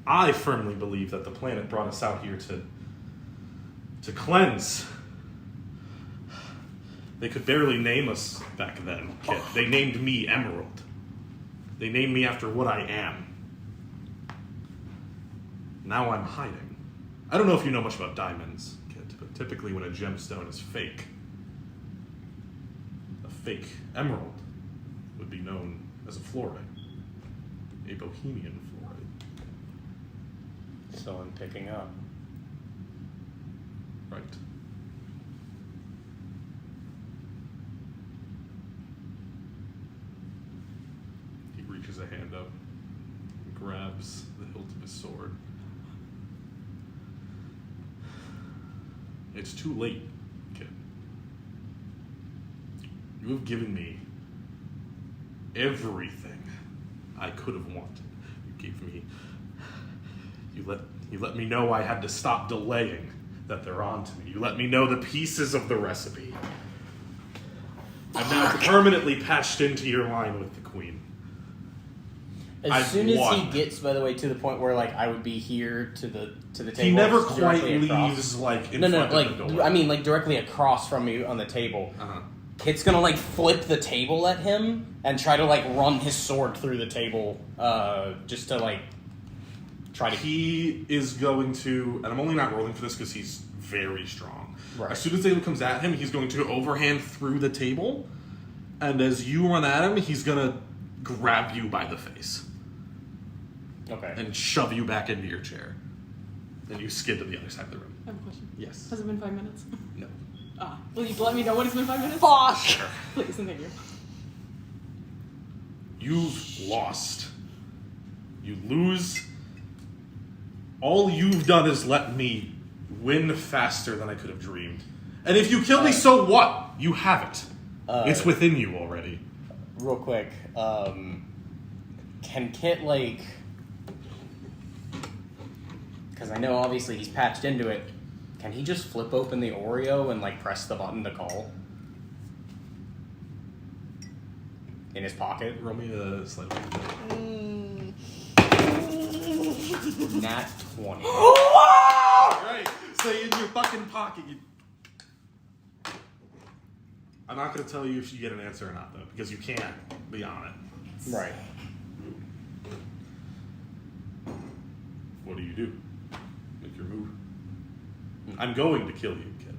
I firmly believe that the planet brought us out here to cleanse. They could barely name us back then, Kit. They named me Emerald. They named me after what I am. Now I'm hiding. I don't know if you know much about diamonds, Kit, but typically when a gemstone is fake, a fake emerald would be known as a fluorite, a bohemian fluorite. So I'm picking up. Right. He reaches a hand up and grabs the hilt of his sword. It's too late, kid. You have given me everything I could have wanted. You gave me... You let me know I had to stop delaying, that they're on to me. You let me know the pieces of the recipe. I'm now permanently patched into your line with the queen. As soon as he won. gets, by the way, to the point where like I would be here to the table. He never quite directly across. leaves like in No, front like of the door. I mean, like directly across from you on the table. Uh-huh. Kit's gonna like flip the table at him and try to like run his sword through the table, just to like try to. He is going to, and I'm only not rolling for this because he's very strong. Right. As soon as the table comes at him, he's going to overhand through the table, and as you run at him, he's gonna grab you by the face Okay. and shove you back into your chair. And you skid to the other side of the room. I have a question. Yes. Has it been 5 minutes? No. Will you let me know when it's been 5 minutes? Fuck! Sure. Please, continue. You've lost. You lose. All you've done is let me win faster than I could have dreamed. And if you kill me, so what? You have it. It's within you already. Real quick, can Kit like? Because I know obviously he's patched into it. Can he just flip open the Oreo and like press the button to call? In his pocket? Roll me a sleight of hand. Nat 20. Right. So in your fucking pocket, you... I'm not going to tell you if you get an answer or not, though, because you can't be on it. Right. What do you do? Make your move. I'm going to kill you, kid.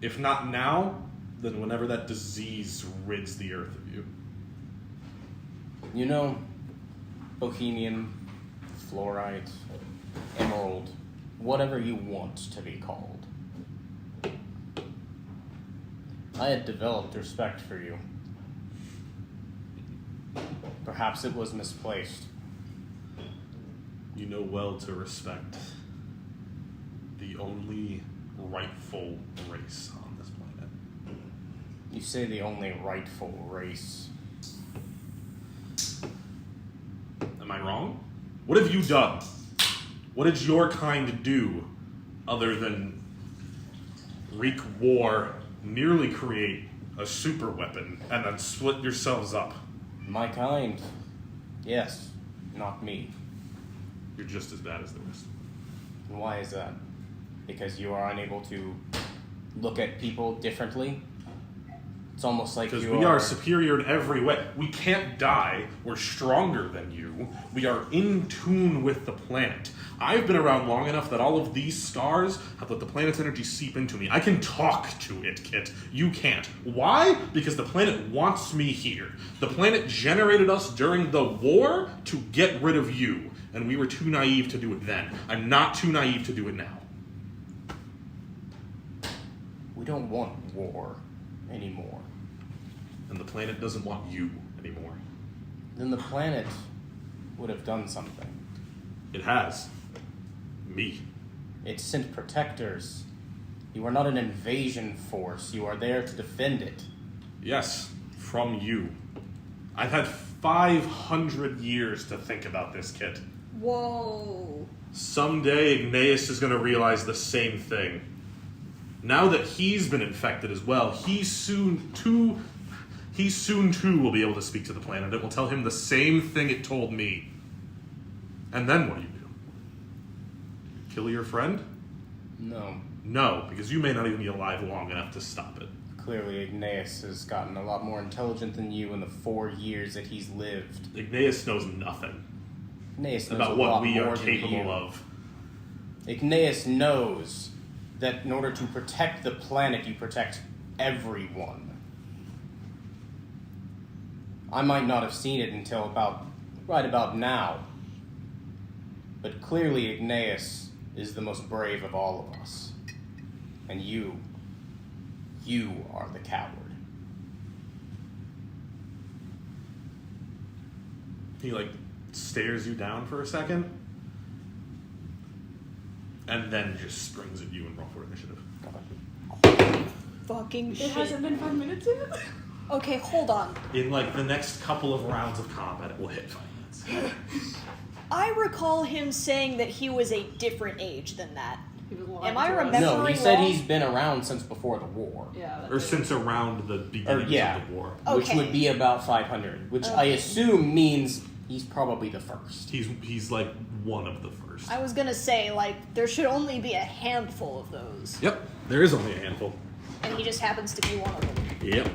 If not now, then whenever that disease rids the earth of you. You know, Bohemian, Fluorite, Emerald, whatever you want to be called. I had developed respect for you. Perhaps it was misplaced. You know well to respect the only rightful race on this planet. You say the only rightful race. Am I wrong? What have you done? What did your kind do other than wreak war, nearly create a super weapon, and then split yourselves up? My kind. Yes, not me. You're just as bad as the rest. And why is that? Because you are unable to look at people differently? It's almost like Because you we are superior in every way. We can't die. We're stronger than you. We are in tune with the planet. I've been around long enough that all of these stars have let the planet's energy seep into me. I can talk to it, Kit. You can't. Why? Because the planet wants me here. The planet generated us during the war to get rid of you. And we were too naive to do it then. I'm not too naive to do it now. We don't want war anymore. And the planet doesn't want you anymore. Then the planet would have done something. It has. Me. It sent protectors. You are not an invasion force. You are there to defend it. Yes, from you. I've had 500 years to think about this, Kit. Whoa. Someday, Igneas is going to realize the same thing. Now that he's been infected as well, he soon too will be able to speak to the planet. It will tell him the same thing it told me. And then what do you do? Kill your friend? No. No, because you may not even be alive long enough to stop it. Clearly, Igneas has gotten a lot more intelligent than you in the 4 years that he's lived. Igneas knows nothing Igneas knows about a what lot we more are than capable you. of. Igneas knows that in order to protect the planet, you protect everyone. I might not have seen it until right about now. But clearly Igneas is the most brave of all of us. And you are the coward. He, stares you down for a second, and then just springs at you and roll for initiative. Fucking It shit. hasn't been 5 minutes yet? Okay, hold on. In, the next couple of rounds of combat, it will hit 5 minutes. I recall him saying that he was a different age than that. He was alive Am I to us. remembering- No, he Memory said wrong? he's been around since before the war. Yeah. That's Or it. since around the beginning yeah. of the war. Which Okay. would be about 500, which I Okay. assume means he's probably the first. He's like one of the first. I was gonna say, like, there should only be a handful of those. Yep, there is only a handful. And he just happens to be one of them. Yep.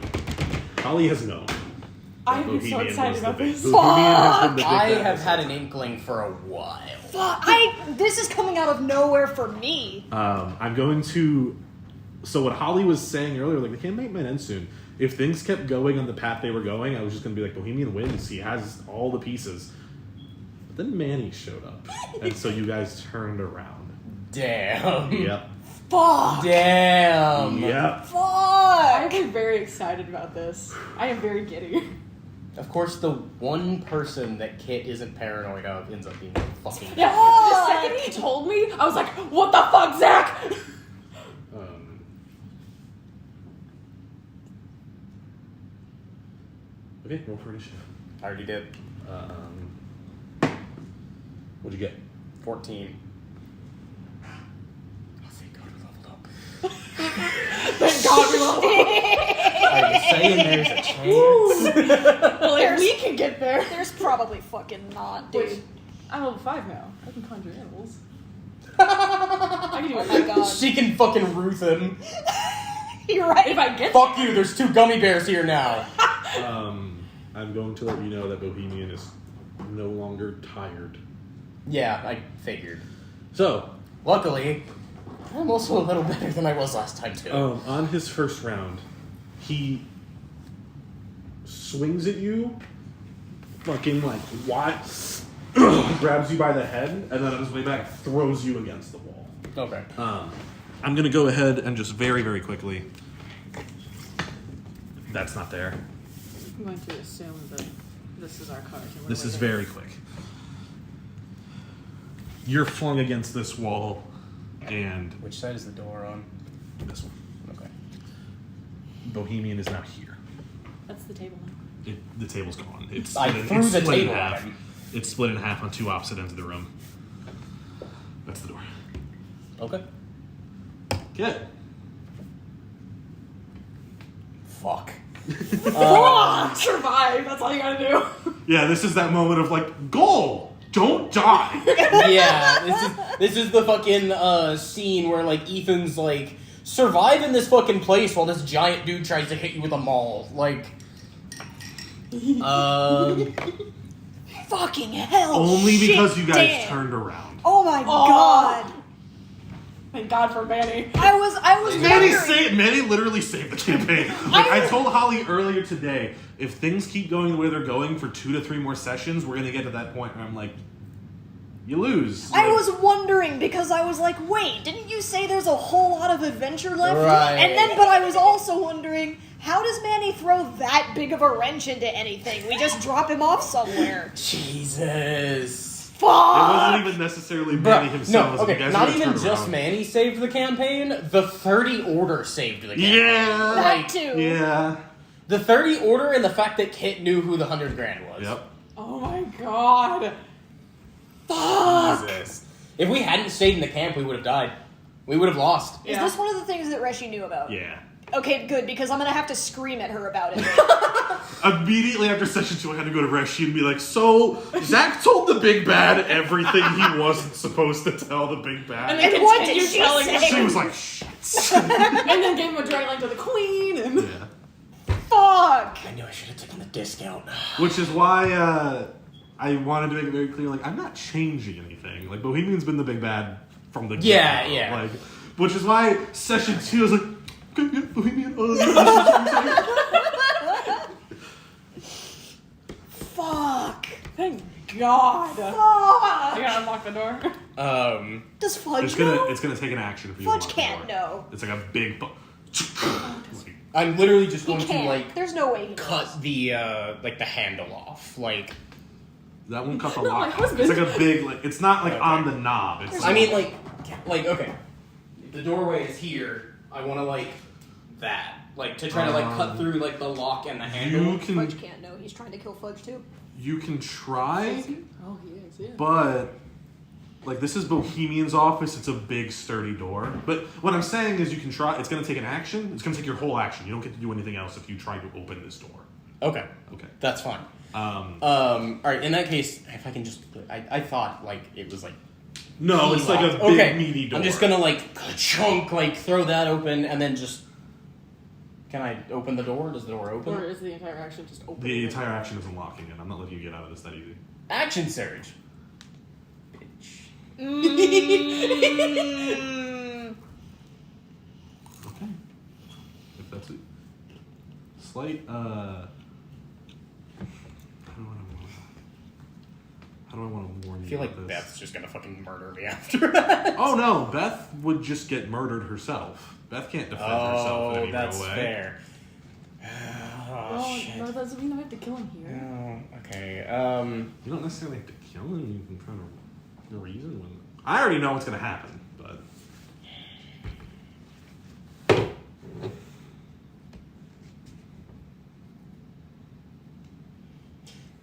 Holly has known. I am so Bohemian excited was the about big- this. Bohemian has been the big I bad have this had whole an inkling for a while. Fuck, this is coming out of nowhere for me. I'm going to. So what Holly was saying earlier, like the campaign might end soon. If things kept going on the path they were going, I was just going to be like, Bohemian wins. He has all the pieces. But then Manny showed up, and so you guys turned around. Damn. Yep. Fuck! Damn. Yep. Fuck! I'm very excited about this. I am very giddy. Of course, the one person that Kit isn't paranoid of ends up being fucking. Yeah, the second he told me, I was like, what the fuck, Zack? Okay, roll for initiative. I already did. What'd you get? 14. Oh, thank God we leveled up. Thank God we love Are you saying there's a chance? Well, if we can get there. There's probably fucking not, dude. Which, I'm level 5 now. I can conjure animals. I can do Oh it. my God. She can fucking Ruth him. You're right. If I get Fuck you, there's 2 gummy bears here now. I'm going to let you know that Bohemian is no longer tired. Yeah, I figured. So, Luckily, I'm also a little better than I was last time, too. on his first round, he swings at you, fucking like what? Grabs you by the head, and then on his way back throws you against the wall. Okay. I'm gonna go ahead and just very, very quickly. That's not there. I'm going to assume that this is our card. and we're This is waiting. very quick. You're flung against this wall, and Which side is the door on? this one. Okay. Bohemian is now here. That's the table now. The table's gone. It's I split, threw it's the split in table at half. him. It's split in half on 2 opposite ends of the room. That's the door. Okay. Good. Fuck. Survive. That's all you gotta do. Yeah, this is that moment of like, goal! Don't die! Yeah, this is the fucking scene where like Ethan's like survive in this fucking place while this giant dude tries to hit you with a maul. Like, Fucking hell. Only shit, because you guys damn. turned around. Oh my god. Thank God for Manny. I was Manny literally saved the campaign. Like, I told Holly earlier today, if things keep going the way they're going for 2 to 3 more sessions, we're gonna get to that point where I'm like, you lose. I Like, was wondering because I was like, wait, didn't you say there's a whole lot of adventure left? Right. And then, but I was also wondering, how does Manny throw that big of a wrench into anything? We just drop him off somewhere. Jesus. It Fuck! wasn't even necessarily Manny Bruh, himself. no, It was okay, you guys not who even turned just around. Manny saved the campaign, the 30 Order saved the campaign. Yeah. That too. Yeah. The 30 Order and the fact that Kit knew who the 100 grand was. Yep. Oh my God. Jesus. If we hadn't stayed in the camp, we would have died. We would have lost. Is this one of the things that Reshi knew about? Yeah. Okay, good, because I'm gonna have to scream at her about it. Immediately after session 2, I had to go to Reshi and be like, so, Zack told the big bad everything he wasn't supposed to tell the big bad. And then And what continue did she telling say? him. She was like, shit. And then gave him a direct link to the queen. And Yeah. Fuck! I knew I should have taken the discount. Which is why I wanted to make it very clear, like, I'm not changing anything. Like, Bohemian's been the big bad from the Yeah, get-go. yeah. Like, which is why session 2 was like, okay, yeah, Bohemian. Fuck! thank God. I Fuck! gotta unlock the door. Does Fudge It's know? gonna take an action for you. Fudge to lock the can't door. know. It's like a big. I'm literally just He going to, can't. like, There's no way he knows. cut the, like, the handle off. Like, That won't cut the No, lock. my It's husband. like a big, like, it's not like Okay. on the knob. It's I mean, like, okay. The doorway is here. I want to, like, that. Like, to try to, like, cut through, like, the lock and the handle. you can Fudge can't know. He's trying to kill Fudge too. you can try, Oh, he is, yeah. but Like, this is Bohemian's office. It's a big, sturdy door. But what I'm saying is you can try... It's going to take an action. It's going to take your whole action. You don't get to do anything else if you try to open this door. Okay. Okay. That's fine. Alright, in that case, if I can just... I thought, like, it was, like... No, it's like a big, meaty door. I'm just gonna, like, chunk, like, throw that open, and then just... Can I open the door? Does the door open? Or is the entire action just open? The entire action is unlocking it. I'm not letting you get out of this that easy. Action surge. Bitch. Okay. If that's it. Slight, how do I want to warn you I feel like about this? Beth's just gonna fucking murder me after that. Oh no, Beth would just get murdered herself. Beth can't defend herself in any that's real way. fair. Oh, shit. no, that doesn't mean I have to kill him here. Oh, okay. You don't necessarily have to kill him. You can try to no reason. When I already know what's going to happen, but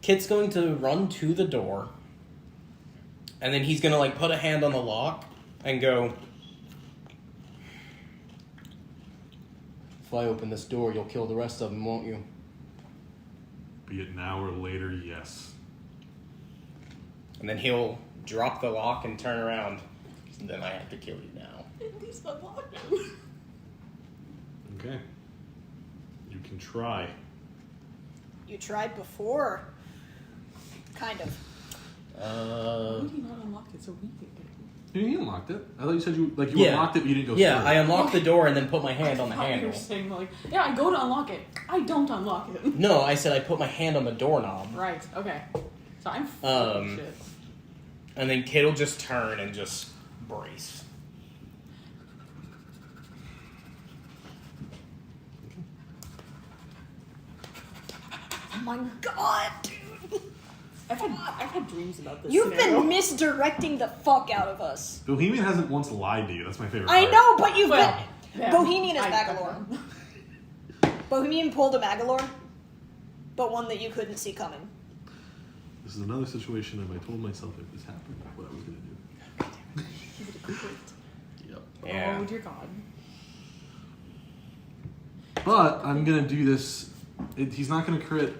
Kit's going to run to the door, and then he's gonna like put a hand on the lock and go, if I open this door, you'll kill the rest of them, won't you? be it now or later, yes. And then he'll drop the lock and turn around. And then I have to kill you now. At least unlock him. Okay. You can try. You tried before. Kind of. Why would he not unlock it so we can get it? You unlocked it. I thought you said you Yeah. unlocked it, but you didn't go Yeah, through. I unlocked the door and then put my hand on the I thought you handle. were saying like, yeah, I go to unlock it. I don't unlock it. No, I said I put my hand on the doorknob. Right. Okay. So I'm fucking shit. And then Kit will just turn and just brace. Oh my god, dude. I've had dreams about this. You've scenario. been misdirecting the fuck out of us. Bohemian hasn't once lied to you. That's my favorite I part. know, but you've Well, been... yeah, Bohemian is I- Magalore. Bohemian pulled a Magalore, but one that you couldn't see coming. This is another situation if I told myself if this happened, what I was going to do. Yep. Yeah. Oh dear God. But I'm going to do this. He's not going to crit.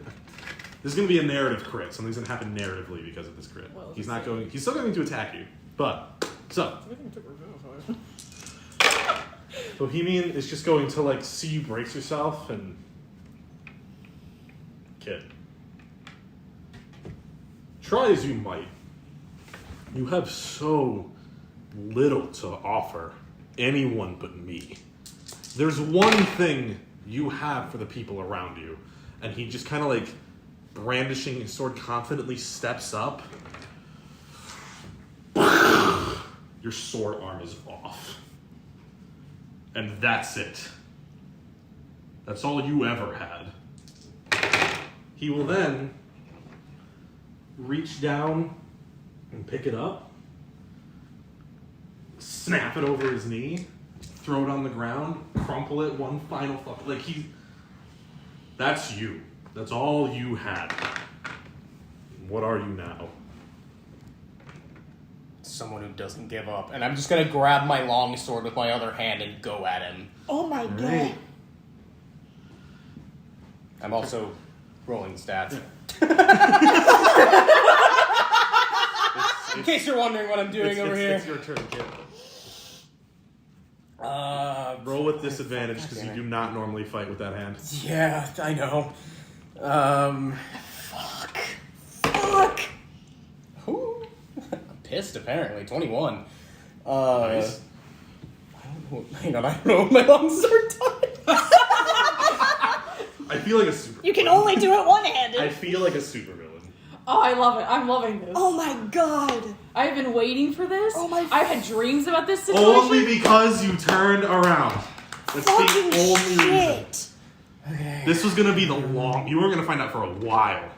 This is going to be a narrative crit. Something's going to happen narratively because of this crit. Well, He's just not say- going. He's still going to attack you. But so Everything took revenge on it. Bohemian is just going to like see you brace yourself and Kid. Try as you might, you have so little to offer anyone but me. There's one thing you have for the people around you, and he just kind of like brandishing his sword confidently steps up. Your sword arm is off. And that's it. That's all you ever had. He will then reach down and pick it up, snap it over his knee, throw it on the ground, crumple it one final fuck. Like that's you. That's all you had. What are you now? Someone who doesn't give up. And I'm just gonna grab my long sword with my other hand and go at him. Oh my god. Right. I'm also rolling stats. In case you're wondering what I'm doing over here. It's your turn, kid. Roll With disadvantage because you damn it. do not normally fight with that hand. Yeah, I know. Fuck. Whew. I'm pissed, apparently. 21. Nice. I don't know. Hang on, I don't know what my long sword does. I feel like a super. You can only do it I one-handed. feel like a super villain. Oh, I love it. I'm loving this. Oh my god. I've been waiting for this. Oh my I've had dreams about this situation. Only because you turned around. That's Fucking the only reason. shit. Okay. This was gonna be the long. You weren't gonna find out for a while,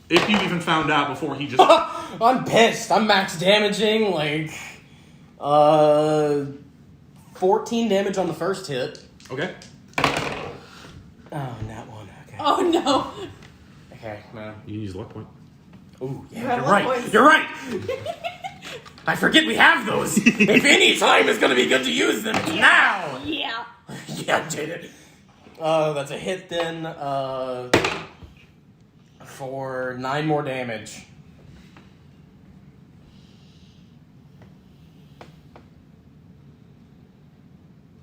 if you even found out before he just. I'm pissed. I'm max damaging, like, 14 damage on the first hit. Okay. Oh, that one. Okay. Oh no. Okay, no. You can use luck point. Ooh, You yeah, have you're luck right. points. You're right. I forget we have those. If any time is gonna be good to use them, it's now. Yeah. Yeah, I did it. That's a hit then. For 9 more damage.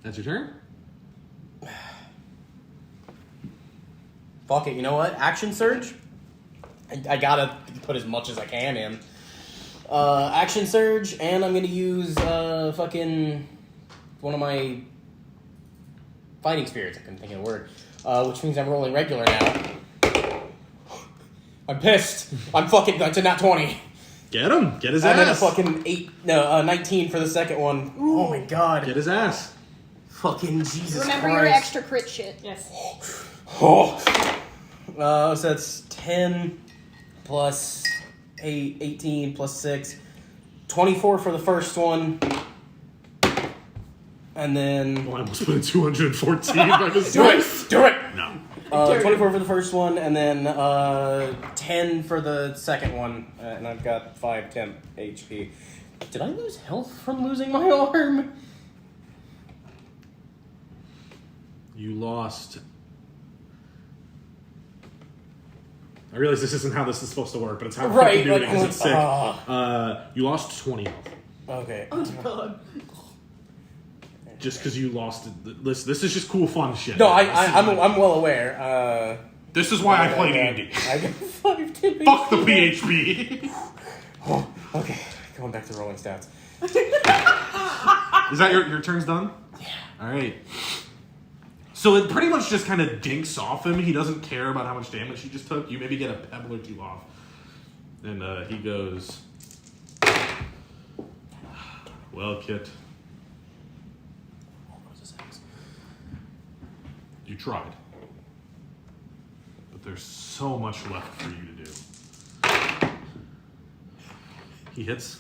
That's your turn? Fuck it, you know what? Action Surge? I gotta put as much as I can in. Action Surge, and I'm gonna use fucking one of my fighting spirits. I couldn't think of the word. Which means I'm rolling regular now. I'm pissed. I'm fucking. That's a nat 20. Get him. Get his And then a ass. fucking 19 for the second one. Oh my god. Get his ass. Fucking Jesus Remember Christ. your extra crit shit. Yes. Oh. So that's 10 plus 8, 18 plus 6. 24 for the first one. And then... Oh, I almost put in 214 by mistake. Do it! Do it! No. 24 for the first one, and then 10 for the second one. And I've got 5 temp HP. Did I lose health from losing my arm? You lost... I realize this isn't how this is supposed to work, but it's how Right, I'm doing it like, because it's sick. ah. You lost 20 health. Okay. Oh god. Just because you lost it. This is just cool, fun shit. No, I'm well aware. This is why I played Andy. I got 5 temp Fuck the HP. PHP. Oh, okay, going back to rolling stats. Is that your turn's done? Yeah. Alright. So it pretty much just kind of dinks off him. He doesn't care about how much damage he just took. You maybe get a pebble or two off. And he goes... Well, Kit. You tried. But there's so much left for you to do. He hits.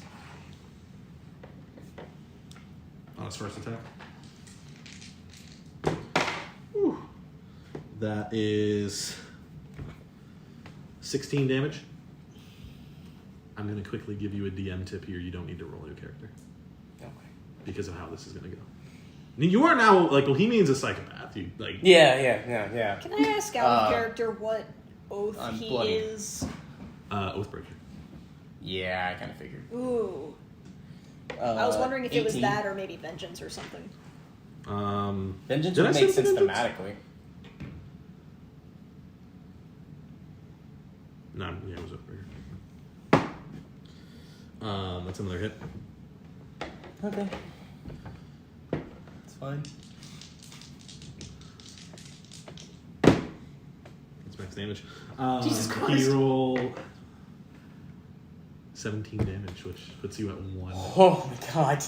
On his first attack. Whew. That is 16 damage. I'm going to quickly give you a DM tip here. You don't need to roll your character. Okay. Because of how this is going to go. I mean, you are now, like, Bohemian's a psychopath. You, like... Yeah. Can I ask out of character what oath I'm he bloody. is? Oathbreaker. Yeah, I kind of figured. Ooh. I was wondering if it was 18. that or maybe vengeance or something. Vengeance Did I would say make sense vengeance? thematically. No, yeah, it was Oathbreaker. That's another hit. Okay. It's fine. That's max damage. Jesus He Christ. roll 17 damage, which puts you at 1. Oh my god.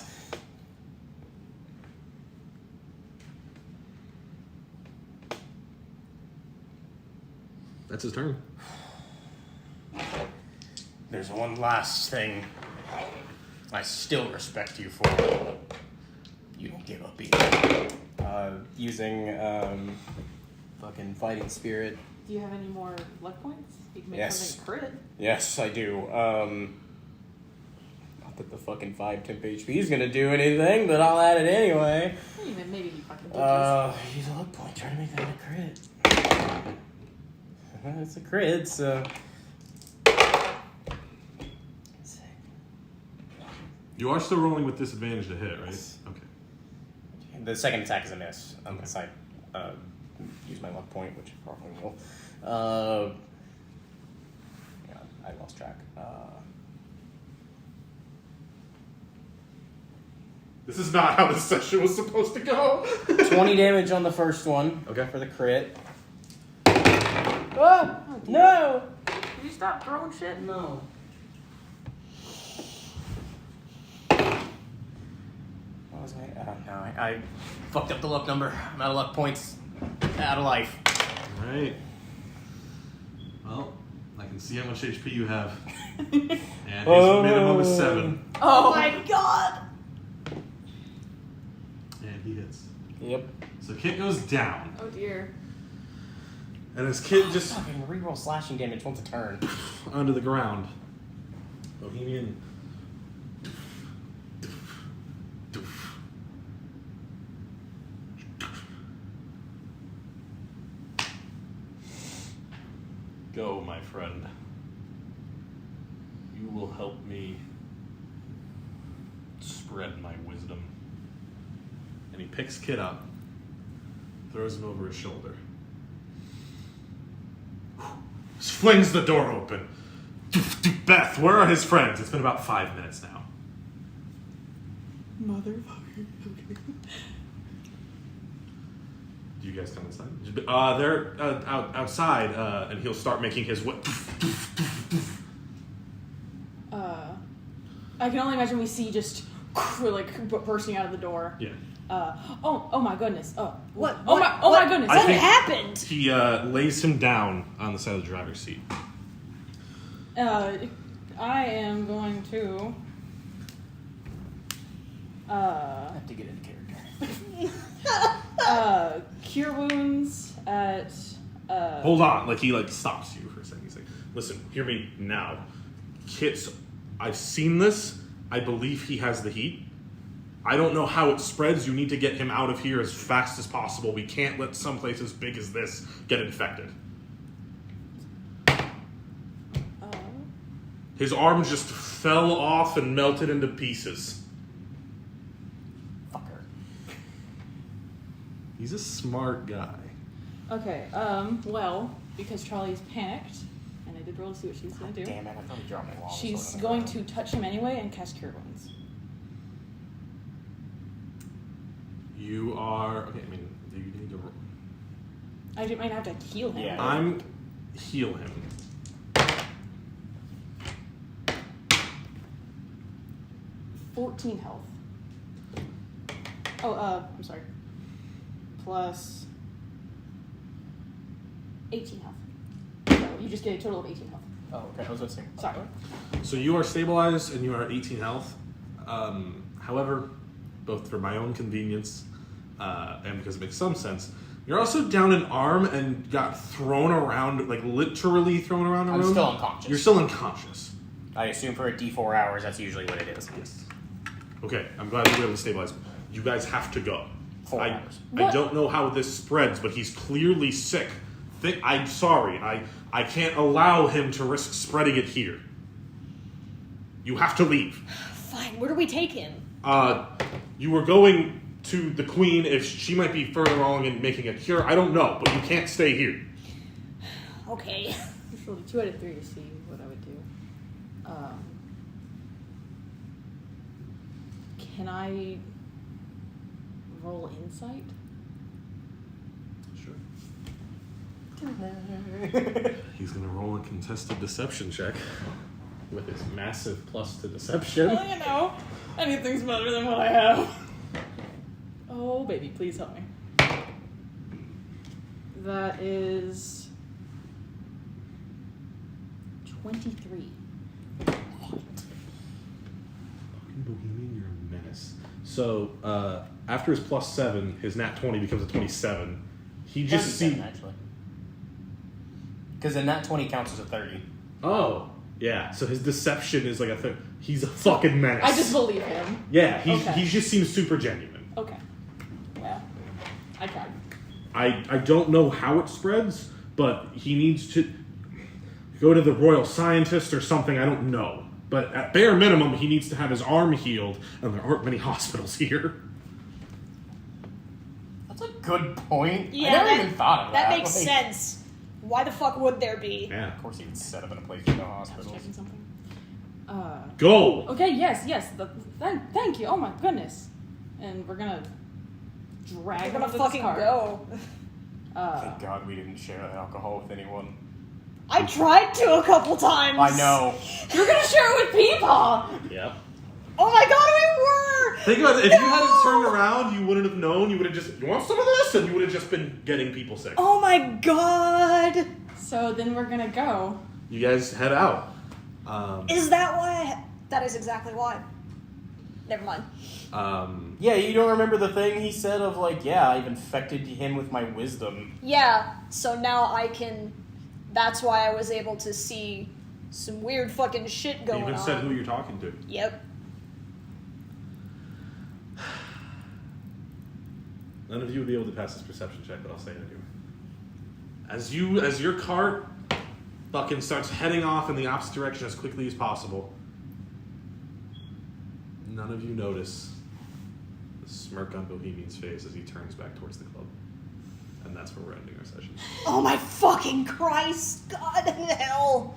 That's his turn. There's one last thing I still respect you for. You don't give up either. Using fucking fighting spirit. Do you have any more luck points? You can make Yes. something crit. Yes, I do. Not that the fucking 5 temp HP is gonna do anything, but I'll add it anyway. Even maybe you fucking did Use a luck point. Try to make that a crit. It's a crit, so. You are still rolling with disadvantage to hit, right? Yes. Okay. The second attack is a miss, unless I use my luck point, which I probably will. Yeah, I lost track. This is not how this session was supposed to go. 20 damage on the first one. Okay. For the crit. Oh, no! Can you stop throwing shit? No. What was my... no, I fucked up the luck number. I'm out of luck points. Out of life. Alright. Well, I can see how much HP you have. And his minimum is 7. Oh my god! And he hits. Yep. So Kit goes down. Oh dear. And as Kit just Fucking reroll slashing damage once a turn. onto the ground, Bohemian Go, my friend. You will help me spread my wisdom. And he picks Kit up, throws him over his shoulder. Flings the door open. Beth, where are his friends? It's been about 5 minutes now. Motherfucker. Do you guys come inside? They're outside, and he'll start making his way. I can only imagine we see just like bursting out of the door. Yeah. Oh my goodness. What? Oh my goodness. I What think- happened? He lays him down on the side of the driver's seat. I am going to. I have to get into character. Cure wounds at. Hold on, like he stops you for a second. He's like, "Listen, hear me now, Kit's. I've seen this. I believe he has the heat. I don't know how it spreads. You need to get him out of here as fast as possible. We can't let someplace as big as this get infected." His arm just fell off and melted into pieces. Fucker. He's a smart guy. Okay. Well, because Trolli's panicked, and I did roll to see what she's gonna do. Damn it, I probably dropped my wallet. She's going to touch him anyway and cast Cure Wounds. You are okay. I mean, do you need to? I might have to heal him. Yeah. I'm heal him. 14 health. I'm sorry. Plus 18 health. So you just get a total of 18 health. Oh, okay. I was listening. Sorry. So you are stabilized and you are at 18 health. However, both for my own convenience and because it makes some sense, you're also down an arm and got thrown around, like literally thrown around the I'm room. still unconscious. You're still unconscious. I assume for a D4 hours, that's usually what it is. Yes. Okay, I'm glad you were able to stabilize him. You guys have to go. 4 I hours. I What? don't know how this spreads, but he's clearly sick. I'm sorry. I can't allow him to risk spreading it here. You have to leave. Fine, where do we take him? You were going to the queen if she might be further along in making a cure. I don't know, but you can't stay here. Okay. Just rolled a 2 out of 3 to see what I would do. Can I roll insight? Sure. He's gonna roll a contested deception check with his massive plus to deception. Well, you know, anything's better than what I have. Oh, baby, please help me. That is 23. Bohemian, you're a menace. So after his +7, his nat 20 becomes a 27. He just 37, seems. actually. Because then that 20 counts as a 30. Oh, yeah. So his deception is like a third. He's a fucking menace. I just believe him. Yeah, Okay. he just seems super genuine. Okay. Well, I tried. I don't know how it spreads, but he needs to go to the royal scientist or something. I don't know. But at bare minimum, he needs to have his arm healed, and there aren't many hospitals here. That's a good point. Yeah, I never that- even thought of that. That makes Like, sense. Why the fuck would there be? Yeah. Of course, you would set up in a place with no I was hospitals. checking something. Go! Okay, yes. Thank you. Oh my goodness. And we're gonna drag We're him gonna to fucking this car. go. Thank God we didn't share alcohol with anyone. I tried to a couple times. I know. You're gonna share it with people. Yep. Oh my god, we were! Think about it. If No! you hadn't turned around, you wouldn't have known. You would have just, you want some of this? And you would have just been getting people sick. Oh my god! So then we're gonna go. You guys head out. Is that why? That is exactly why. Never mind. Yeah, you don't remember the thing he said of like, yeah, I've infected him with my wisdom. Yeah, so now I can. That's why I was able to see some weird fucking shit He going even on. said who you're talking to. Yep. None of you would be able to pass this perception check, but I'll say it anyway. As your cart Buckin starts heading off in the opposite direction as quickly as possible. None of you notice the smirk on Bohemian's face as he turns back towards the club. And that's where we're ending our session. Oh my fucking Christ! God in hell!